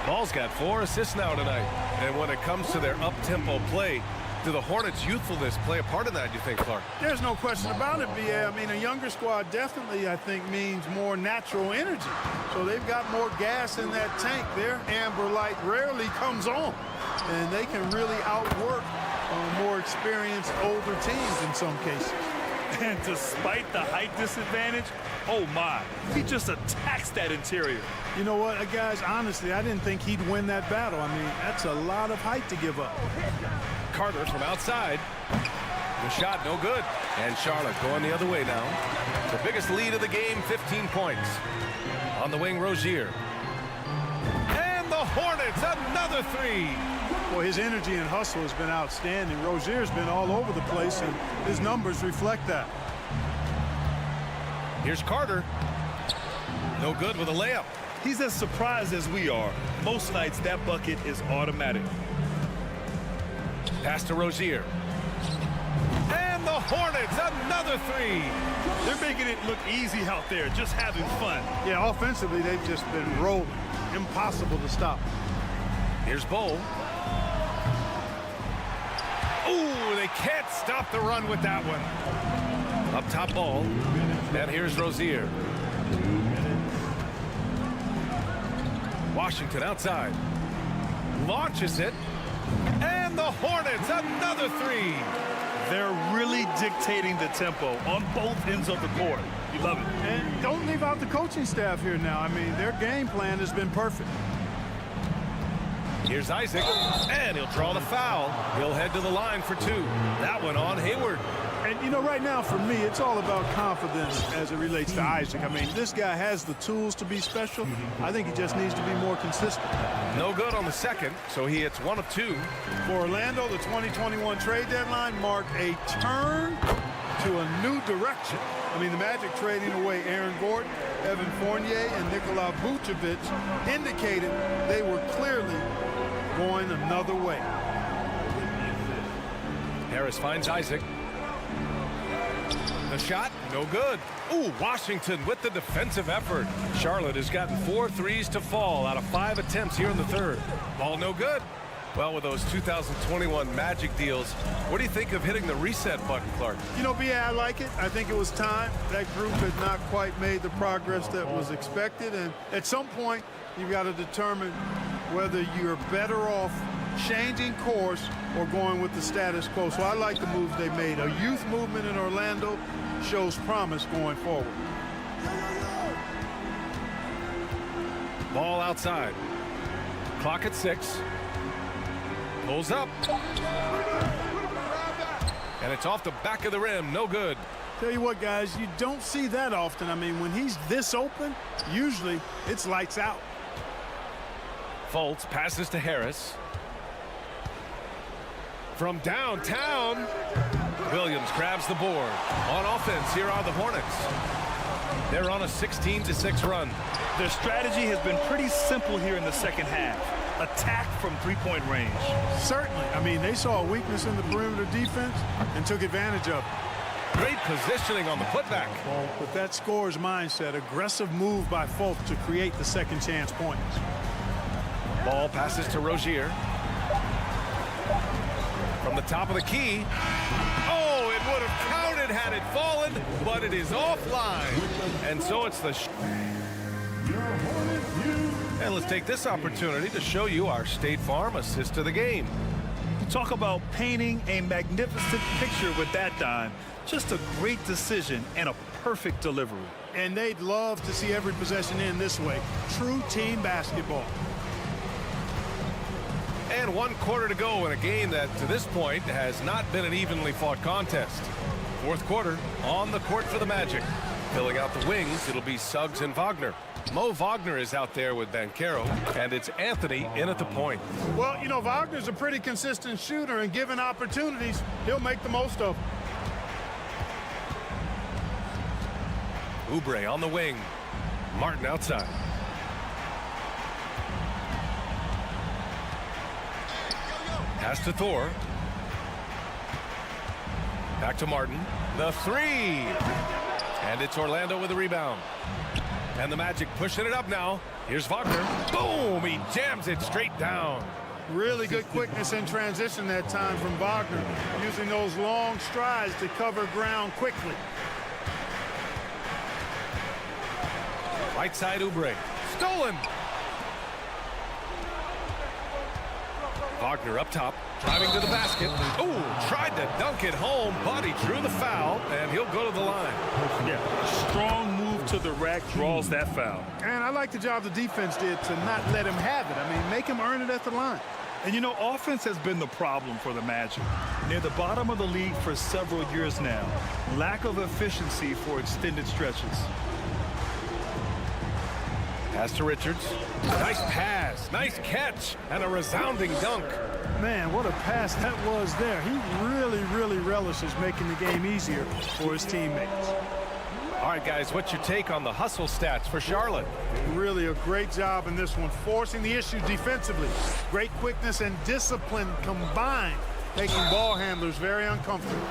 Ball's got 4 assists now tonight. And when it comes to their up-tempo play, do the Hornets' youthfulness play a part in that, you think, Clark? There's no question about it, B.A. I mean, a younger squad definitely, I think, means more natural energy. So they've got more gas in that tank. Their amber light rarely comes on. And they can really outwork more experienced older teams in some cases. And despite the height disadvantage, oh my, he just attacks that interior. You know what, guys, honestly, I didn't think he'd win that battle. I mean, that's a lot of height to give up. Carter from outside. The shot no good. And Charlotte going the other way now. The biggest lead of the game, 15 points. On the wing, Rozier. And the Hornets, another 3. Well, his energy and hustle has been outstanding. Rozier's been all over the place, and his numbers reflect that. Here's Carter. No good with a layup. He's as surprised as we are. Most nights, that bucket is automatic. Pass to Rozier. And the Hornets, another 3. They're making it look easy out there, just having fun. Yeah, offensively, they've just been rolling. Impossible to stop. Here's Bowl. Ooh, they can't stop the run with that one. Up top Ball. And here's Rozier. Washington outside. Launches it. And the Hornets, another 3. They're really dictating the tempo on both ends of the court. You love it. And don't leave out the coaching staff here now. I mean, their game plan has been perfect. Here's Isaac, and he'll draw the foul. He'll head to the line for 2. That one on Hayward. And, you know, right now, for me, it's all about confidence as it relates to Isaac. I mean, this guy has the tools to be special. I think he just needs to be more consistent. No good on the second, so he hits 1 of 2. For Orlando, the 2021 trade deadline marked a turn to a new direction. I mean, the Magic trading away Aaron Gordon, Evan Fournier, and Nikola Vucevic indicated they were clearly going another way. Harris finds Isaac. The shot, no good. Ooh, Washington with the defensive effort. Charlotte has gotten 4 threes to fall out of 5 attempts here in the third. Ball no good. Well, with those 2021 Magic deals, what do you think of hitting the reset button, Clark? You know, B.A., I like it. I think it was time. That group had not quite made the progress that was expected. And at some point, you've got to determine whether you're better off changing course or going with the status quo. So I like the moves they made. A youth movement in Orlando shows promise going forward. Ball outside. Clock at 6. Pulls up. And it's off the back of the rim. No good. Tell you what, guys, you don't see that often. I mean, when he's this open, usually it's lights out. Fultz passes to Harris. From downtown, Williams grabs the board. On offense, here are the Hornets. They're on a 16-6 run. Their strategy has been pretty simple here in the second half. Attack from three-point range. Certainly. I mean, they saw a weakness in the perimeter defense and took advantage of it. Great positioning on the putback. With that scorer's mindset, aggressive move by Fultz to create the second chance points. Ball passes to Rozier. From the top of the key. Oh, it would have counted had it fallen, but it is offline. And so it's the... And let's take this opportunity to show you our State Farm assist to the game. Talk about painting a magnificent picture with that dime. Just a great decision and a perfect delivery. And they'd love to see every possession in this way. True team basketball. And 1 quarter to go in a game that, to this point, has not been an evenly fought contest. Fourth quarter, on the court for the Magic. Filling out the wings, it'll be Suggs and Wagner. Mo Wagner is out there with Banchero, and it's Anthony in at the point. Well, you know, Wagner's a pretty consistent shooter, and given opportunities, he'll make the most of them. Oubre on the wing. Martin outside. Pass to Thor. Back to Martin. The three. And it's Orlando with the rebound. And the Magic pushing it up now. Here's Wagner. Boom! He jams it straight down. Really good quickness in transition that time from Wagner, using those long strides to cover ground quickly. Right side Oubre. Stolen. Wagner up top, driving to the basket. Oh, tried to dunk it home, but he drew the foul, and he'll go to the line. Yeah, strong move to the rack draws that foul. And I like the job the defense did to not let him have it. I mean, make him earn it at the line. And you know, offense has been the problem for the Magic. Near the bottom of the league for several years now. Lack of efficiency for extended stretches. Pass to Richards. Nice pass, nice catch, and a resounding dunk. Man, what a pass that was there. He really relishes making the game easier for his teammates. All right, guys, what's your take on the hustle stats for Charlotte? Really a great job in this one, forcing the issue defensively. Great quickness and discipline combined, making ball handlers very uncomfortable.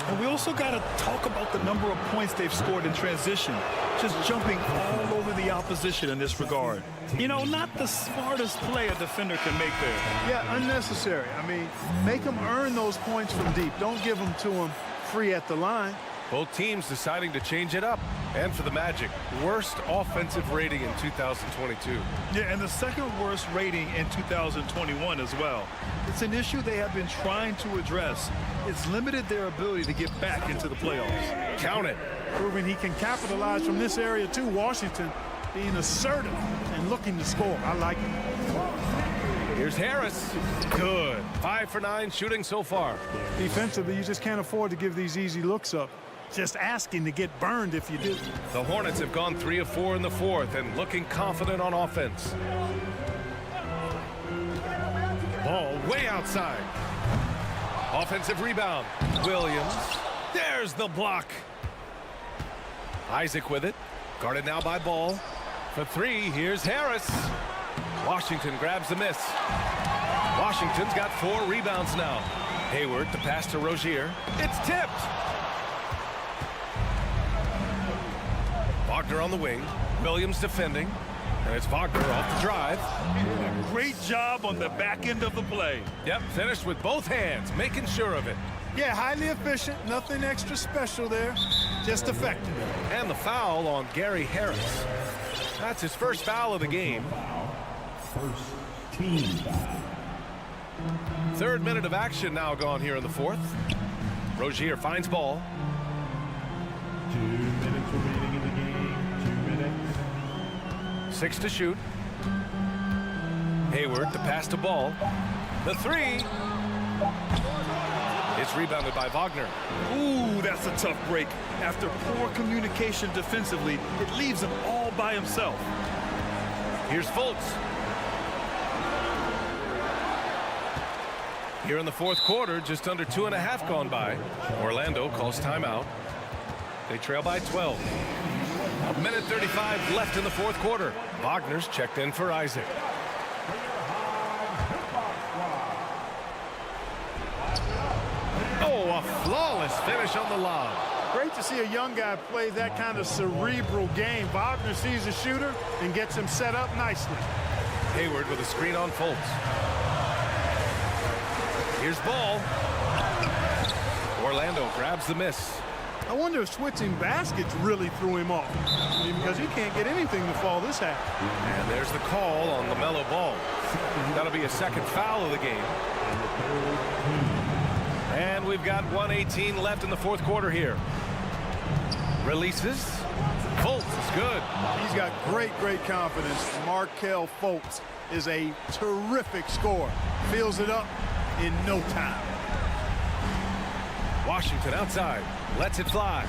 And we also got to talk about the number of points they've scored in transition, just jumping all over the opposition in this regard. You know, not the smartest play a defender can make there. Yeah, unnecessary. I mean, make them earn those points from deep. Don't give them to them free at the line. Both teams deciding to change it up. And for the Magic, worst offensive rating in 2022. Yeah, and the second worst rating in 2021 as well. It's an issue they have been trying to address. It's limited their ability to get back into the playoffs. Count it. Proving he can capitalize from this area too. Washington being assertive and looking to score. I like it. Here's Harris. Good. 5 for 9 shooting so far. Defensively, you just can't afford to give these easy looks up. Just asking to get burned if you do. The Hornets have gone 3 of 4 in the fourth and looking confident on offense. Ball way outside. Offensive rebound. Williams. There's the block. Isaac with it. Guarded now by Ball. For 3, here's Harris. Washington grabs the miss. Washington's got 4 rebounds now. Hayward to pass to Rozier. It's tipped. Wagner on the wing. Williams defending. And it's Wagner off the drive. Great job on the back end of the play. Yep, finished with both hands, making sure of it. Yeah, highly efficient. Nothing extra special there. Just effective. And the foul on Gary Harris. That's his first foul of the game. First team foul. 3rd minute of action now gone here in the 4th. Rozier finds Ball. 2 minutes remaining in the game. 2 minutes. 6 to shoot. Hayward to pass to Ball. The 3. It's rebounded by Wagner. Ooh, that's a tough break. After poor communication defensively, it leaves him all by himself. Here's Fultz. Here in the 4th quarter, just under 2.5 gone by. Orlando calls timeout. They trail by 12. 1:35 left in the 4th quarter. Wagner's checked in for Isaac. Oh, a flawless finish on the lob. Great to see a young guy play that kind of cerebral game. Wagner sees a shooter and gets him set up nicely. Hayward with a screen on Fultz. Here's Ball. Orlando grabs the miss. I wonder if switching baskets really threw him off. I mean, because he can't get anything to fall this half. And there's the call on LaMelo Ball. That'll be a second foul of the game. And we've got 1:18 left in the 4th quarter here. Releases. Fultz is good. He's got great confidence. Markelle Fultz is a terrific scorer. Fills it up in no time. Washington outside. Lets it fly.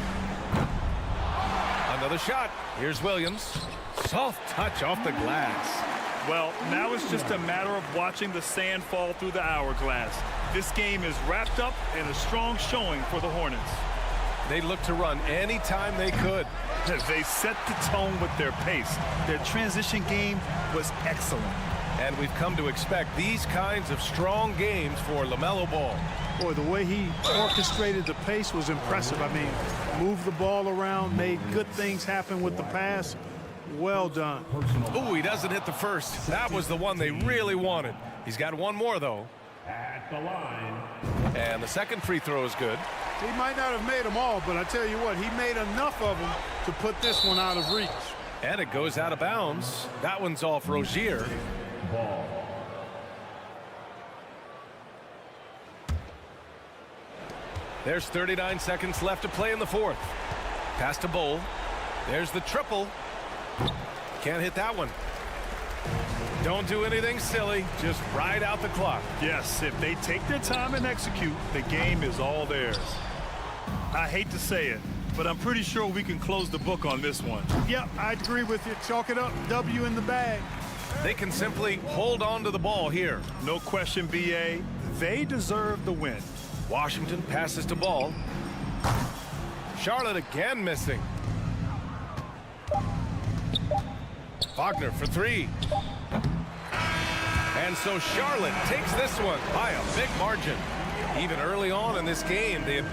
Another shot. Here's Williams. soft touch off the glass. Well, now it's just a matter of watching the sand fall through the hourglass. This game is wrapped up in a strong showing for the Hornets. They looked to run anytime they could. They set the tone with their pace. Their transition game was excellent. And we've come to expect these kinds of strong games for LaMelo Ball. Boy, the way he orchestrated the pace was impressive. I mean, moved the ball around, made good things happen with the pass. Well done. Ooh, he doesn't hit the first. That was the one they really wanted. He's got one more, though. At the line. And the second free throw is good. He might not have made them all, but I tell you what, he made enough of them to put this one out of reach. And it goes out of bounds. That one's off Rozier. Ball. There's 39 seconds left to play in the fourth. Pass to Bull. There's the triple. Can't hit that one. Don't do anything silly. Just ride out the clock. Yes, if they take their time and execute, the game is all theirs. I hate to say it, but I'm pretty sure we can close the book on this one. Yep, I agree with you. Chalk it up. W in the bag. They can simply hold on to the ball here. No question, BA. They deserve the win. Washington passes to Ball. Charlotte again missing. Wagner for three. And so Charlotte takes this one by a big margin. Even early on in this game, they had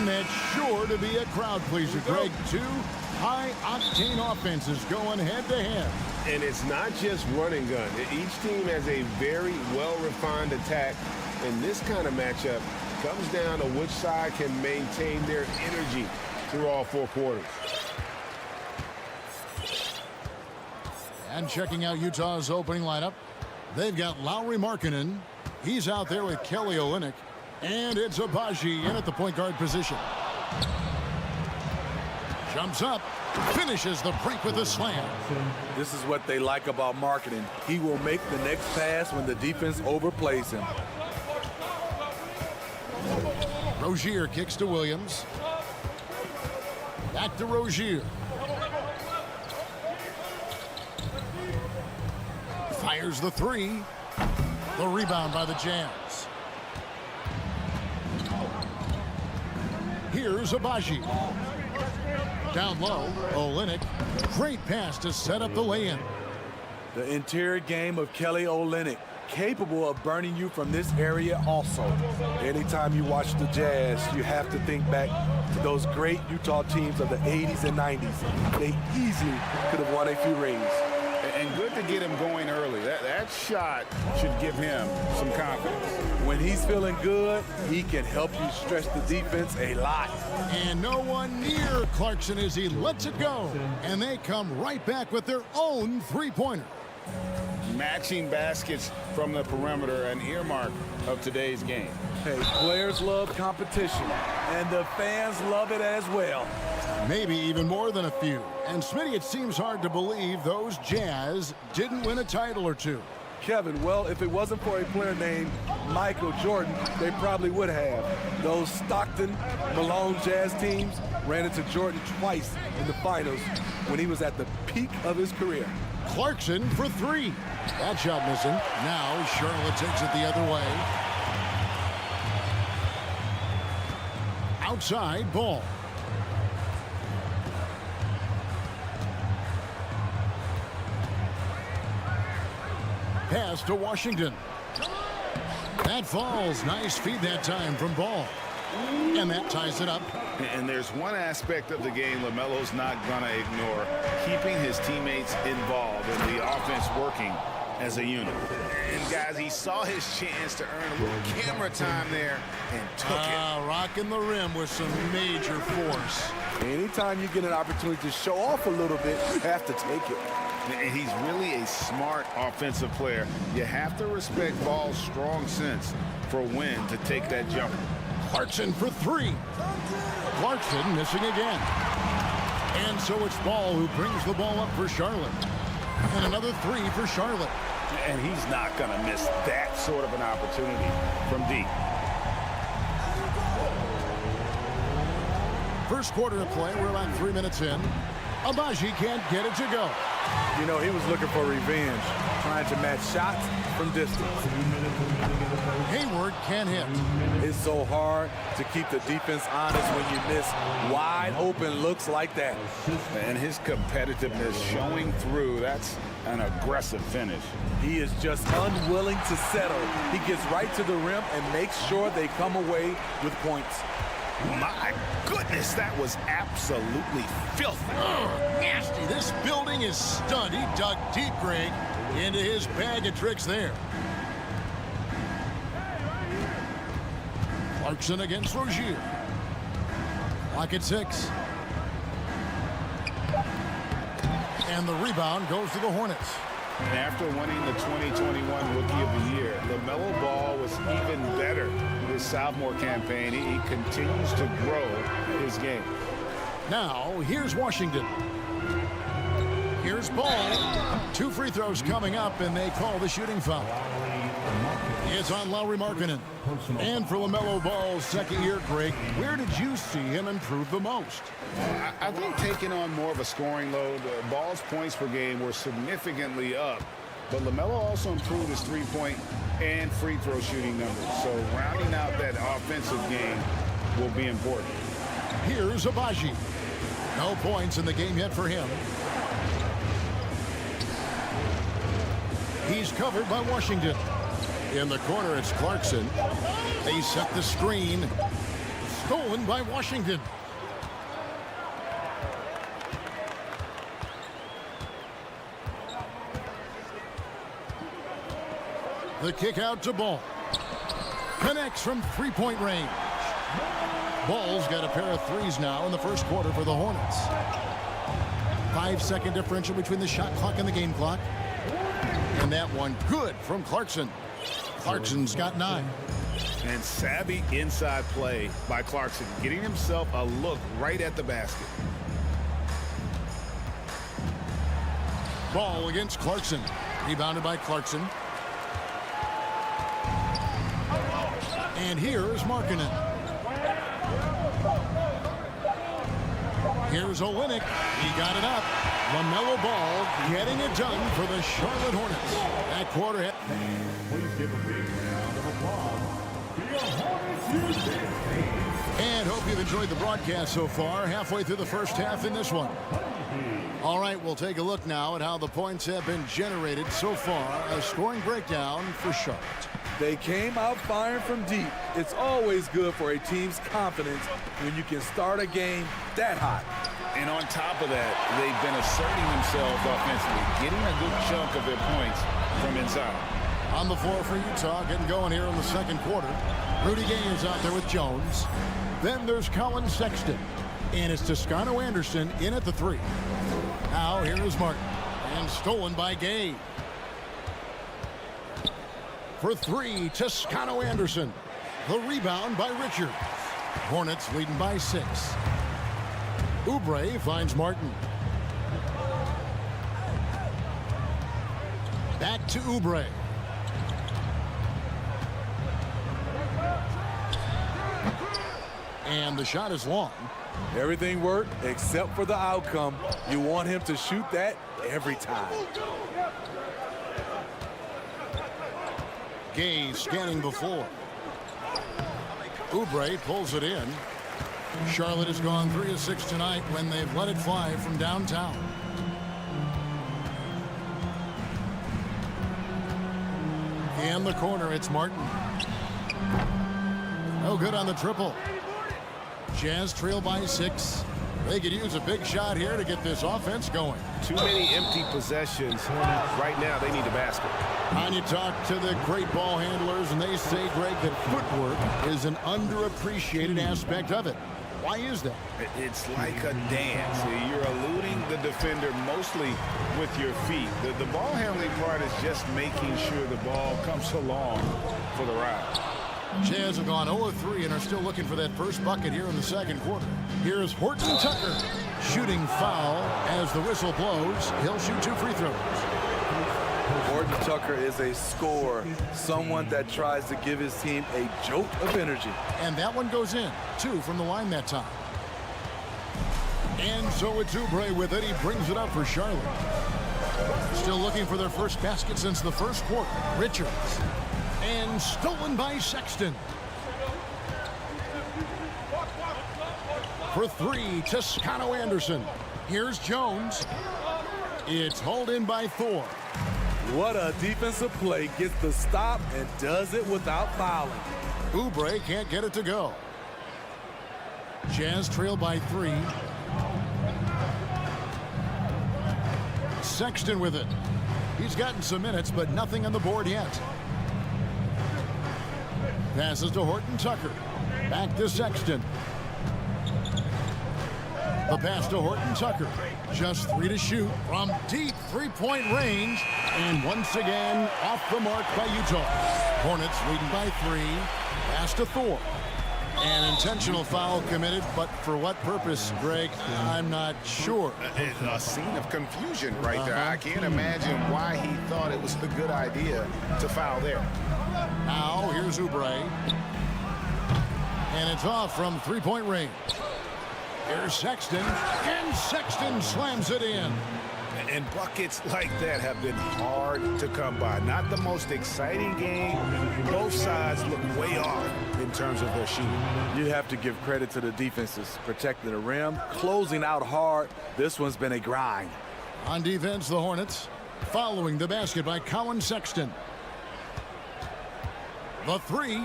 That's sure to be a crowd pleaser, Greg. Two high-octane offenses going head-to-head. And it's not just run and gun. Each team has a very well-refined attack, and this kind of matchup comes down to which side can maintain their energy through all 4 quarters. And checking out Utah's opening lineup, they've got Lauri Markkanen. He's out there with Kelly Olynyk. And it's Agbaji in at the point guard position. Jumps up, finishes the break with a slam. This is what they like about Markkanen. He will make the next pass when the defense overplays him. Rozier kicks to Williams. Back to Rozier. Fires the three. The rebound by the Jazz. Here's Agbaji. Down low, Olynyk. Great pass to set up the lay-in. The interior game of Kelly Olynyk, capable of burning you from this area also. Anytime you watch the Jazz, you have to think back to those great Utah teams of the 80s and 90s. They easily could have won a few rings. And good to get him going early. That shot should give him some confidence. When he's feeling good, he can help you stretch the defense a lot. And no one near Clarkson as he lets it go. And they come right back with their own three-pointer. Matching baskets from the perimeter, an earmark of today's game. Hey, players love competition, and the fans love it as well. Maybe even more than a few. And Smitty, it seems hard to believe those Jazz didn't win a title or two. Kevin, well, if it wasn't for a player named Michael Jordan, they probably would have. Those Stockton, Malone Jazz teams ran into Jordan twice in the finals when he was at the peak of his career. Clarkson for three. That shot missing. Now Charlotte takes it the other way. Outside ball. Pass to Washington. That falls. Nice feed that time from Ball. And that ties it up. And there's one aspect of the game LaMelo's not going to ignore, keeping his teammates involved and the offense working as a unit. And, guys, he saw his chance to earn a little camera time there and took it. Rocking the rim with some major force. Anytime you get an opportunity to show off a little bit, you have to take it. And he's really a smart offensive player. You have to respect Ball's strong sense for when to take that jumper. Clarkson for three. Clarkson missing again. And so it's Ball who brings the ball up for Charlotte. And another three for Charlotte. And he's not going to miss that sort of an opportunity from deep. First quarter of play, we're about 3 minutes in. Agbaji can't get it to go. You know, he was looking for revenge, trying to match shots from distance. Hayward can't hit. It's so hard to keep the defense honest when you miss wide open looks like that. And his competitiveness showing through. That's an aggressive finish. He is just unwilling to settle. He gets right to the rim and makes sure they come away with points. My goodness, that was absolutely filthy. Nasty. This building is stunned. He dug deep, Greg, into his bag of tricks there. Clarkson against Rozier. Lock at 6. And the rebound goes to the Hornets. And after winning the 2021 Rookie of the Year, LaMelo Ball was even better in his sophomore campaign. He continues to grow his game. Now, here's Washington. Here's Ball. 2 free throws coming up, and they call the shooting foul. It's on Lauri Markkanen. And for LaMelo Ball's second year, Greg, where did you see him improve the most? I think taking on more of a scoring load. Ball's points per game were significantly up, but LaMelo also improved his three-point and free throw shooting numbers. So rounding out that offensive game will be important. Here's Agbaji. No points in the game yet for him. He's covered by Washington. In the corner, it's Clarkson. They set the screen. Stolen by Washington. The kick out to Ball. Connects from three-point range. Ball's got a pair of threes now in the first quarter for the Hornets. 5-second differential between the shot clock and the game clock. And that one good from Clarkson. Clarkson's got 9. And savvy inside play by Clarkson, getting himself a look right at the basket. Ball against Clarkson. Rebounded by Clarkson. And here's Markkanen. Here's Olynyk. He got it up. LaMelo Ball getting it done for the Charlotte Hornets. That quarter hit. Please give a big round of applause for your Hornets. And hope you've enjoyed the broadcast so far. Halfway through the first half in this one. All right, we'll take a look now at how the points have been generated so far. A scoring breakdown for Charlotte. They came out firing from deep. It's always good for a team's confidence when you can start a game that hot. And on top of that, they've been asserting themselves offensively, getting a good chunk of their points from inside. On the floor for Utah, getting going here in the second quarter. Rudy Gay is out there with Jones. Then there's Colin Sexton. And it's Toscano Anderson in at the 3. Now here is Martin. And stolen by Gay. For 3, Toscano Anderson. The rebound by Richards. Hornets leading by 6. Oubre finds Martin. Back to Oubre. And the shot is long. Everything worked except for the outcome. You want him to shoot that every time. Gay scanning the floor. Oubre pulls it in. Charlotte has gone 3 of 6 tonight when they've let it fly from downtown. In the corner, it's Martin. No good on the triple. Jazz trail by 6. They could use a big shot here to get this offense going. Too many empty possessions. Right now, they need a basket. And you talk to the great ball handlers, and they say, Greg, that footwork is an underappreciated aspect of it. Why is that? It's like a dance. You're eluding the defender mostly with your feet. The ball handling part is just making sure the ball comes along for the ride. Jazz have gone 0 of 3 and are still looking for that first bucket here in the second quarter. Here's Horton Tucker. Shooting foul as the whistle blows. He'll shoot 2 free throws. Horton Tucker is a scorer, someone that tries to give his team a jolt of energy. And that one goes in. 2 from the line that time. And so it's Oubre with it. He brings it up for Charlotte. Still looking for their first basket since the first quarter. Richards. And stolen by Sexton. For 3, Toscano Anderson. Here's Jones. It's hauled in by Thor. What a defensive play. Gets the stop and does it without fouling. Oubre can't get it to go. Jazz trail by 3. Sexton with it. He's gotten some minutes, but nothing on the board yet. Passes to Horton Tucker. Back to Sexton. The pass to Horton Tucker. Just 3 to shoot from deep three-point range. And once again, off the mark by Utah. Hornets leading by 3. Pass to Thor. An intentional foul committed, but for what purpose, Greg? I'm not sure. A scene of confusion right there. I can't imagine why he thought it was a good idea to foul there. Now, here's Oubre. And it's off from three-point range. Here's Sexton. And Sexton slams it in. And buckets like that have been hard to come by. Not the most exciting game. Both sides look way off in terms of their shooting. You have to give credit to the defenses. Protecting the rim, closing out hard. This one's been a grind. On defense, the Hornets following the basket by Colin Sexton. The three.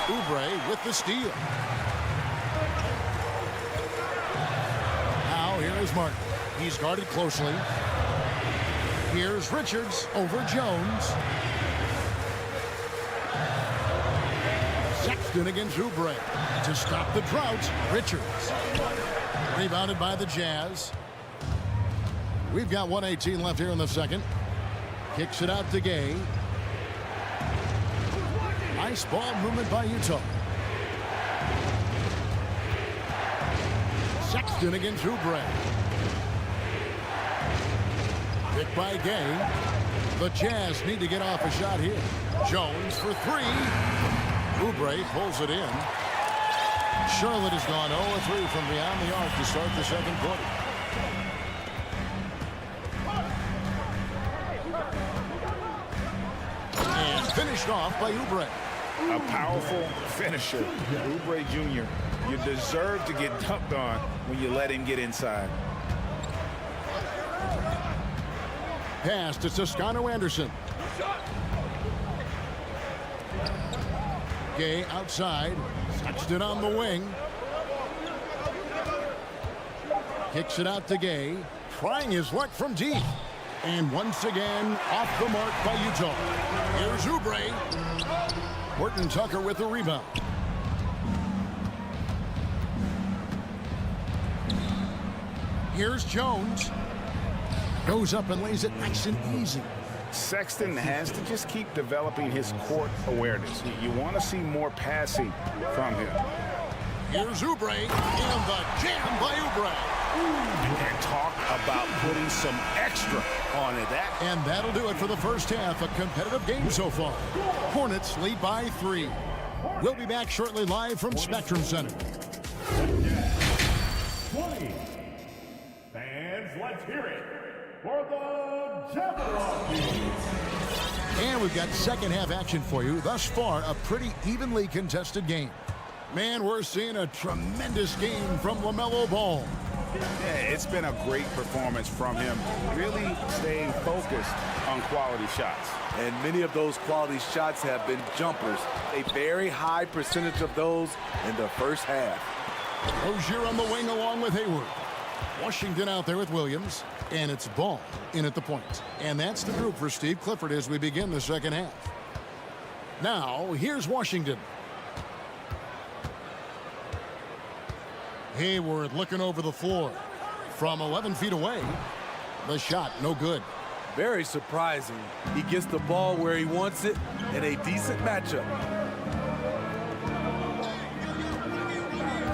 Oubre with the steal. Now here is Martin. He's guarded closely. Here's Richards over Jones. Sexton against Oubre. To stop the drought, Richards. Rebounded by the Jazz. We've got 1:18 left here in the second. Kicks it out to Gay. Nice ball movement by Utah. Sexton against Oubre. Picked by Gay. The Jazz need to get off a shot here. Jones for three. Oubre pulls it in. Charlotte has gone 0-3 from beyond the arc to start the second quarter. And finished off by Oubre. A powerful finisher. Oubre Jr., you deserve to get dunked on when you let him get inside. Pass to Toscano-Anderson. Gay outside. Sexton on the wing. Kicks it out to Gay. Trying his luck from deep. And once again, off the mark by Utah. Here's Oubre. Horton Tucker with the rebound. Here's Jones. Goes up and lays it nice and easy. Sexton has to just keep developing his court awareness. You want to see more passing from him. Here's Oubre, and the jam by Oubre. And talk about putting some extra on it. And that'll do it for the first half. A competitive game so far. Hornets lead by 3. We'll be back shortly live from Spectrum Center. 20. Fans, let's hear it for the Jabberwock. And we've got second half action for you. Thus far, a pretty evenly contested game. Man, we're seeing a tremendous game from LaMelo Ball. Yeah, it's been a great performance from him, really staying focused on quality shots. And many of those quality shots have been jumpers. A very high percentage of those in the first half. Rozier on the wing along with Hayward. Washington out there with Williams. And it's Ball in at the point. And that's the group for Steve Clifford as we begin the second half. Now, here's Washington. Hayward looking over the floor. From 11 feet away. The shot, no good. Very surprising. He gets the ball where he wants it in a decent matchup.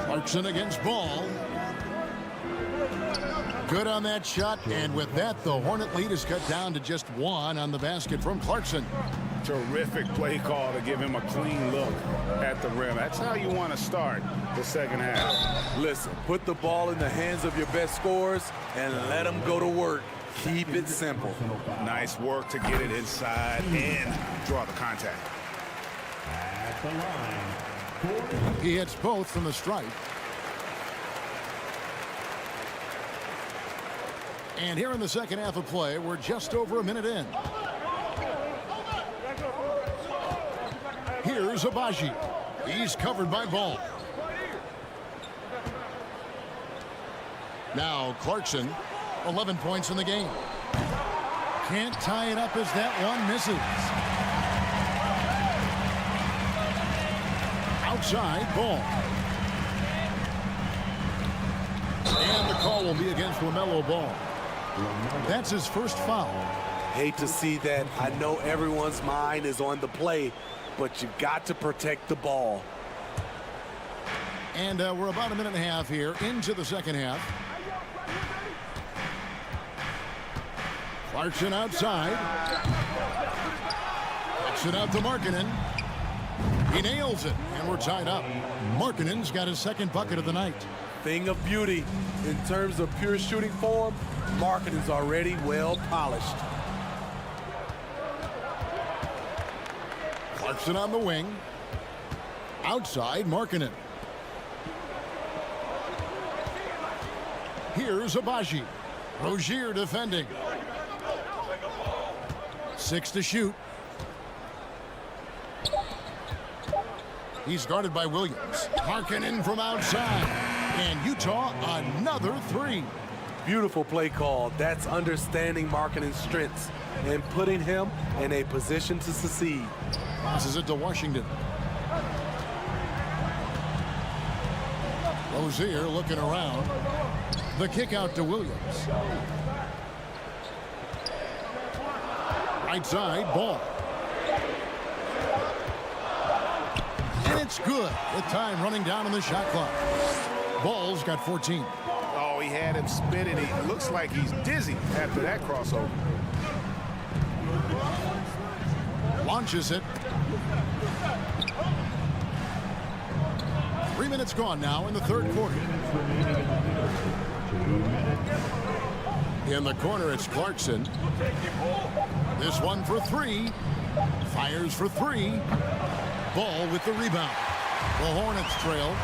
Clarkson against Ball. Good on that shot, and with that, the Hornet lead is cut down to just 1 on the basket from Clarkson. Terrific play call to give him a clean look at the rim. That's how you want to start the second half. Listen, put the ball in the hands of your best scorers and let them go to work. Keep it simple. Nice work to get it inside and draw the contact. At the line. He hits both from the stripe. And here in the second half of play, we're just over a minute in. Here's Abaji. He's covered by Ball. Now Clarkson, 11 points in the game. Can't tie it up as that one misses. Outside, Ball. And the call will be against LaMelo Ball. That's his first foul. Hate to see that. I know everyone's mind is on the play, but you've got to protect the ball. And we're about a minute and a half here into the second half. Clarkson outside. Kicks it out to Markkanen. He nails it, and we're tied up. Markkanen's got his second bucket of the night. Thing of beauty. In terms of pure shooting form, Markkanen's already well polished. Clarkson on the wing. Outside, Markkanen. Here's Abaji. Rozier defending. 6 to shoot. He's guarded by Williams. Markkanen from outside. And Utah, another 3. Beautiful play call. That's understanding Markkanen's strengths and putting him in a position to succeed. Passes it to Washington. Rozier looking around. The kick out to Williams. Right side, Ball. And it's good with time running down on the shot clock. Ball's got 14. Oh, he had him spinning. He looks like he's dizzy after that crossover. Launches it. 3 minutes gone now in the third quarter. In the corner, it's Clarkson. This one for 3. Fires for 3. Ball with the rebound. The Hornets trail.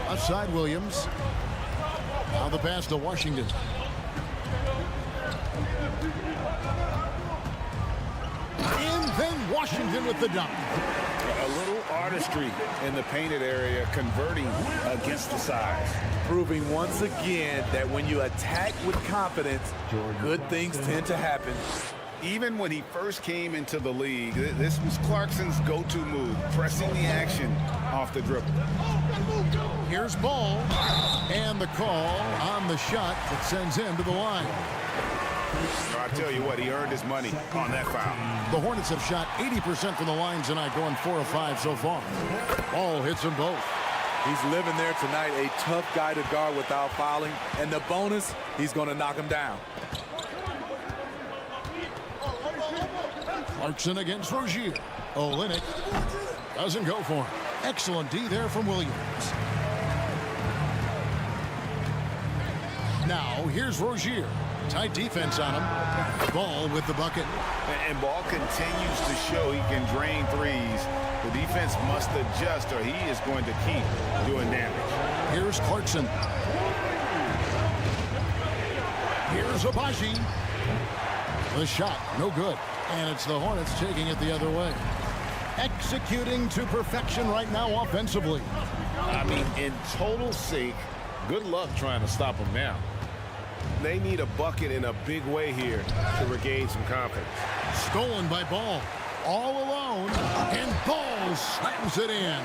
Outside Williams. Now the pass to Washington. And then Washington with the dunk. A little artistry in the painted area, converting against the size. Proving once again that when you attack with confidence, good things tend to happen. Even when he first came into the league, this was Clarkson's go-to move, pressing the action off the dribble. Here's Ball, and the call on the shot that sends him to the line. I tell you what, he earned his money on that foul. The Hornets have shot 80% from the line tonight, going 4 of 5 so far. Ball hits them both. He's living there tonight, a tough guy to guard without fouling, and the bonus, he's going to knock him down. Clarkson against Rozier. Olynyk doesn't go for him. Excellent D there from Williams. Now here's Rozier. Tight defense on him. Ball with the bucket. And Ball continues to show he can drain threes. The defense must adjust or he is going to keep doing damage. Here's Clarkson. Here's Abaji. The shot, no good. And it's the Hornets taking it the other way. Executing to perfection right now offensively. I mean, in total sync, good luck trying to stop them now. They need a bucket in a big way here to regain some confidence. Stolen by Ball. All alone. And Ball slams it in.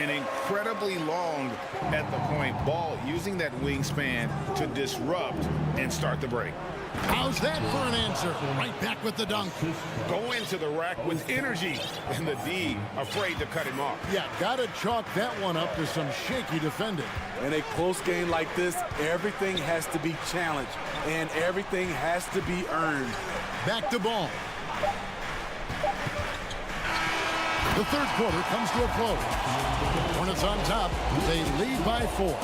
And incredibly long at the point. Ball using that wingspan to disrupt and start the break. How's that for an answer? Right back with the dunk. Go into the rack with energy. And the D afraid to cut him off. Yeah, got to chalk that one up to some shaky defending. In a close game like this, everything has to be challenged. And everything has to be earned. Back to Ball. The third quarter comes to a close. Hornets on top. They lead by 4.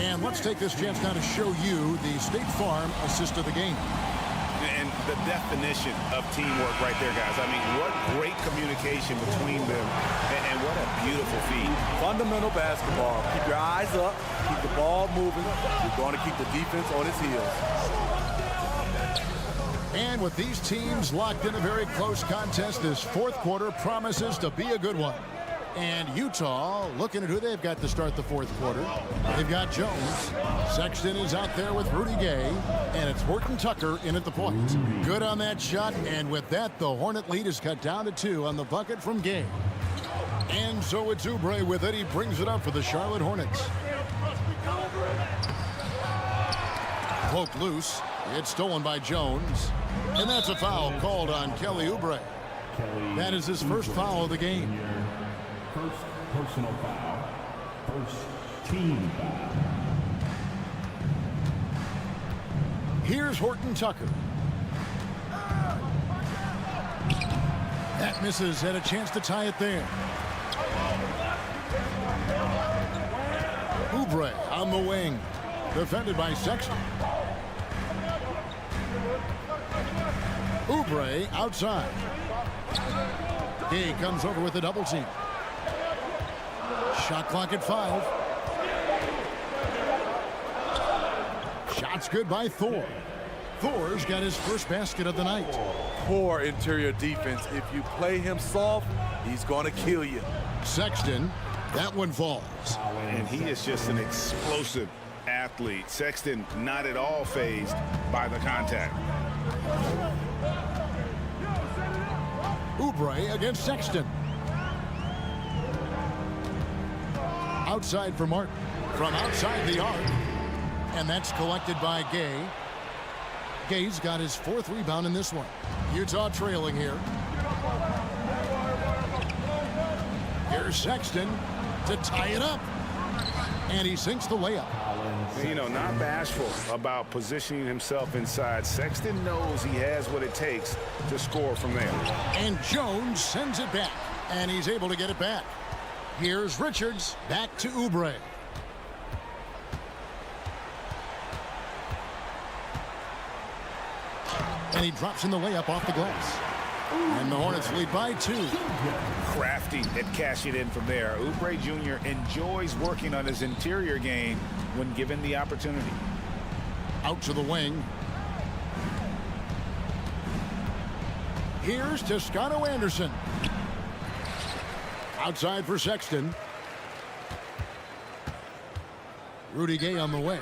And let's take this chance now to show you the State Farm assist of the game. And the definition of teamwork right there, guys. I mean, what great communication between them. And what a beautiful feed. Fundamental basketball. Keep your eyes up. Keep the ball moving. You're going to keep the defense on its heels. And with these teams locked in a very close contest, this fourth quarter promises to be a good one. And Utah looking at who they've got to start the fourth quarter. They've got Jones. Sexton is out there with Rudy Gay. And it's Horton Tucker in at the point. Good on that shot. And with that, the Hornet lead is cut down to 2 on the bucket from Gay. And so it's Oubre with it. He brings it up for the Charlotte Hornets. Poke loose. It's stolen by Jones. And that's a foul called on Kelly Oubre. That is his first foul of the game. First personal foul. First team foul. Here's Horton Tucker. That misses, and a chance to tie it there. Oubre on the wing. Defended by Sexton. Oubre outside. He comes over with a double team. Shot clock at 5. Shot's good by Thor. Thor's got his first basket of the night. Poor interior defense. If you play him soft, he's going to kill you. Sexton, that one falls. And he is just an explosive athlete. Sexton not at all fazed by the contact. Oubre against Sexton. Outside for Martin. From outside the arc. And that's collected by Gay. Gay's got his 4th rebound in this one. Utah trailing here. Here's Sexton to tie it up. And he sinks the layup. You know, not bashful about positioning himself inside. Sexton knows he has what it takes to score from there. And Jones sends it back. And he's able to get it back. Here's Richards back to Oubre. And he drops in the layup off the glass. And the Hornets lead by 2. Crafty at cashing in from there. Oubre Jr. enjoys working on his interior game when given the opportunity. Out to the wing. Here's Toscano Anderson. Outside for Sexton. Rudy Gay on the wing.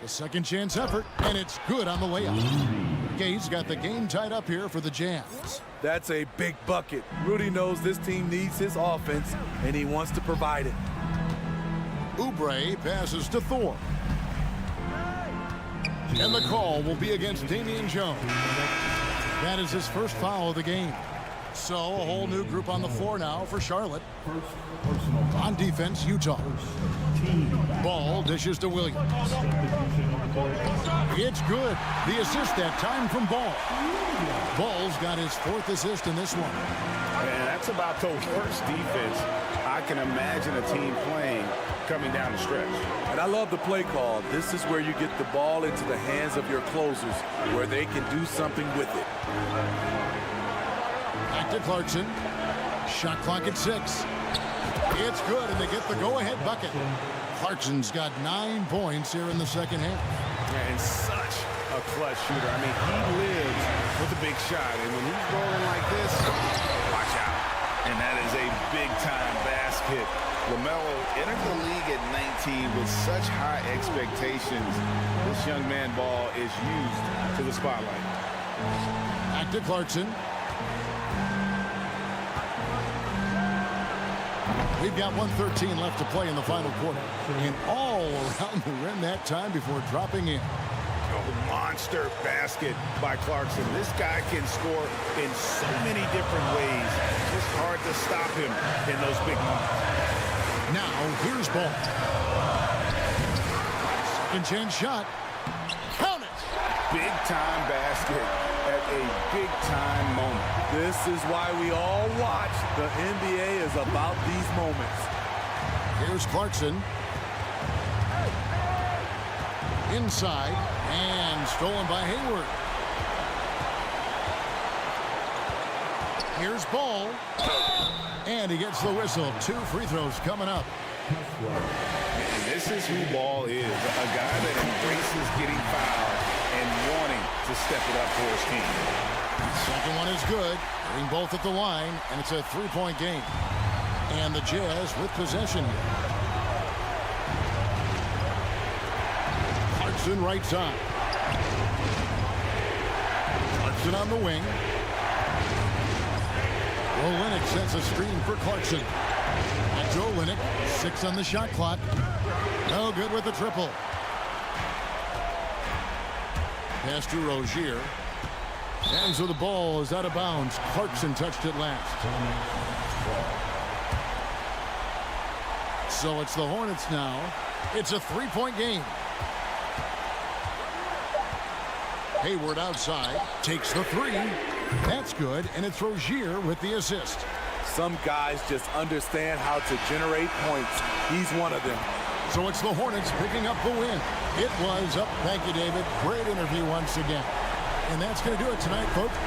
A second chance effort, and it's good on the layup. Gay's got the game tied up here for the Jazz. That's a big bucket. Rudy knows this team needs his offense, and he wants to provide it. Oubre passes to Thor. And the call will be against Damian Jones. That is his first foul of the game. So a whole new group on the floor now for Charlotte. On defense, Utah. Ball dishes to Williams. It's good. The assist that time from Ball. Ball's got his 4th assist in this one. And that's about the worst defense I can imagine a team playing coming down the stretch. And I love the play call. This is where you get the ball into the hands of your closers, where they can do something with it. Back to Clarkson. Shot clock at 6. It's good, and they get the go-ahead bucket. Clarkson's got 9 points here in the second half. And such a clutch shooter. I mean, he lives with a big shot, and when he's rolling like this, watch out. And that is a big-time basket. LaMelo entered the league at 19 with such high expectations. This young man ball is used to the spotlight. Back to Clarkson. We've got 1:13 left to play in the final quarter. And all around the rim that time before dropping in. Monster basket by Clarkson. This guy can score in so many different ways. It's hard to stop him in those big moments. Now, here's Ball. Second chance shot. Count it! Big-time basket at a big-time moment. This is why we all watch. The NBA is about these moments. Here's Clarkson. Inside, and stolen by Hayward. Here's Ball. And he gets the whistle. 2 free throws coming up. And this is who Ball is. A guy that embraces getting fouled and wanting to step it up for his team. Second one is good. Getting both at the line, and it's a 3-point game. And the Jazz with possession here. Clarkson right side. Clarkson on the wing. Olynyk sets a screen for Clarkson. And Joe Olynyk, 6 on the shot clock. No good with the triple. Pass to Rozier. And so the ball is out of bounds. Clarkson touched it last. So it's the Hornets now. It's a 3-point game. Hayward outside. Takes the 3. That's good, and it's Rozier with the assist. Some guys just understand how to generate points. He's one of them. So it's the Hornets picking up the win. It was up. Thank you, David. Great interview once again. And that's going to do it tonight, folks.